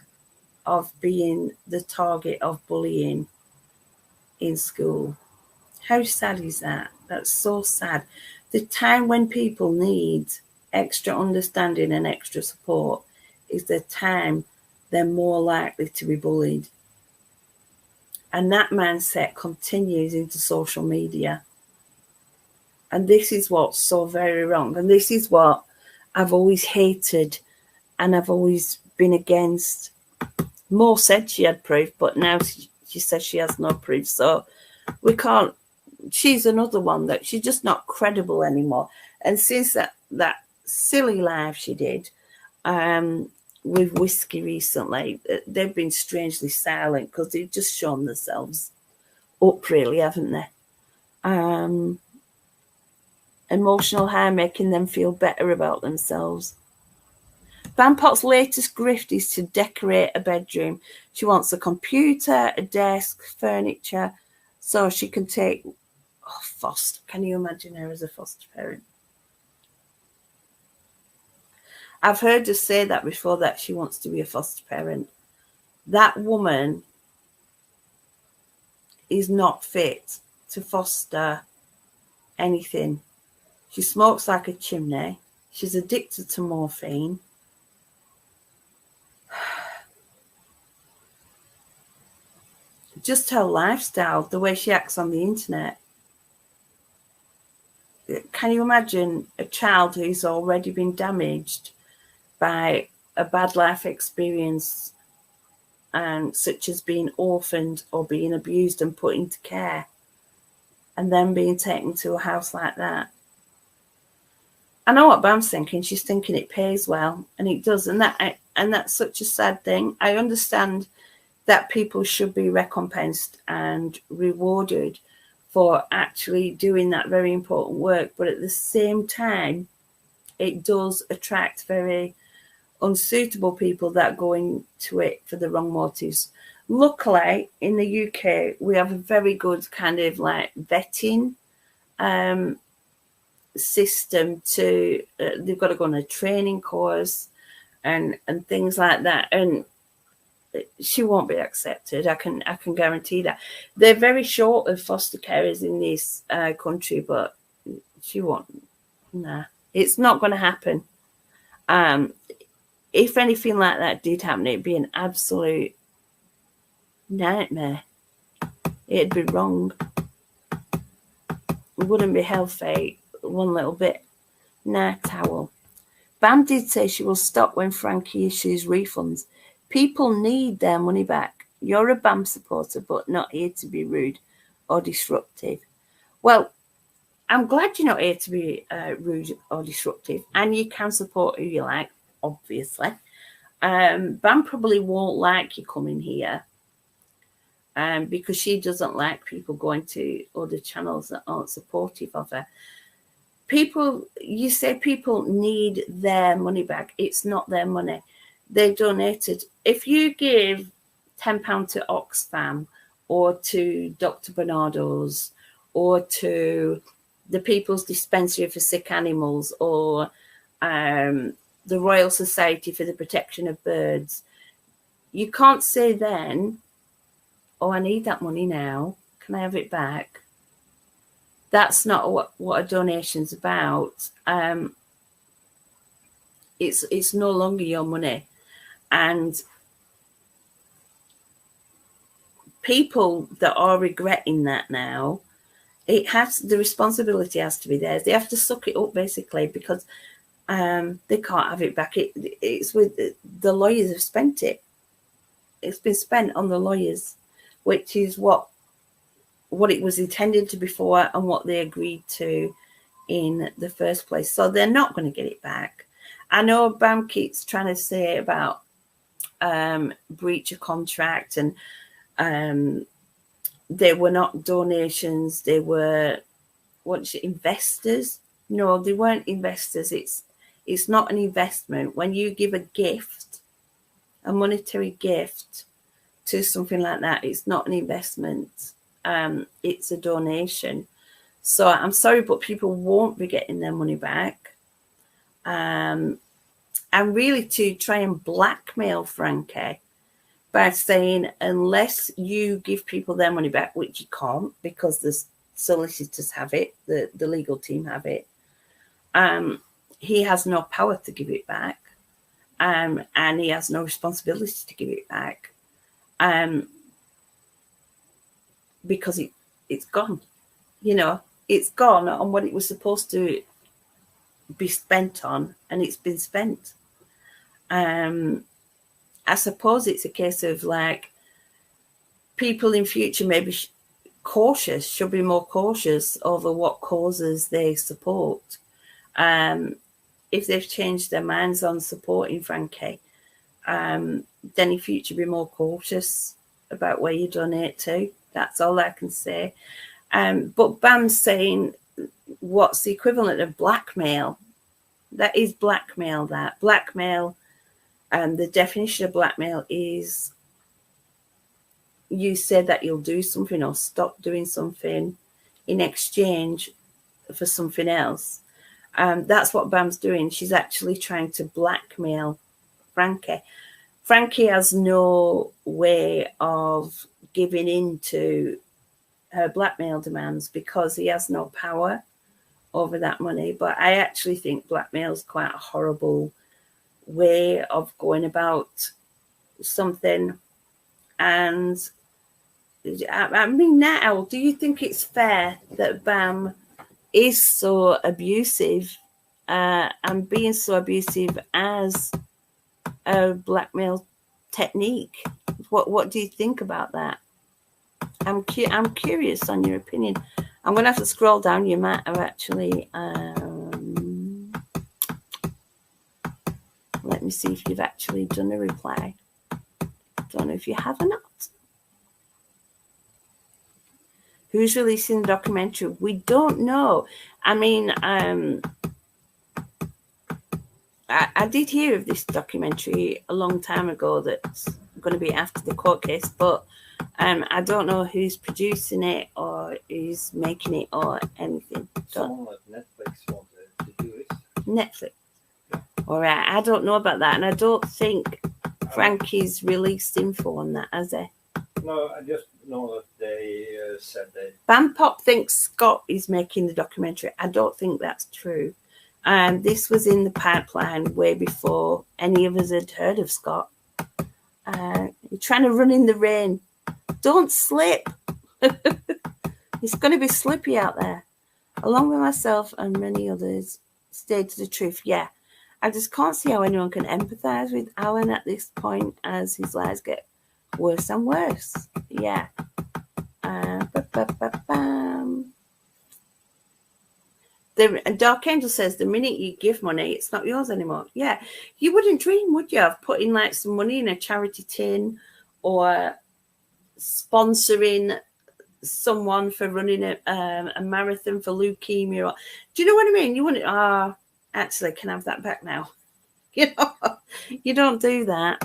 of being the target of bullying in school. How sad is that? That's so sad. The time when people need extra understanding and extra support is the time they're more likely to be bullied. And that mindset continues into social media. And this is what's so very wrong. And this is what I've always hated and I've always been against. Mo said she had proof, but now she says she has no proof. So we can't. She's another one that she's just not credible anymore. And since that silly live she did with Whiskey recently, they've been strangely silent because they've just shown themselves up, really, haven't they? Emotional high, making them feel better about themselves. Bampot's latest grift is to decorate a bedroom. She wants a computer, a desk, furniture, so she can take foster. Can you imagine her as a foster parent? I've heard her say that before, that she wants to be a foster parent. That woman is not fit to foster anything. She smokes like a chimney. She's addicted to morphine. Just her lifestyle, the way she acts on the internet. Can you imagine a child who's already been damaged by a bad life experience, such as being orphaned or being abused and put into care, and then being taken to a house like that? I know what Bam's thinking. She's thinking it pays well, and it does, and that's such a sad thing. I understand that people should be recompensed and rewarded for actually doing that very important work, but at the same time, it does attract very unsuitable people that go into it for the wrong motives. Luckily, in the UK, we have a very good kind of like vetting system to they've got to go on a training course and things like that, and she won't be accepted. I can guarantee that. They're very short of foster carers in this country, but she won't. Nah, it's not going to happen. If anything like that did happen, it'd be an absolute nightmare. It'd be wrong. It wouldn't be healthy one little bit. Nah, towel. Bam did say she will stop when Frankie issues refunds. People need their money back. You're a Bam supporter, but not here to be rude or disruptive. Well, I'm glad you're not here to be rude or disruptive, and you can support who you like, obviously. Bam probably won't like you coming here, because she doesn't like people going to other channels that aren't supportive of her. You say people need their money back. It's not their money. They donated. If you give £10 to Oxfam or to Dr. Bernardo's or to the People's Dispensary for Sick Animals or the Royal Society for the Protection of Birds, you can't say then, oh, I need that money now. Can I have it back? That's not what a donation's about. It's no longer your money. And people that are regretting that now, the responsibility has to be theirs. They have to suck it up, basically, because they can't have it back. It's with the lawyers have spent it. It's been spent on the lawyers, which is what it was intended to be for and what they agreed to in the first place. So they're not going to get it back. I know BAM keeps trying to say about breach of contract, and they were not donations. They were investors. No, they weren't investors. It's not an investment. When you give a gift, a monetary gift to something like that, it's not an investment. It's a donation. So I'm sorry, but people won't be getting their money back. And really to try and blackmail Frankie by saying, unless you give people their money back, which you can't because the solicitors have it, the legal team have it, he has no power to give it back, and he has no responsibility to give it back, because it's gone. It's gone on what it was supposed to be spent on, and it's been spent. I suppose it's a case of like people in future maybe should be more cautious over what causes they support. If they've changed their minds on supporting Frankie, then in future be more cautious about where you donate to. That's all I can say. But BAM's saying what's the equivalent of blackmail. That is blackmail. Blackmail, the definition of blackmail is you say that you'll do something or stop doing something in exchange for something else. That's what BAM's doing. She's actually trying to blackmail Frankie. Frankie has no way of giving in to her blackmail demands because he has no power over that money. But I actually think blackmail is quite a horrible way of going about something. And I mean, now, do you think it's fair that BAM is so abusive and being so abusive as a blackmail technique? What do you think about that? I'm curious on your opinion. I'm going to have to scroll down. You might have actually... let me see if you've actually done a reply. Don't know if you have or not. Who's releasing the documentary? We don't know. I mean, I did hear of this documentary a long time ago that's going to be after the court case, but I don't know who's producing it or who's making it or anything. Someone at Netflix wanted to do it. Netflix. All right, I don't know about that, and I don't think Frankie's released info on that, has he? No, I just know that they said that. BAM Pop thinks Scott is making the documentary. I don't think that's true. This was in the pipeline way before any of us had heard of Scott. You're trying to run in the rain. Don't slip. It's going to be slippy out there. Along with myself and many others, stated the truth. Yeah, I just can't see how anyone can empathise with Alan at this point as his lies get worse and worse. Yeah. Dark Angel says the minute you give money, it's not yours anymore. Yeah, you wouldn't dream, would you, of putting like some money in a charity tin or sponsoring someone for running a marathon for leukemia. Do you know what I mean? You want it? Actually, can I have that back now? You know, you don't do that.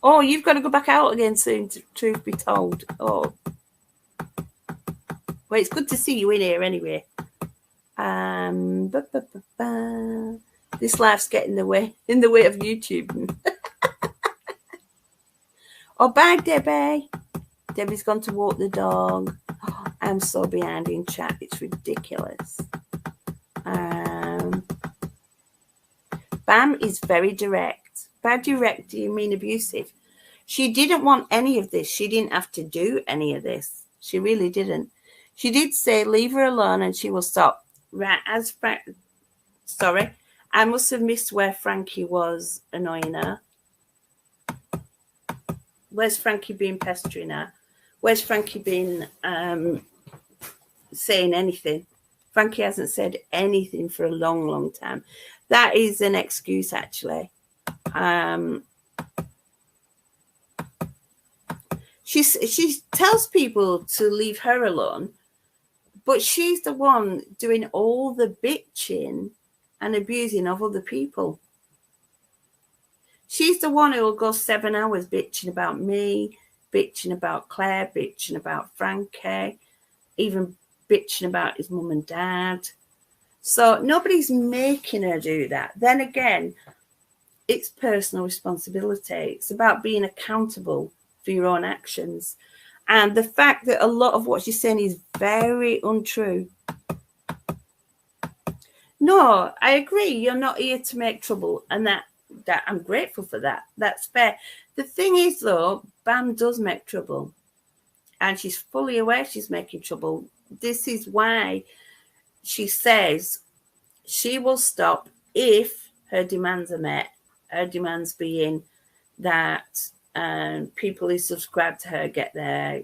Oh, you've got to go back out again soon, truth be told. Oh. Well, it's good to see you in here anyway. This life's getting in the way of YouTube. Oh, bye, Debbie. Debbie's gone to walk the dog. Oh, I'm so behind in chat. It's ridiculous. Bam is very direct. By direct, do you mean abusive? She didn't want any of this. She didn't have to do any of this. She really didn't. She did say, leave her alone and she will stop. Right, sorry, I must have missed where Frankie was annoying her. Where's Frankie been pestering her? Where's Frankie been saying anything? Frankie hasn't said anything for a long, long time. That is an excuse, actually. She tells people to leave her alone, but she's the one doing all the bitching and abusing of other people. She's the one who will go 7 hours bitching about me, bitching about Claire, bitching about Frankie, even bitching about his mum and dad. So nobody's making her do that. Then again, it's personal responsibility. It's about being accountable for your own actions. And the fact that a lot of what she's saying is very untrue. No, I agree. You're not here to make trouble. And that I'm grateful for that. That's fair. The thing is, though, Bam does make trouble. And she's fully aware she's making trouble. This is why she says she will stop if her demands are met. Her demands being that people who subscribe to her get their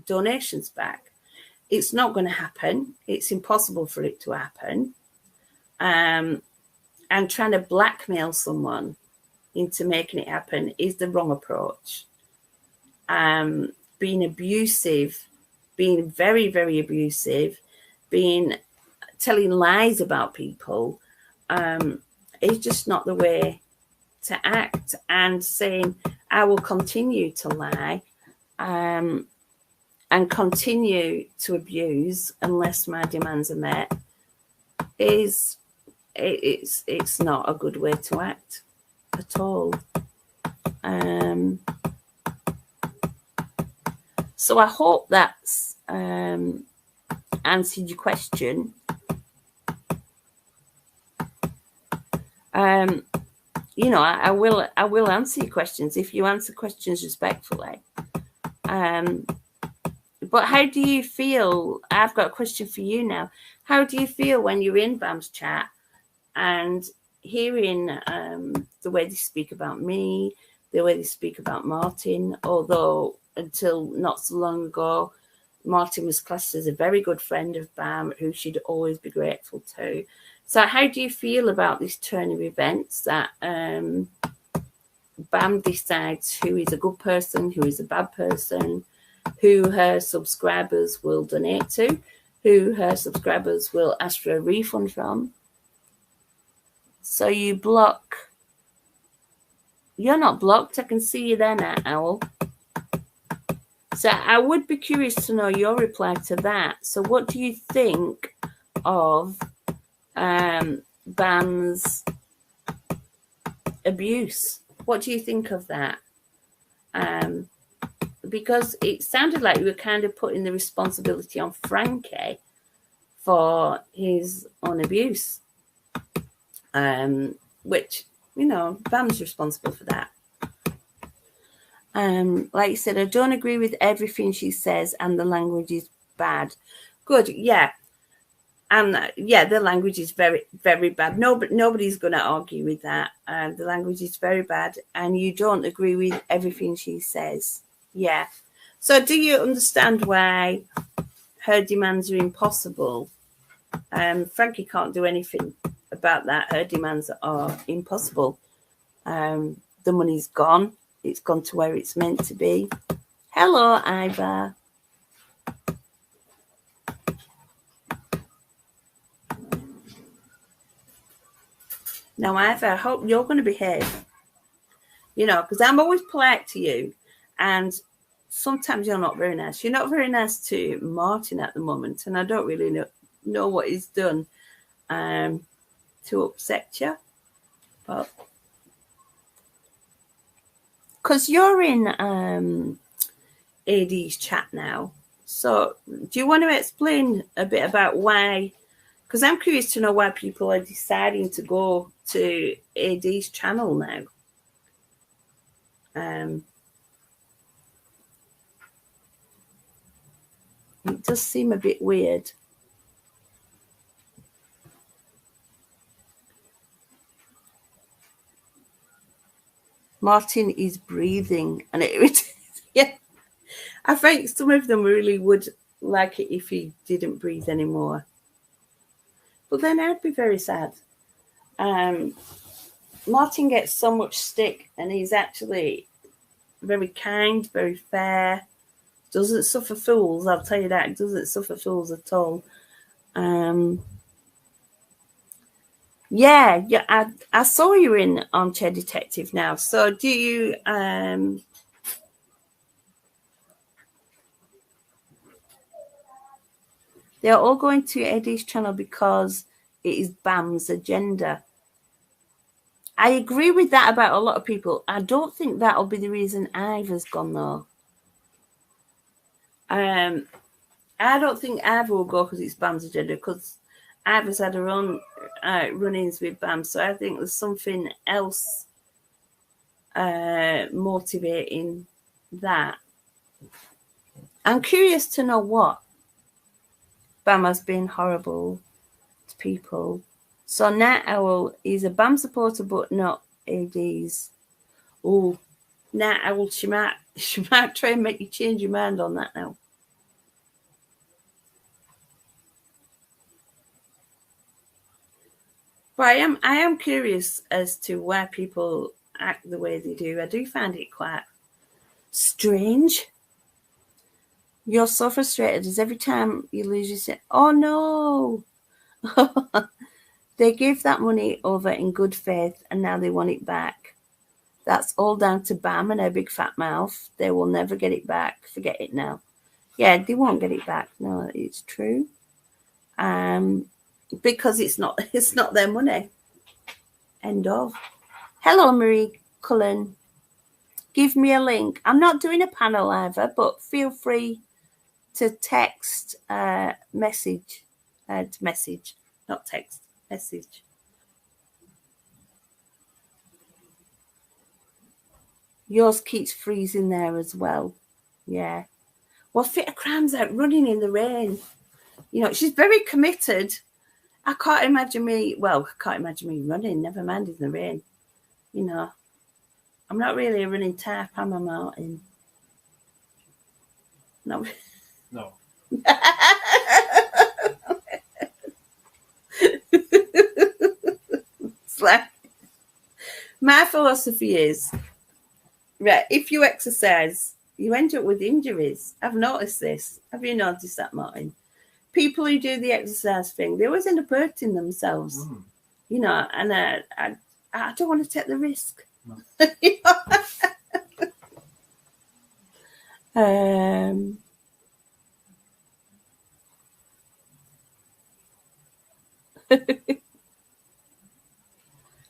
donations back. It's not going to happen. It's impossible for it to happen. And trying to blackmail someone into making it happen is the wrong approach. Being abusive, being very, very abusive, telling lies about people is just not the way to act. And saying, I will continue to lie and continue to abuse unless my demands are met it's not a good way to act at all. So I hope that's answered your question. You know, I will answer your questions if you answer questions respectfully. But how do you feel? I've got a question for you now. How do you feel when you're in Bam's chat and hearing the way they speak about me, the way they speak about Martin? Although until not so long ago, Martin was classed as a very good friend of Bam, who she'd always be grateful to. So how do you feel about this turn of events that Bam decides who is a good person, who is a bad person, who her subscribers will donate to, who her subscribers will ask for a refund from? So you block. You're not blocked. I can see you there now, Owl. So I would be curious to know your reply to that. So what do you think of Bam's abuse? What do you think of that? Because it sounded like you were kind of putting the responsibility on Frankie for his own abuse, which, you know, Bam's responsible for that. Like you said, I don't agree with everything she says and the language is bad. Good, yeah. And yeah, the language is very, very bad. Nobody's going to argue with that. The language is very bad and you don't agree with everything she says. Yeah. So do you understand why her demands are impossible? Frankie can't do anything about that. Her demands are impossible. The money's gone. It's gone to where it's meant to be. Hello, Iva. Now, Iva, I hope you're going to behave. You know, because I'm always polite to you. And sometimes you're not very nice. You're not very nice to Martin at the moment. And I don't really know what he's done to upset you. But because you're in AD's chat now. So do you want to explain a bit about why? Because I'm curious to know why people are deciding to go to AD's channel now. It does seem a bit weird. Martin is breathing and it irritates. Yeah. I think some of them really would like it if he didn't breathe anymore. But then I'd be very sad. Martin gets so much stick and he's actually very kind, very fair. Doesn't suffer fools, I'll tell you that. Doesn't suffer fools at all. Yeah, I saw you in Armchair Detective now. So do you they're all going to Eddie's channel because it is Bam's agenda. I agree with that about a lot of people. I don't think that'll be the reason Iva's gone though. I don't think Iva will go because it's Bam's agenda, because Iva's had her own run-ins with Bam. So I think there's something else motivating that. I'm curious to know what. Bam has been horrible to people. So Night Owl is a Bam supporter, but not AD's. Oh, Night Owl, she might try and make you change your mind on that now. But I am curious as to why people act the way they do. I do find it quite strange. You're so frustrated as every time you lose, you say, oh no. They gave that money over in good faith and now they want it back. That's all down to Bam and her big fat mouth. They will never get it back. Forget it now. Yeah, they won't get it back. No, it's true. Because it's not their money. End of. Hello, Marie Cullen. Give me a link. I'm not doing a panel either, but feel free to text message, not text, message. Yours keeps freezing there as well. Yeah. Well, Fit of Crime's out running in the rain. You know, she's very committed. I can't imagine me running, never mind in the rain. You know, I'm not really a running type, am I, Martin? No. No. It's like, my philosophy is, right, if you exercise, you end up with injuries. I've noticed this. Have you noticed that, Martin? People who do the exercise thing, they always end up hurting themselves. Mm. You know, and I don't want to take the risk. No.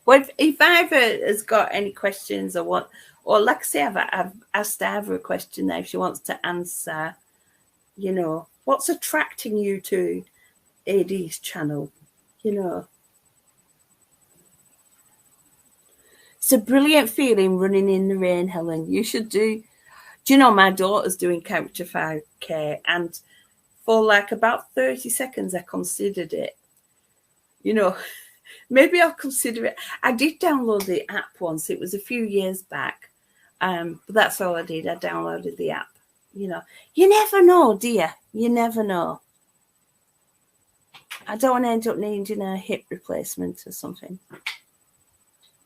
Well, if Iva has got any questions or what, or like I say, I've asked Iva a question now if she wants to answer, you know, what's attracting you to AD's channel, you know. It's a brilliant feeling running in the rain, Helen. You should do you know, my daughter's doing Character 5K, and for like about 30 seconds I considered it. You know, maybe I'll consider it. I did download the app once. It was a few years back. But that's all I did. I downloaded the app. You know, you never know, dear. You never know. I don't want to end up needing a hip replacement or something.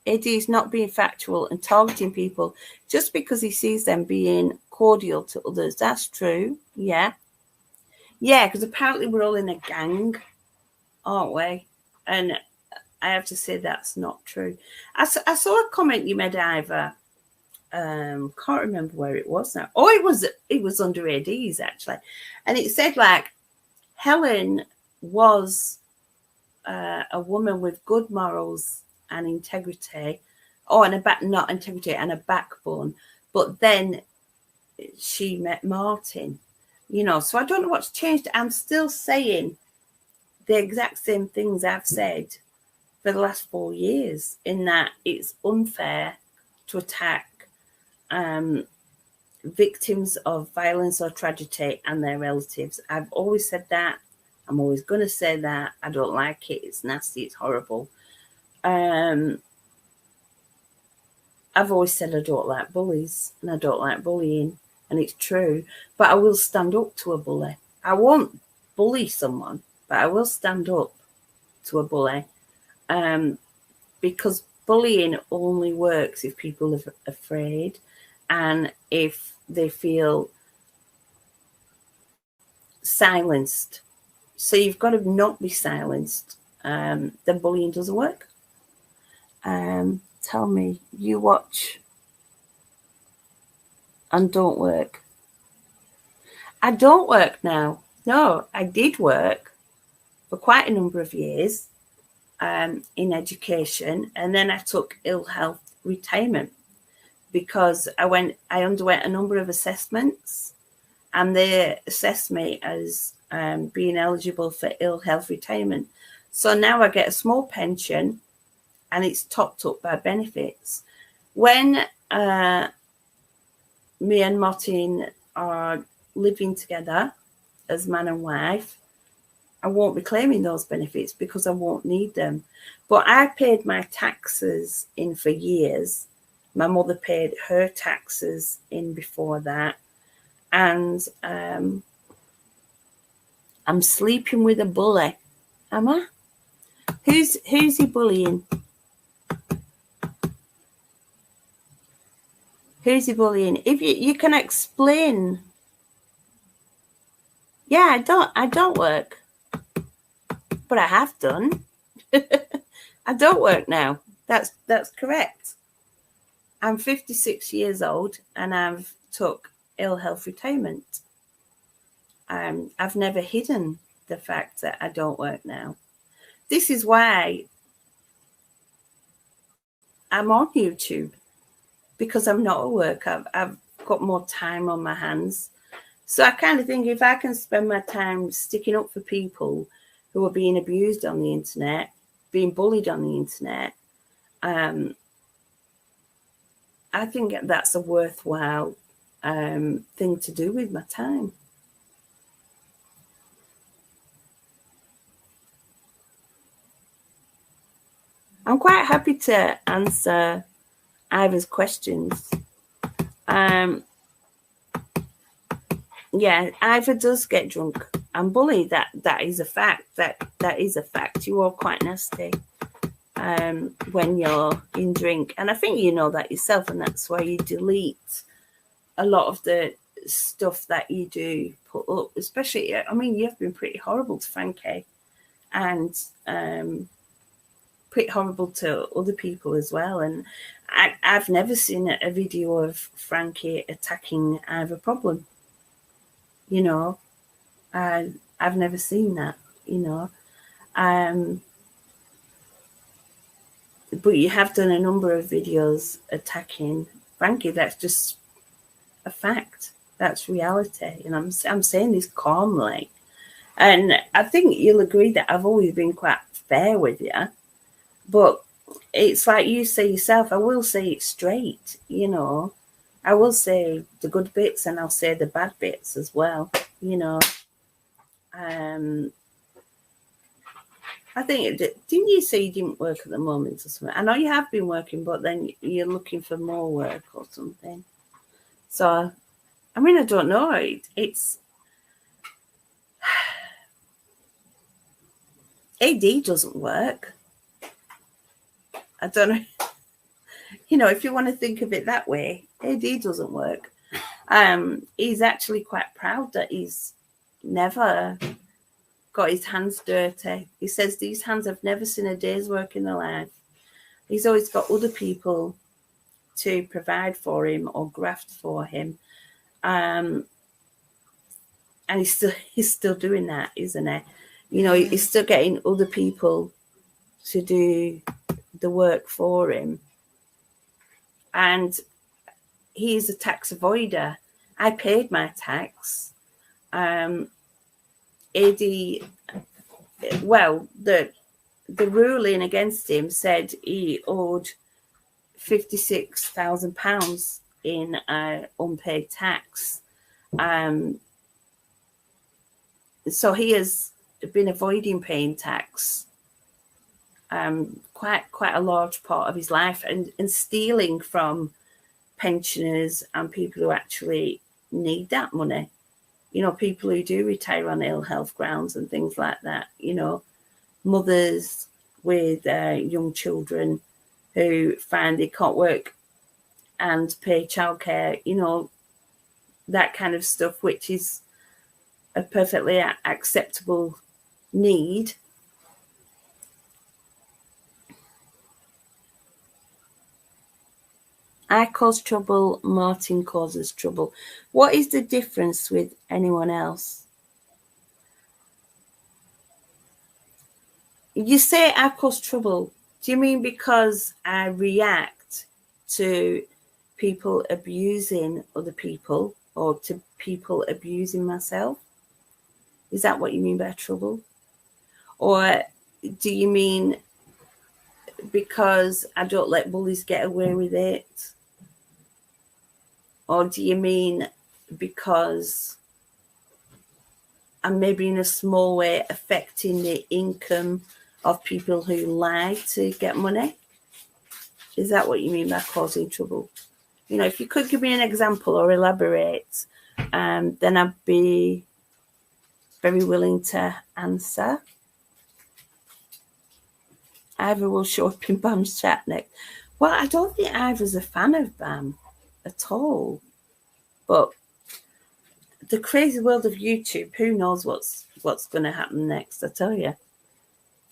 Eddie's not being factual and targeting people just because he sees them being cordial to others. That's true. Yeah. Yeah, because apparently we're all in a gang, aren't we? And I have to say that's not true. I saw a comment you made, Ivor. Can't remember where it was now. Oh, it was under AD's actually. And it said like Helen was a woman with good morals and integrity, and a backbone, but then she met Martin, so I don't know what's changed. I'm still saying the exact same things I've said for the last 4 years, in that it's unfair to attack victims of violence or tragedy and their relatives. I've always said that. I'm always going to say that. I don't like it. It's nasty. It's horrible. I've always said I don't like bullies and I don't like bullying, and it's true. But I will stand up to a bully. I won't bully someone, but I will stand up to a bully, because bullying only works if people are afraid and if they feel silenced. So you've got to not be silenced. Then bullying doesn't work. Tell me, you watch and don't work. I don't work now. No, I did work for quite a number of years in education, and then I took ill health retirement because I underwent a number of assessments, and they assessed me as being eligible for ill health retirement. So now I get a small pension, and it's topped up by benefits. When me and Martin are living together as man and wife, I won't be claiming those benefits because I won't need them. But I paid my taxes in for years. My mother paid her taxes in before that. And I'm sleeping with a bully. Am I? Who's he bullying? Who's he bullying? If you can explain. Yeah, I don't work. But I have done. I don't work now. That's correct. I'm 56 years old and I've took ill health retirement. I've never hidden the fact that I don't work now. This is why I'm on YouTube, because I'm not at work. I've got more time on my hands. So I kind of think if I can spend my time sticking up for people who are being abused on the internet, being bullied on the internet, I think that's a worthwhile thing to do with my time. I'm quite happy to answer Ivor's questions. Yeah, Ivor does get drunk and bully. That is a fact. That is a fact. You are quite nasty when you're in drink, and I think you know that yourself, and that's why you delete a lot of the stuff that you do put up. Especially, I mean, you have been pretty horrible to Frankie, and pretty horrible to other people as well. And I've never seen a video of Frankie attacking Ivor Problem. You know, I've never seen that, you know. But you have done a number of videos attacking Frankie. That's just a fact. That's reality. And I'm saying this calmly. And I think you'll agree that I've always been quite fair with you. But it's like you say yourself, I will say it straight, you know. I will say the good bits and I'll say the bad bits as well, you know. I think, didn't you say you didn't work at the moment or something? I know you have been working, but then you're looking for more work or something. So, I mean, I don't know. It's AD doesn't work. I don't know. You know, if you want to think of it that way, AD doesn't work. He's actually quite proud that he's never got his hands dirty. He says these hands have never seen a day's work in their life. He's always got other people to provide for him or graft for him. And he's still doing that, isn't he? You know, he's still getting other people to do the work for him. And he's a tax avoider. I paid my tax. AD, well, the ruling against him said he owed £56,000 in unpaid tax. So he has been avoiding paying tax quite a large part of his life, and stealing from pensioners and people who actually need that money. You know, people who do retire on ill health grounds and things like that. You know, mothers with young children who find they can't work and pay childcare, you know, that kind of stuff, which is a perfectly acceptable need. I cause trouble, Martin causes trouble. What is the difference with anyone else? You say I cause trouble. Do you mean because I react to people abusing other people or to people abusing myself? Is that what you mean by trouble? Or do you mean because I don't let bullies get away with it? Or do you mean because I'm maybe in a small way affecting the income of people who lie to get money? Is that what you mean by causing trouble? You know, if you could give me an example or elaborate, then I'd be very willing to answer. Ivor will show up in Bam's chat next. Well, I don't think Ivor's a fan of Bam at all. But the crazy world of YouTube, who knows what's going to happen next, I tell you.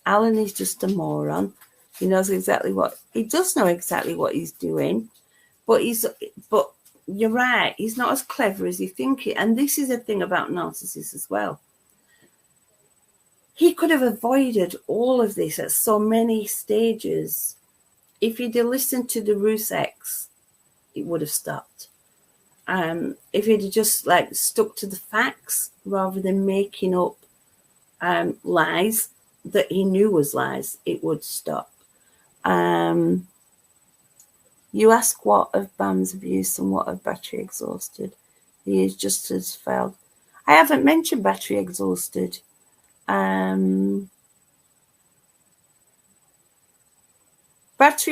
Alan is just a moron. He knows exactly he does know exactly what he's doing. But you're right, he's not as clever as you think. And this is a thing about narcissists as well. He could have avoided all of this at so many stages. If he'd have listened to the Ruseks, it would have stopped. If he'd have just stuck to the facts rather than making up lies that he knew was lies, it would stop. You ask what of Bam's abuse and what of battery exhausted. He is just as failed. I haven't mentioned battery exhausted. Battery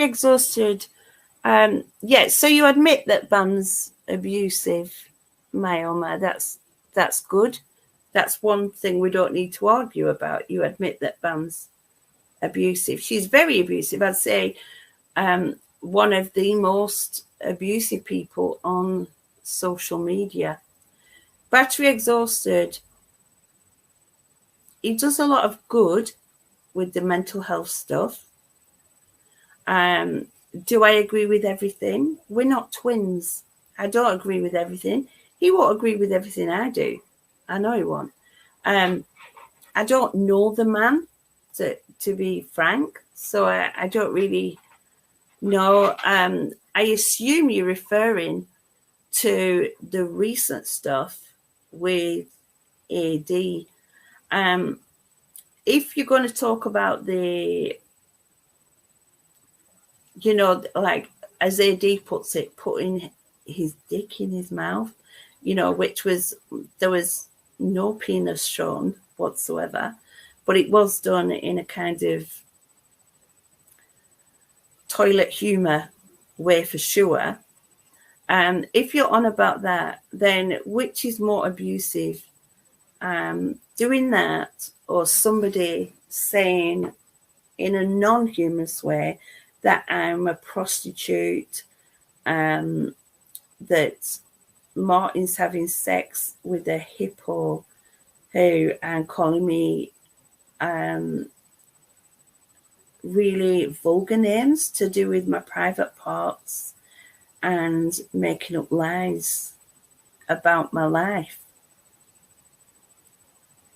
exhausted. Yeah, so you admit that Bam's abusive, Mayoma. That's good. That's one thing we don't need to argue about. You admit that Bam's abusive. She's very abusive. I'd say one of the most abusive people on social media. Battery exhausted. He does a lot of good with the mental health stuff. Do I agree with everything? We're not twins. I don't agree with everything. He won't agree with everything I do. I know he won't. I don't know the man, to be frank, so I don't really know. I assume you're referring to the recent stuff with AD. If you're going to talk about the, you know, as AD puts it, putting his dick in his mouth, you know, there was no penis shown whatsoever, but it was done in a kind of toilet humor way for sure. If you're on about that, then which is more abusive? Doing that or somebody saying in a non-humorous way that I'm a prostitute, that Martin's having sex with a hippo who and calling me really vulgar names to do with my private parts and making up lies about my life,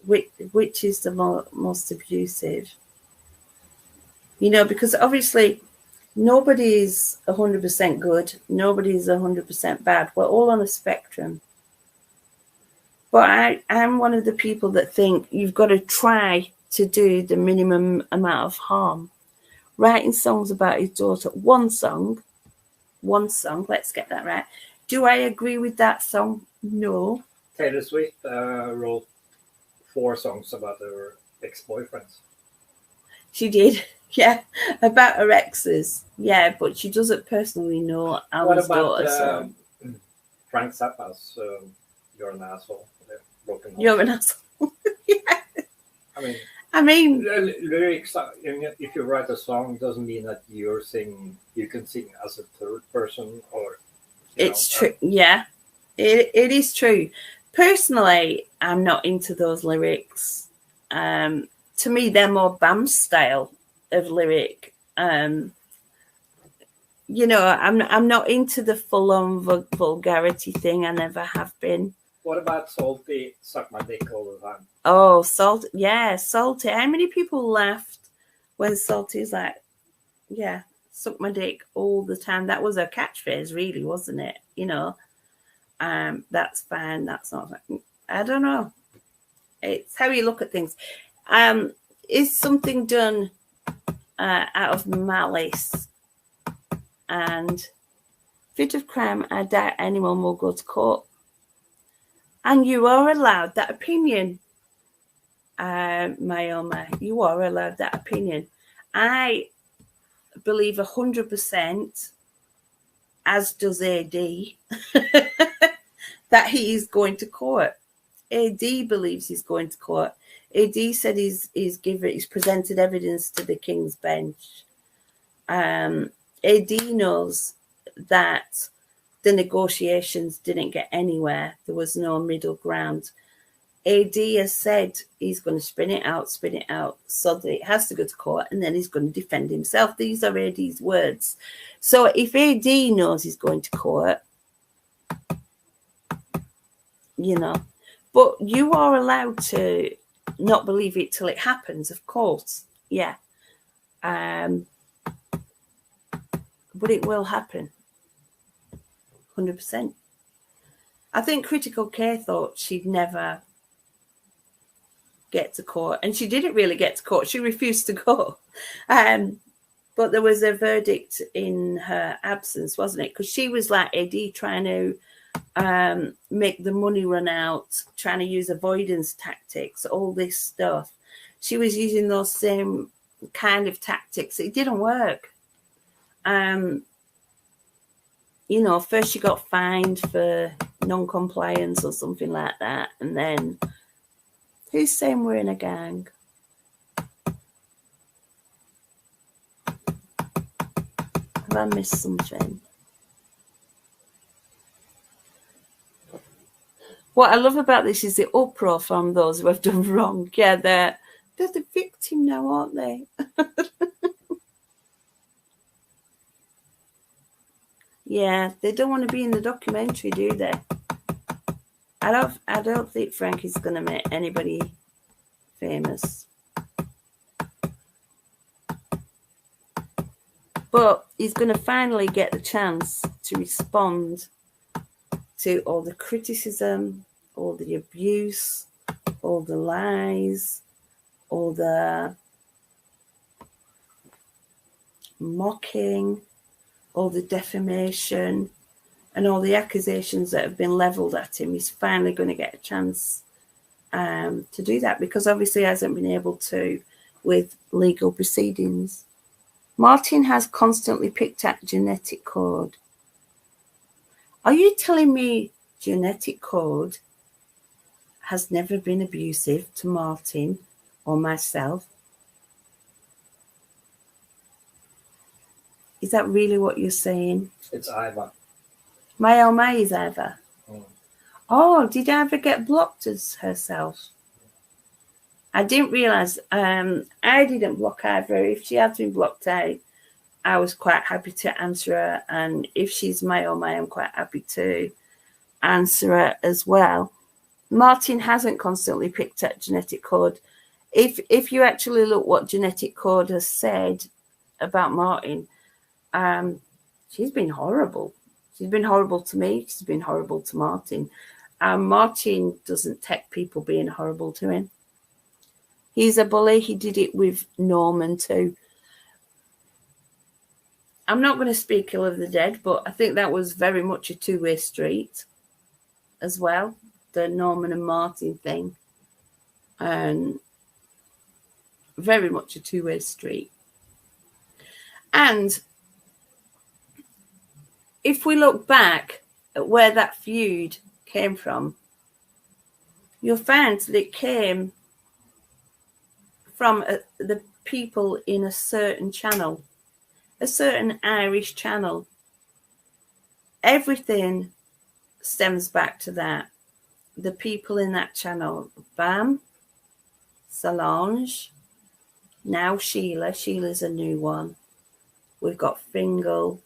which is the most abusive. You know, because obviously nobody's 100% good, nobody's 100% bad. We're all on a spectrum. But I'm one of the people that think you've got to try to do the minimum amount of harm. Writing songs about his daughter, one song, let's get that right. Do I agree with that song? No. Taylor Swift wrote 4 songs about her ex-boyfriends. She did, yeah, about her exes. Yeah, but she doesn't personally know Alan's daughter. So. Frank Zappa's You're an Asshole. You're an Asshole. Yeah. I mean, lyrics. If you write a song, doesn't mean that you're singing. You can sing as a third person, or it's true. Yeah, it is true. Personally, I'm not into those lyrics. To me, they're more BAM style of lyric. You know, I'm not into the full-on vulgarity thing. I never have been. What about Salty? Suck my dick all the time. Oh, Salty. Yeah, Salty. How many people laughed when Salty's like, yeah, suck my dick all the time? That was her catchphrase, really, wasn't it? You know, that's fine. That's not fine. I don't know. It's how you look at things. Is something done out of malice and fit of crime? I doubt anyone will go to court. And you are allowed that opinion, Mayoma. You are allowed that opinion. I believe 100%, as does AD, that he is going to court. AD believes he's going to court. AD said he's presented evidence to the King's Bench. AD knows that the negotiations didn't get anywhere. There was no middle ground. AD has said he's going to spin it out so that it has to go to court, and then he's going to defend himself. These are AD's words. So if AD knows he's going to court, you know, but you are allowed to not believe it till it happens, of course. Yeah. But it will happen. 100%. I think Critical Care thought she'd never get to court, and she didn't really get to court. She refused to go. But there was a verdict in her absence, wasn't it? Because she was like AD, trying to make the money run out, trying to use avoidance tactics, all this stuff. She was using those same kind of tactics. It didn't work. You know, first she got fined for non-compliance or something like that. And then, who's saying we're in a gang? Have I missed something? What I love about this is the uproar from those who have done wrong. Yeah, they're the victim now, aren't they? Yeah, they don't want to be in the documentary, do they? I don't think Frank is going to make anybody famous. But he's going to finally get the chance to respond to all the criticism, all the abuse, all the lies, all the mocking, all the defamation, and all the accusations that have been levelled at him. He's finally going to get a chance to do that, because obviously he hasn't been able to with legal proceedings. Martin has constantly picked at genetic code. Are you telling me genetic code has never been abusive to Martin or myself? Is that really what you're saying? It's Iva. My oh my is Eva. Mm. Oh, did Eva get blocked as herself? I didn't realise. I didn't block Eva. If she has been blocked out, I was quite happy to answer her. And if she's my oh my, I'm quite happy to answer her as well. Martin hasn't constantly picked at genetic code. If you actually look what genetic code has said about Martin, she's been horrible. She's been horrible to me. She's been horrible to Martin. Martin doesn't take people being horrible to him. He's a bully. He did it with Norman too. I'm not going to speak ill of the dead, but I think that was very much a two-way street as well, the Norman and Martin thing. And very much a two-way street. And if we look back at where that feud came from, you'll find that it came from the people in a certain channel, a certain Irish channel. Everything stems back to that. The people in that channel, Bam, Solange, now Sheila. Sheila's a new one. We've got Fingal.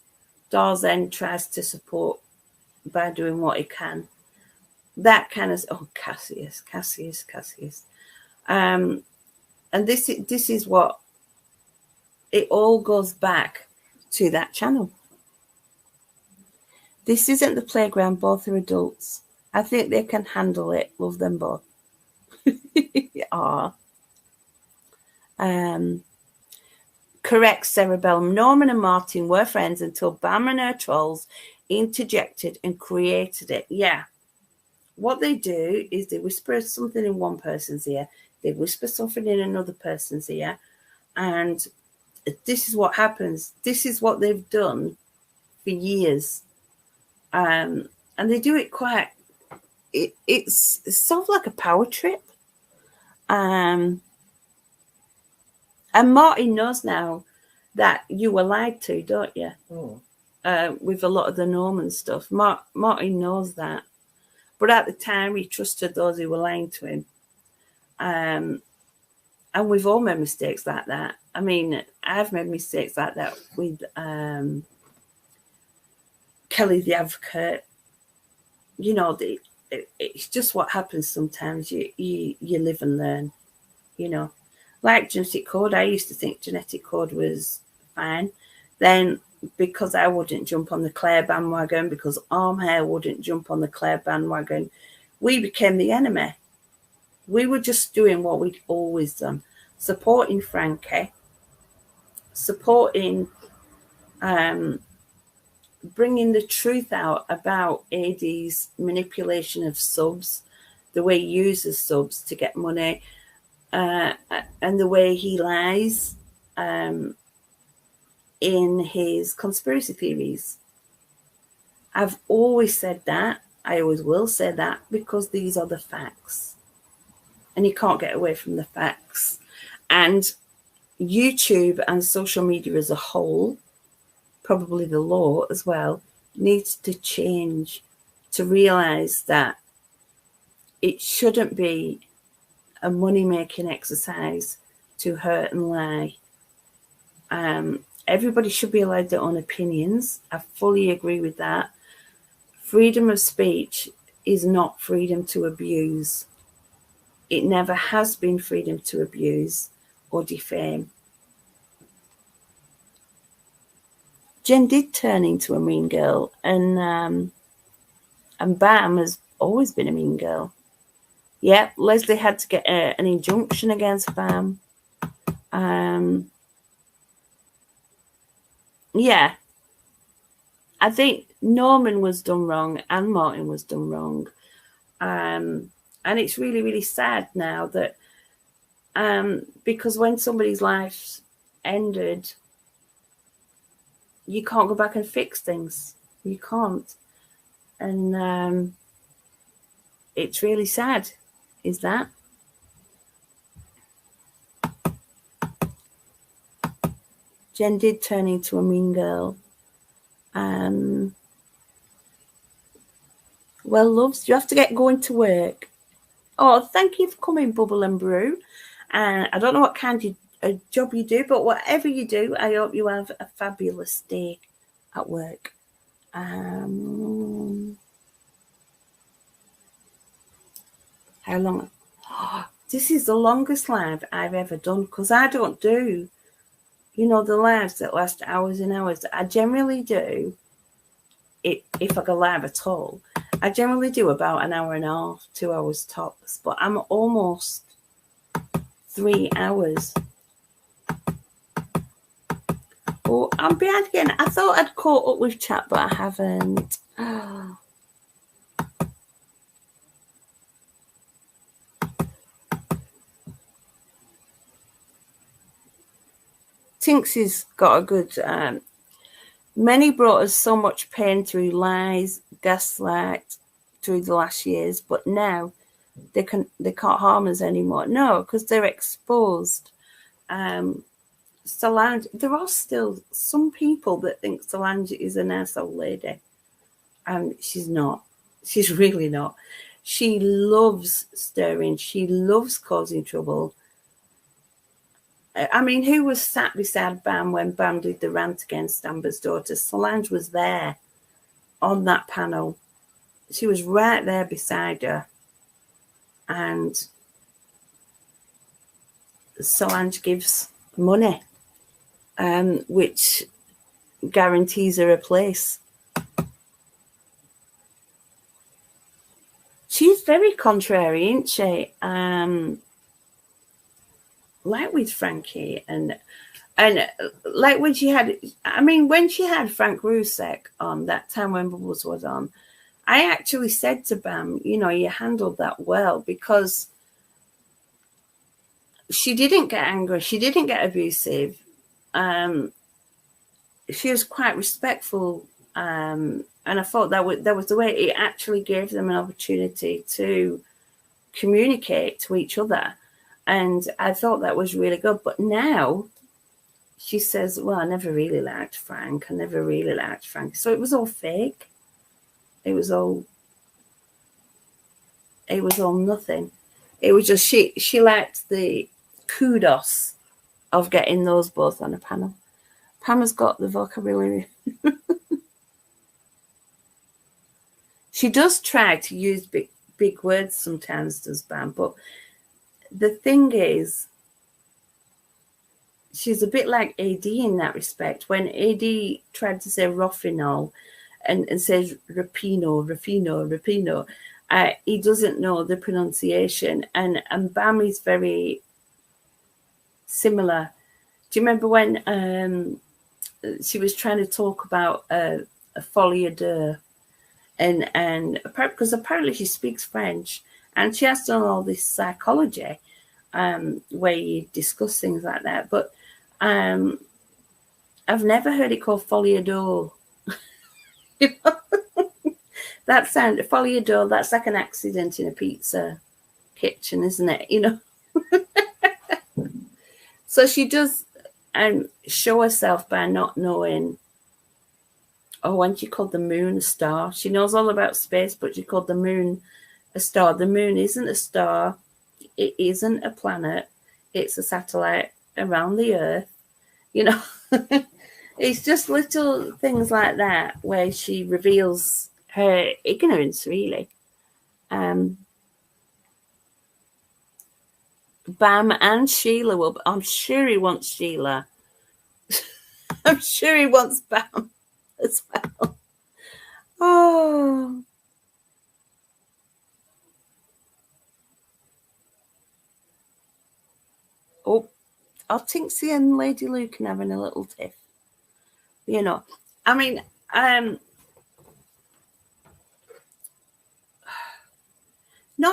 Darzen tries to support by doing what he can. That kind of Cassius. And this is what it all goes back to, that channel. This isn't the playground. Both are adults. I think they can handle it. Love them both. Correct, Cerebellum. Norman and Martin were friends until Bam and her trolls interjected and created it. Yeah. What they do is they whisper something in one person's ear. They whisper something in another person's ear. And this is what happens. This is what they've done for years. And they do it quite... It's sort of like a power trip. And Martin knows now that you were lied to, don't you? With a lot of the Norman stuff. Martin knows that. But at the time, he trusted those who were lying to him. And we've all made mistakes like that. I mean, I've made mistakes like that with Kelly the Advocate. You know, it's just what happens sometimes. You live and learn, you know. Like genetic code, I used to think genetic code was fine. Then, because I wouldn't jump on the Claire bandwagon, because Arm Hair wouldn't jump on the Claire bandwagon, we became the enemy. We were just doing what we'd always done. Supporting Frankie. Supporting, bringing the truth out about AD's manipulation of subs, the way he uses subs to get money, and the way he lies in his conspiracy theories. I've always said that. I always will say that, because these are the facts. And you can't get away from the facts. And YouTube and social media as a whole, probably the law as well, needs to change to realise that it shouldn't be a money-making exercise to hurt and lie. Everybody should be allowed their own opinions. I fully agree with that. Freedom of speech is not freedom to abuse. It never has been freedom to abuse or defame. Jen did turn into a mean girl, and Bam has always been a mean girl. Yeah, Leslie had to get an injunction against Bam. Yeah, I think Norman was done wrong and Martin was done wrong. And it's really, really sad now that because when somebody's life ended, you can't go back and fix things. You can't. And it's really sad, is that? Jen did turn into a mean girl. Well, loves, you have to get going to work. Oh, thank you for coming, Bubble and Brew. And I don't know what kind of job you do, but whatever you do, I hope you have a fabulous day at work. How long? This is the longest live I've ever done, because I don't do, the lives that last hours and hours. I generally do, if I go live at all, I generally do about an hour and a half, 2 hours tops, but I'm almost 3 hours. Oh, I'm behind again. I thought I'd caught up with chat, but I haven't. Tinksy's got a good... many brought us so much pain through lies, gaslight, through the last years, but now they can't harm us anymore. No, because they're exposed. Solange, there are still some people that think Solange is an asshole lady, and she's not. She's really not. She loves stirring. She loves causing trouble. I mean, who was sat beside Bam when Bam did the rant against Amber's daughter? Solange was there on that panel. She was right there beside her. And Solange gives money, which guarantees her a place. She's very contrary, isn't she? Like with Frankie and like when she had Frank Rusek on that time when Bubbles was on, I actually said to Bam, you handled that well, because she didn't get angry, she didn't get abusive, she was quite respectful, and I thought that was the way. It actually gave them an opportunity to communicate to each other. And I thought that was really good. But now she says, well, I never really liked Frank. So it was all fake. It was all nothing. It was just she liked the kudos of getting those both on a panel. Pam has got the vocabulary. She does try to use big words sometimes, does Bam, but the thing is, she's a bit like AD in that respect. When AD tried to say Raffinol and says Rapino, he doesn't know the pronunciation. And Bam is very similar. Do you remember when she was trying to talk about a folie deux? And because apparently she speaks French, and she has done all this psychology where you discuss things like that. But I've never heard it called folie deux. That sound, folie deux, that's like an accident in a pizza kitchen, isn't it? So she does show herself by not knowing. Oh, and she called the moon a star. She knows all about space, but she called the moon a star. The moon isn't a star. It isn't a planet. It's a satellite around the Earth. It's just little things like that where she reveals her ignorance, really. Bam and Sheila will. I'm sure he wants Sheila. I'm sure he wants Bam as well. Oh. I think Tinksy and Lady Luke are having a little tiff. Not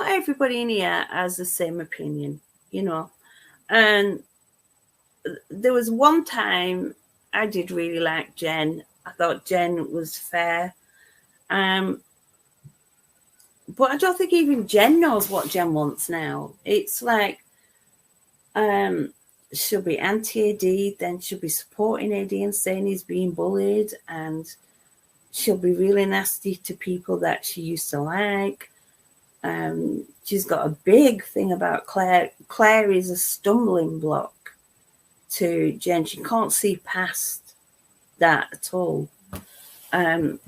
everybody in here has the same opinion, And there was one time I did really like Jen. I thought Jen was fair. But I don't think even Jen knows what Jen wants now. It's like she'll be anti-AD, then she'll be supporting AD and saying he's being bullied, and she'll be really nasty to people that she used to like. She's got a big thing about Claire. Claire is a stumbling block to Jen. She can't see past that at all. And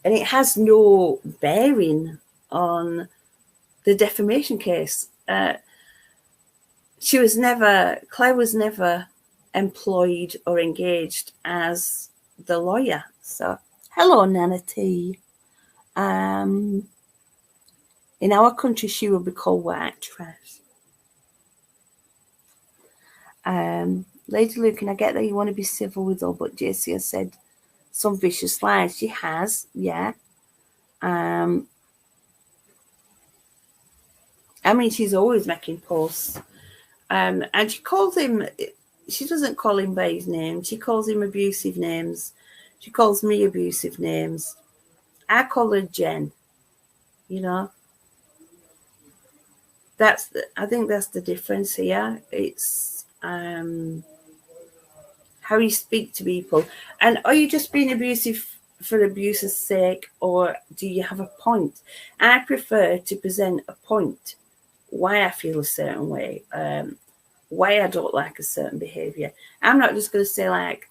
it has no bearing on the defamation case. Claire was never employed or engaged as the lawyer. So, hello, Nana T. In our country, she will be called white trash. Lady Lucan, I get that you want to be civil with her, but JC has said some vicious lies. She has, yeah. I mean, she's always making posts. And she calls him, she doesn't call him by his name. She calls him abusive names. She calls me abusive names. I call her Jen, you know. I think that's the difference here. It's how you speak to people. And are you just being abusive for abuse's sake, or do you have a point? I prefer to present a point, why I feel a certain way, why I don't like a certain behaviour. I'm not just going to say like,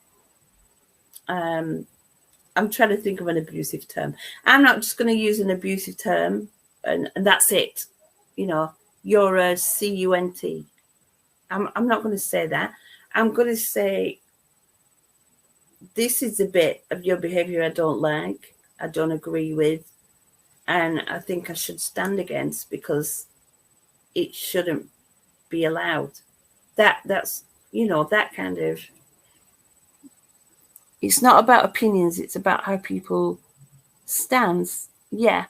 I'm trying to think of an abusive term. I'm not just going to use an abusive term and that's it. You know, you're a cunt. I'm not going to say that. I'm going to say, this is a bit of your behaviour I don't like, I don't agree with, and I think I should stand against because it shouldn't be allowed. That's, you know, that kind of, it's not about opinions, it's about how people stands. Yeah.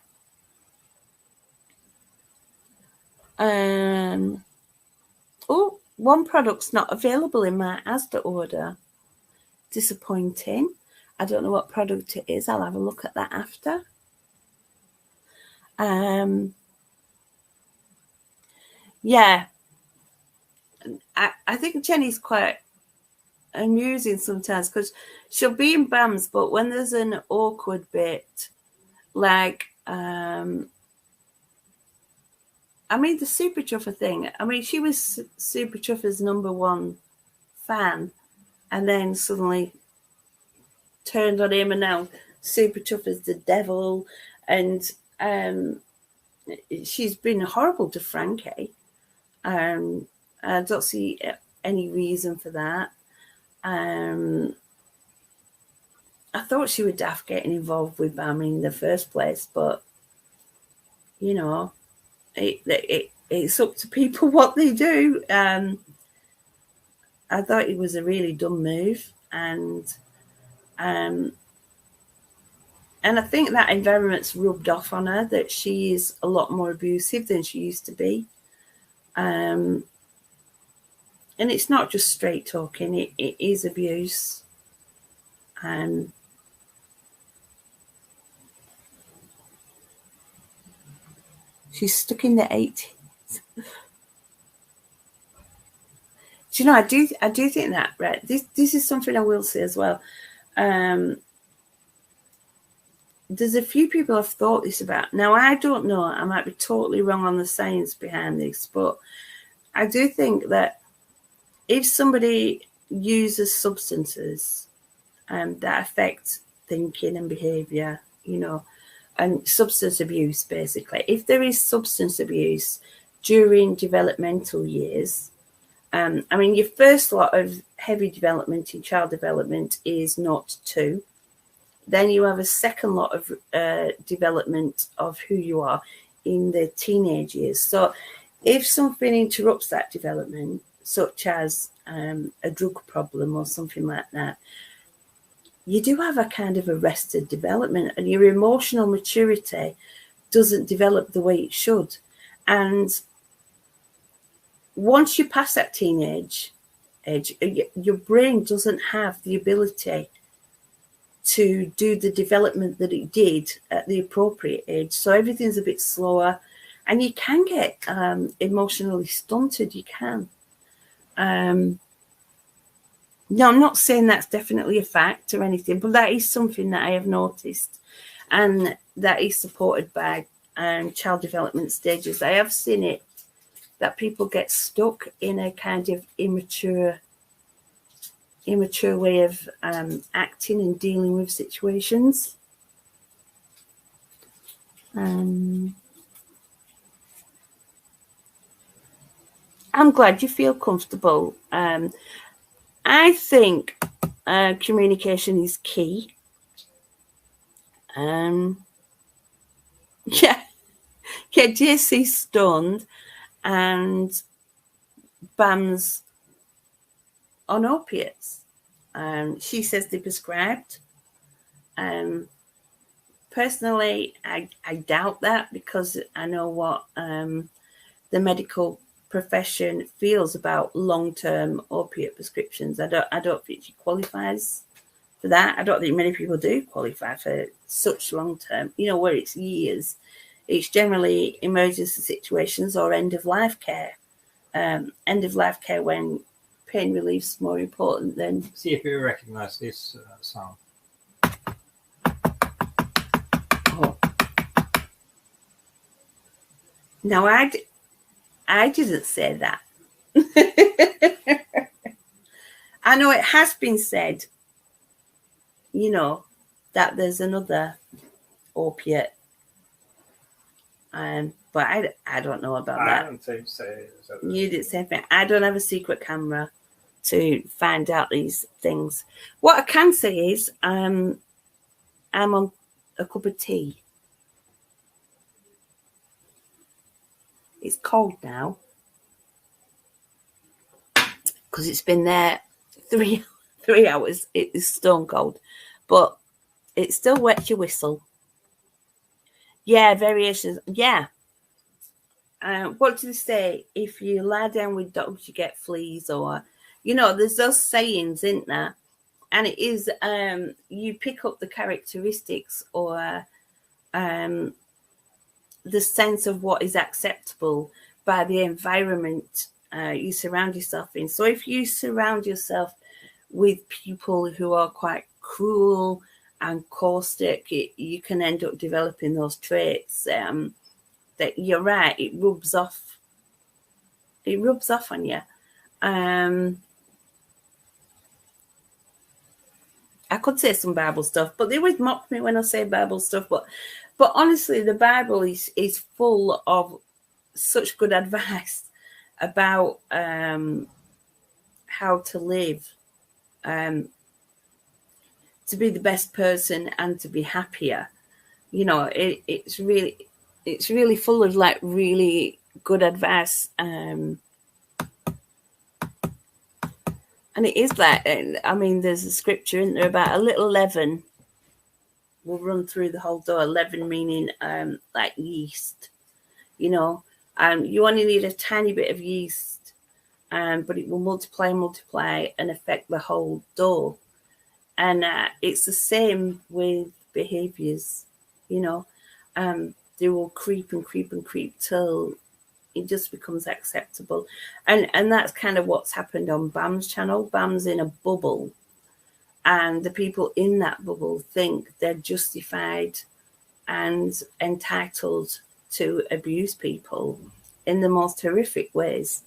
Oh, one product's not available in my Asda order. Disappointing. I don't know what product it is. I'll have a look at that after. Yeah. I think Jenny's quite amusing sometimes because she'll be in BAMs, but when there's an awkward bit, like, I mean, the Super Chuffer thing, I mean, she was Super Chuffer's #1 fan and then suddenly turned on him, and now Super Chuffer's the devil, and she's been horrible to Frankie. I don't see any reason for that. I thought she would daft getting involved with BAM in the first place, but you know, it's up to people what they do. I thought it was a really dumb move, and I think that environment's rubbed off on her, that she is a lot more abusive than she used to be. And it's not just straight talking, it is abuse. She's stuck in the 80s. Do you know, I do think that, right? This is something I will say as well. There's a few people I've thought this about. Now, I don't know. I might be totally wrong on the science behind this, but I do think that if somebody uses substances that affect thinking and behaviour, you know, and substance abuse, basically, if there is substance abuse during developmental years, I mean, your first lot of heavy development in child development is 0 to 2. Then you have a second lot of development of who you are in the teenage years. So if something interrupts that development, such as a drug problem or something like that, you do have a kind of arrested development, and your emotional maturity doesn't develop the way it should. And once you pass that teenage age, your brain doesn't have the ability to do the development that it did at the appropriate age. So everything's a bit slower, and you can get emotionally stunted. You can. No, I'm not saying that's definitely a fact or anything, but that is something that I have noticed, and that is supported by child development stages. I have seen it, that people get stuck in a kind of immature way of acting and dealing with situations. I'm glad you feel comfortable. I think communication is key. JC's stunned, and Bam's on opiates. She says they're prescribed. Personally, I doubt that, because I know what the medical profession feels about long-term opiate prescriptions. I don't think she qualifies for that. I don't think many people do qualify for such long-term, where it's years. It's generally emergency situations or end-of-life care. End-of-life care when pain relief is more important than... See if you recognize this sound. Oh. No, I didn't say that. I know it has been said, that there's another opiate. But I don't know about that. I don't think so. You didn't say anything. I don't have a secret camera to find out these things. What I can say is I'm on a cup of tea. It's cold now because it's been there 3 hours. It is stone cold, but it still wets your whistle. Yeah, variations. Yeah. What do they say? If you lie down with dogs, you get fleas, or there's those sayings, isn't there? And it is you pick up the characteristics or the sense of what is acceptable by the environment you surround yourself in. So if you surround yourself with people who are quite cruel and caustic, you can end up developing those traits. That you're right, it rubs off. It rubs off on you. I could say some Bible stuff, but they always mock me when I say Bible stuff. But honestly, the Bible is full of such good advice about how to live, to be the best person and to be happier. It's really full of like really good advice. And it is that, I mean, there's a scripture in there about a little leaven will run through the whole dough. Leaven meaning like yeast, you only need a tiny bit of yeast, but it will multiply and affect the whole dough. And it's the same with behaviors, they will creep till it just becomes acceptable. And that's kind of what's happened on Bam's channel. Bam's in a bubble, and the people in that bubble think they're justified and entitled to abuse people in the most horrific ways,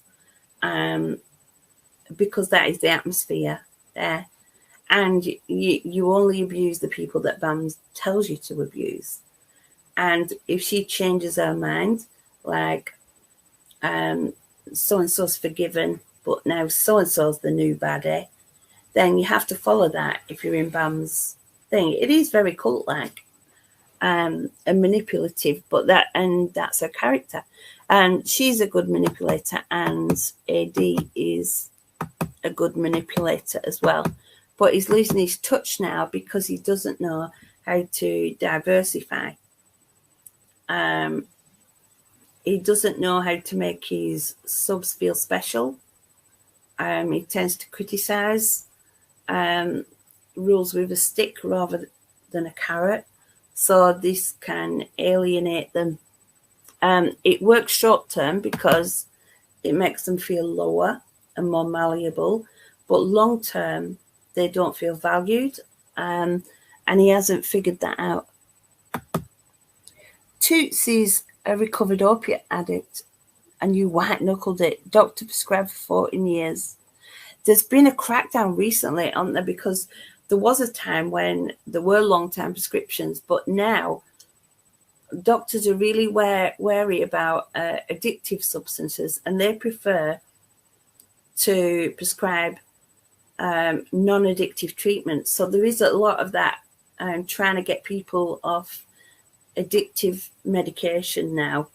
because that is the atmosphere there. And you only abuse the people that Bam tells you to abuse. And if she changes her mind, like so-and-so's forgiven, but now so-and-so's the new baddie, then you have to follow that if you're in Bam's thing. It is very cult-like and manipulative, but that's her character. And she's a good manipulator, and AD is a good manipulator as well. But he's losing his touch now because he doesn't know how to diversify. He doesn't know how to make his subs feel special. He tends to criticize, rules with a stick rather than a carrot. So this can alienate them. It works short term because it makes them feel lower and more malleable, but long term they don't feel valued, and he hasn't figured that out. Tootsie's a recovered opiate addict, and you white-knuckled it. Doctor prescribed for 14 years. There's been a crackdown recently, aren't there? Because there was a time when there were long-term prescriptions, but now doctors are really wary about addictive substances, and they prefer to prescribe non-addictive treatments. So there is a lot of that trying to get people off addictive medication now.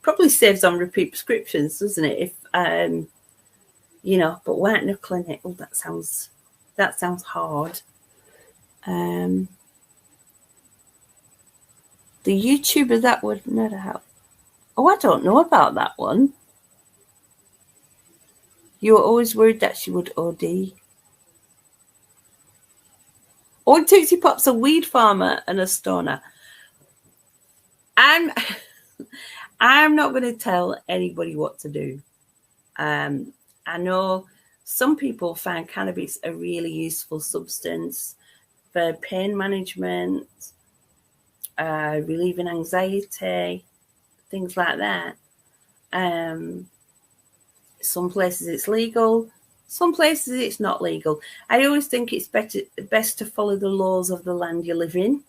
Probably saves on repeat prescriptions, doesn't it? If you know, but white knuckling it, oh, that sounds hard. The YouTuber that would never help. Oh, I don't know about that one. You were always worried that she would OD. Oh, Tootsie Pop's a weed farmer and a stoner. I'm not going to tell anybody what to do. I know some people find cannabis a really useful substance for pain management, relieving anxiety, things like that. Some places it's legal, some places it's not legal. I always think it's best to follow the laws of the land you live in.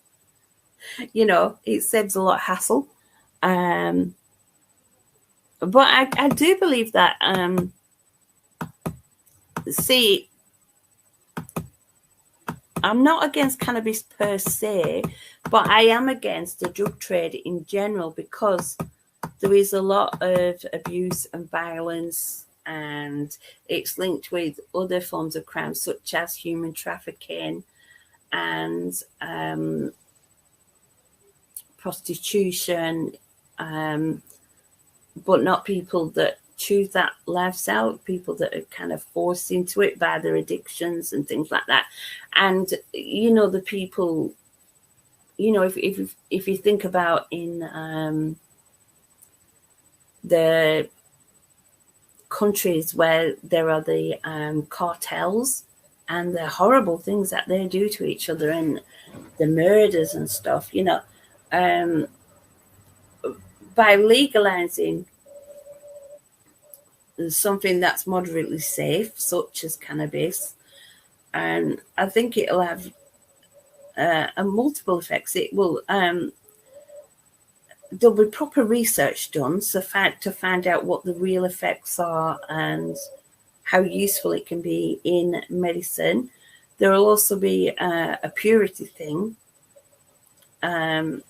You know, it saves a lot of hassle. But I do believe that, see, I'm not against cannabis per se, but I am against the drug trade in general, because there is a lot of abuse and violence, and it's linked with other forms of crime, such as human trafficking and prostitution, but not people that choose that lifestyle, people that are kind of forced into it by their addictions and things like that. And, you know, the people, you know, if you think about in the countries where there are the cartels and the horrible things that they do to each other and the murders and stuff, you know, by legalizing something that's moderately safe, such as cannabis, and I think it'll have multiple effects. It will there'll be proper research done to find out what the real effects are and how useful it can be in medicine. There will also be a purity thing, and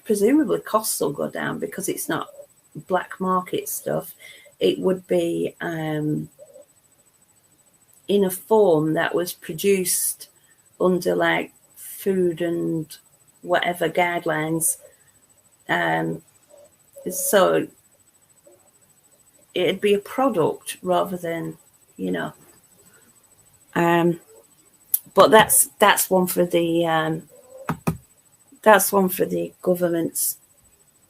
presumably costs will go down because it's not black market stuff. It would be in a form that was produced under like food and whatever guidelines, so it'd be a product rather than, you know, but that's one for the governments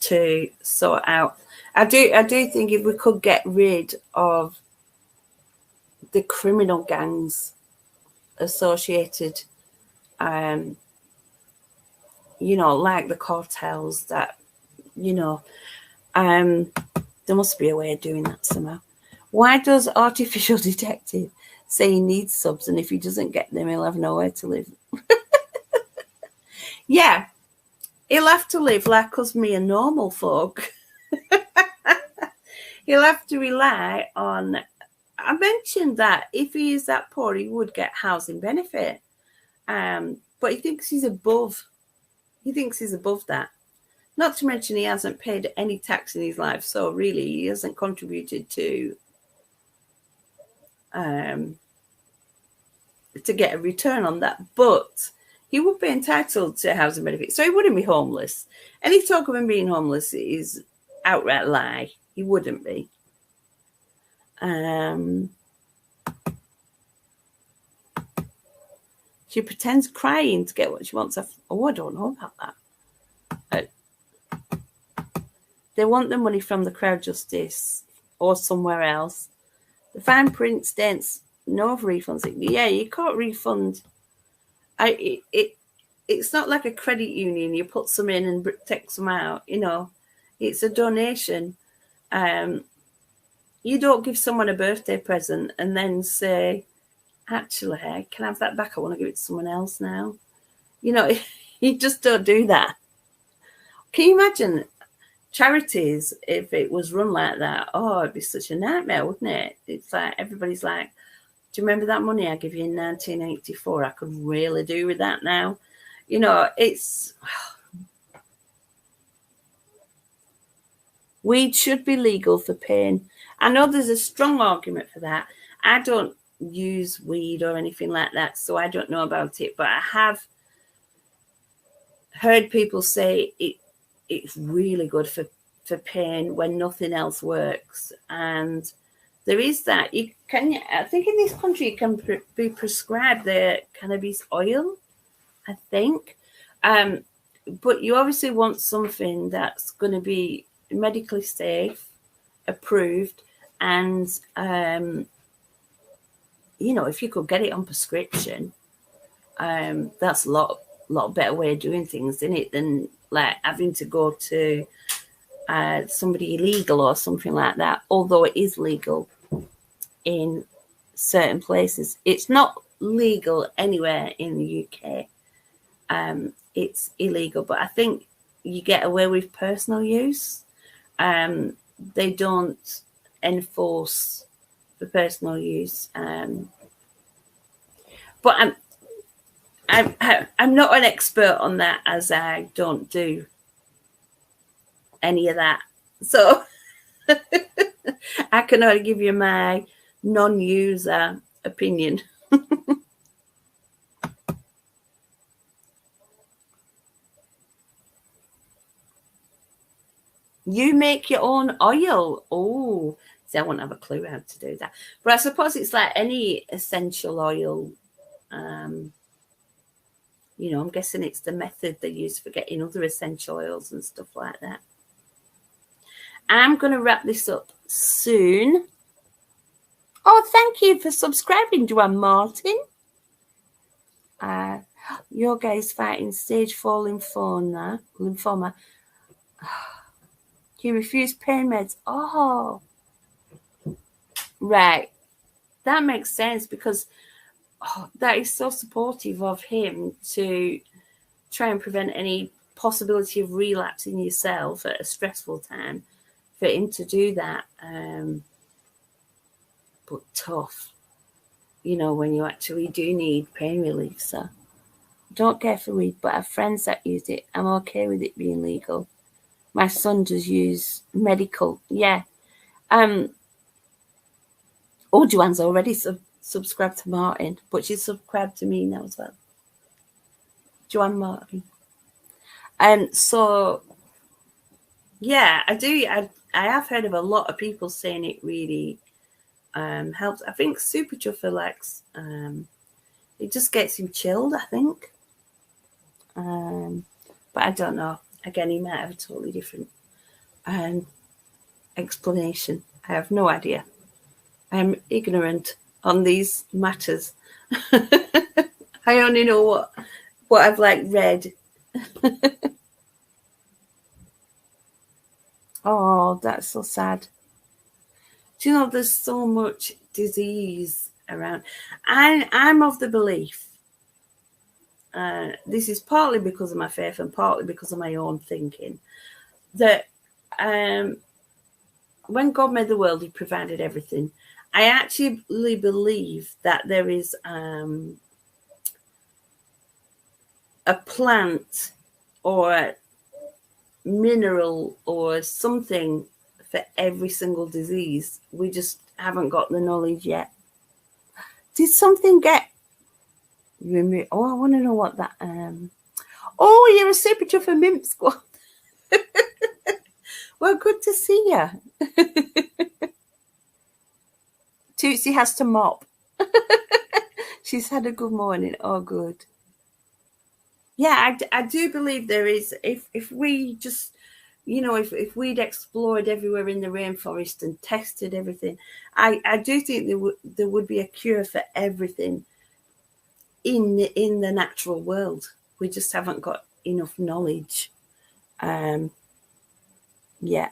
to sort out. I do think if we could get rid of the criminal gangs associated, you know, like the cartels, that, you know, there must be a way of doing that somehow. Why does Artificial Detective say he needs subs, and if he doesn't get them, he'll have nowhere to live? Yeah, he'll have to live like us, me and normal folk. He'll have to rely on, I mentioned that if he is that poor, he would get housing benefit. But he thinks he's above that. Not to mention he hasn't paid any tax in his life, so really he hasn't contributed to get a return on that. But he would be entitled to housing benefit, so he wouldn't be homeless. Any talk of him being homeless is outright lie. He wouldn't be. She pretends crying to get what she wants. Oh, I don't know about that. They want the money from the crowd justice or somewhere else. The fine print states no refunds. Yeah, you can't refund. It's not like a credit union. You put some in and take some out. You know, it's a donation. You don't give someone a birthday present and then say, actually, can I have that back? I want to give it to someone else now. You know, you just don't do that. Can you imagine charities if it was run like that? Oh, it'd be such a nightmare, wouldn't it? It's like everybody's like, do you remember that money I gave you in 1984? I could really do with that now. You know, it's... Weed should be legal for pain. I know there's a strong argument for that. I don't use weed or anything like that, so I don't know about it. But I have heard people say it's really good for pain when nothing else works. And there is that. I think in this country you can be prescribed the cannabis oil, I think. But you obviously want something that's going to be medically safe, approved, and you know, if you could get it on prescription, that's a lot better way of doing things, isn't it, than like having to go to somebody illegal or something like that. Although it is legal in certain places, it's not legal anywhere in the UK. It's illegal, but I think you get away with personal use. They don't enforce the personal use. But I'm not an expert on that, as I don't do any of that. So I can only give you my non-user opinion. You make your own oil. Oh, see, I won't have a clue how to do that. But I suppose it's like any essential oil. You know, I'm guessing it's the method they use for getting other essential oils and stuff like that. I'm going to wrap this up soon. Oh, thank you for subscribing, Joanne Martin. Your guy's fighting stage 4 lymphoma. He refused pain meds. Oh, right. That makes sense, because that is so supportive of him to try and prevent any possibility of relapsing yourself at a stressful time, for him to do that. But tough, you know, when you actually do need pain relief. So don't care for weed, but I have friends that use it. I'm okay with it being legal. My son does use medical. Yeah. Joanne's already subscribed to Martin, but she's subscribed to me now as well. Joanne Martin. So, yeah, I do. I have heard of a lot of people saying it really helps. I think Super Chaffer likes, it just gets him chilled, I think. But I don't know. Again, he might have a totally different explanation. I have no idea. I'm ignorant on these matters. I only know what I've read. Oh, that's so sad. Do you know, there's so much disease around. I'm of the belief, this is partly because of my faith and partly because of my own thinking, that when God made the world, he provided everything. I actually believe that there is a plant or a mineral or something for every single disease. We just haven't got the knowledge yet. Did something get removed? Oh, I want to know what that... Oh, you're a Super Chaffer Mimp Squad. Well, good to see you. Tootsie has to mop. She's had a good morning. Oh, good. Yeah, I do believe there is. If we just you know, if we'd explored everywhere in the rainforest and tested everything, I do think there would be a cure for everything in the natural world. We just haven't got enough knowledge. Yeah,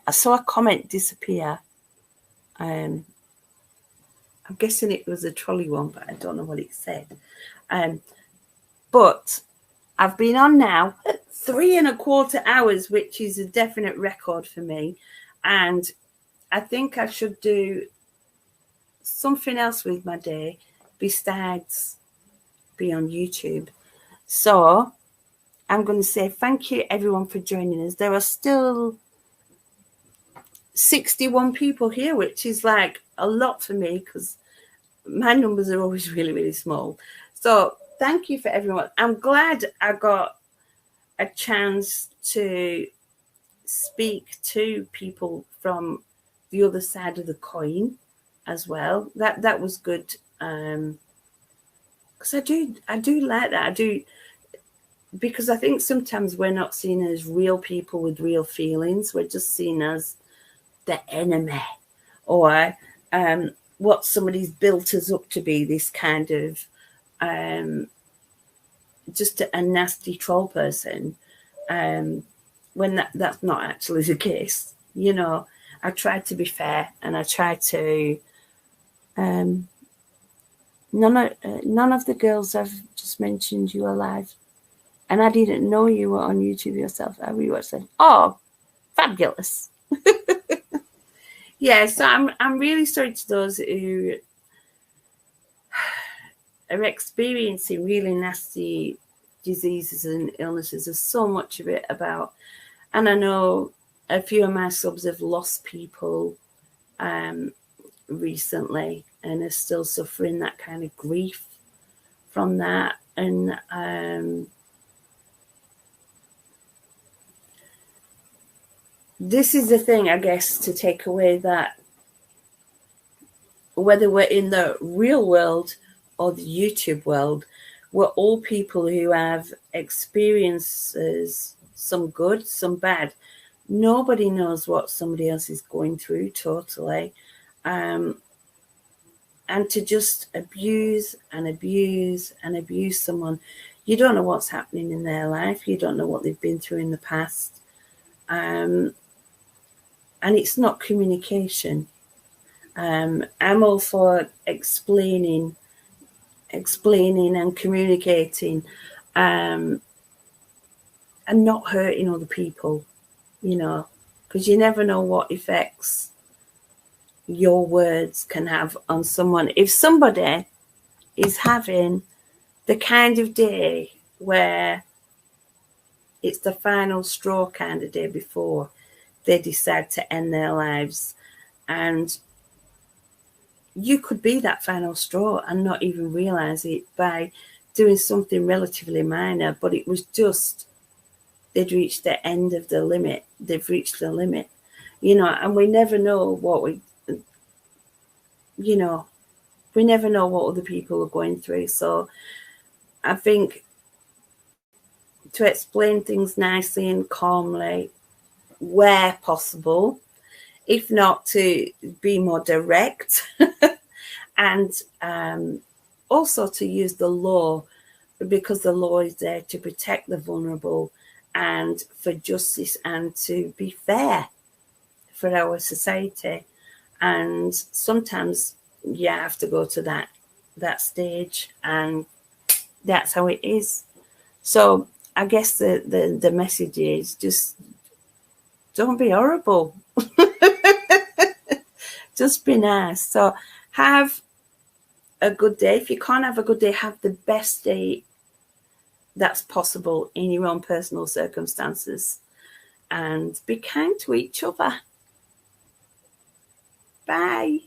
I saw a comment disappear. I'm guessing it was a trolley one, but I don't know what it said. But I've been on now 3.25 hours, which is a definite record for me. And I think I should do something else with my day besides be on YouTube. So I'm going to say thank you, everyone, for joining us. There are still 61 people here, which is like a lot for me because my numbers are always really, really small. So thank you for everyone. I'm glad I got a chance to speak to people from the other side of the coin as well. That was good, because I do like that. I do, because I think sometimes we're not seen as real people with real feelings. We're just seen as the enemy, or what somebody's built us up to be, this kind of just a nasty troll person, when that's not actually the case. You know, I try to be fair, and I try to none of the girls I've just mentioned you are live, and I didn't know you were on YouTube yourself. I rewatched it. Oh, fabulous. Yeah, so I'm really sorry to those who are experiencing really nasty diseases and illnesses. There's so much of it about, and I know a few of my subs have lost people recently and are still suffering that kind of grief from that. And this is the thing, I guess, to take away, that whether we're in the real world or the YouTube world, we're all people who have experiences, some good, some bad. Nobody knows what somebody else is going through totally. And to just abuse and abuse and abuse someone, you don't know what's happening in their life. You don't know what they've been through in the past. And it's not communication. I'm all for explaining and communicating, and not hurting other people, you know, because you never know what effects your words can have on someone. If somebody is having the kind of day where it's the final straw kind of day before they decide to end their lives, and you could be that final straw and not even realize it by doing something relatively minor, but it was just, they'd reached the end of the limit. They've reached the limit, you know, and we never know what we never know what other people are going through. So I think to explain things nicely and calmly where possible, if not to be more direct, and also to use the law, because the law is there to protect the vulnerable and for justice and to be fair for our society. And sometimes you have to go to that stage, and that's how it is. So I guess the message is just don't be horrible. Just be nice. So have a good day. If you can't have a good day, have the best day that's possible in your own personal circumstances, and be kind to each other. Bye.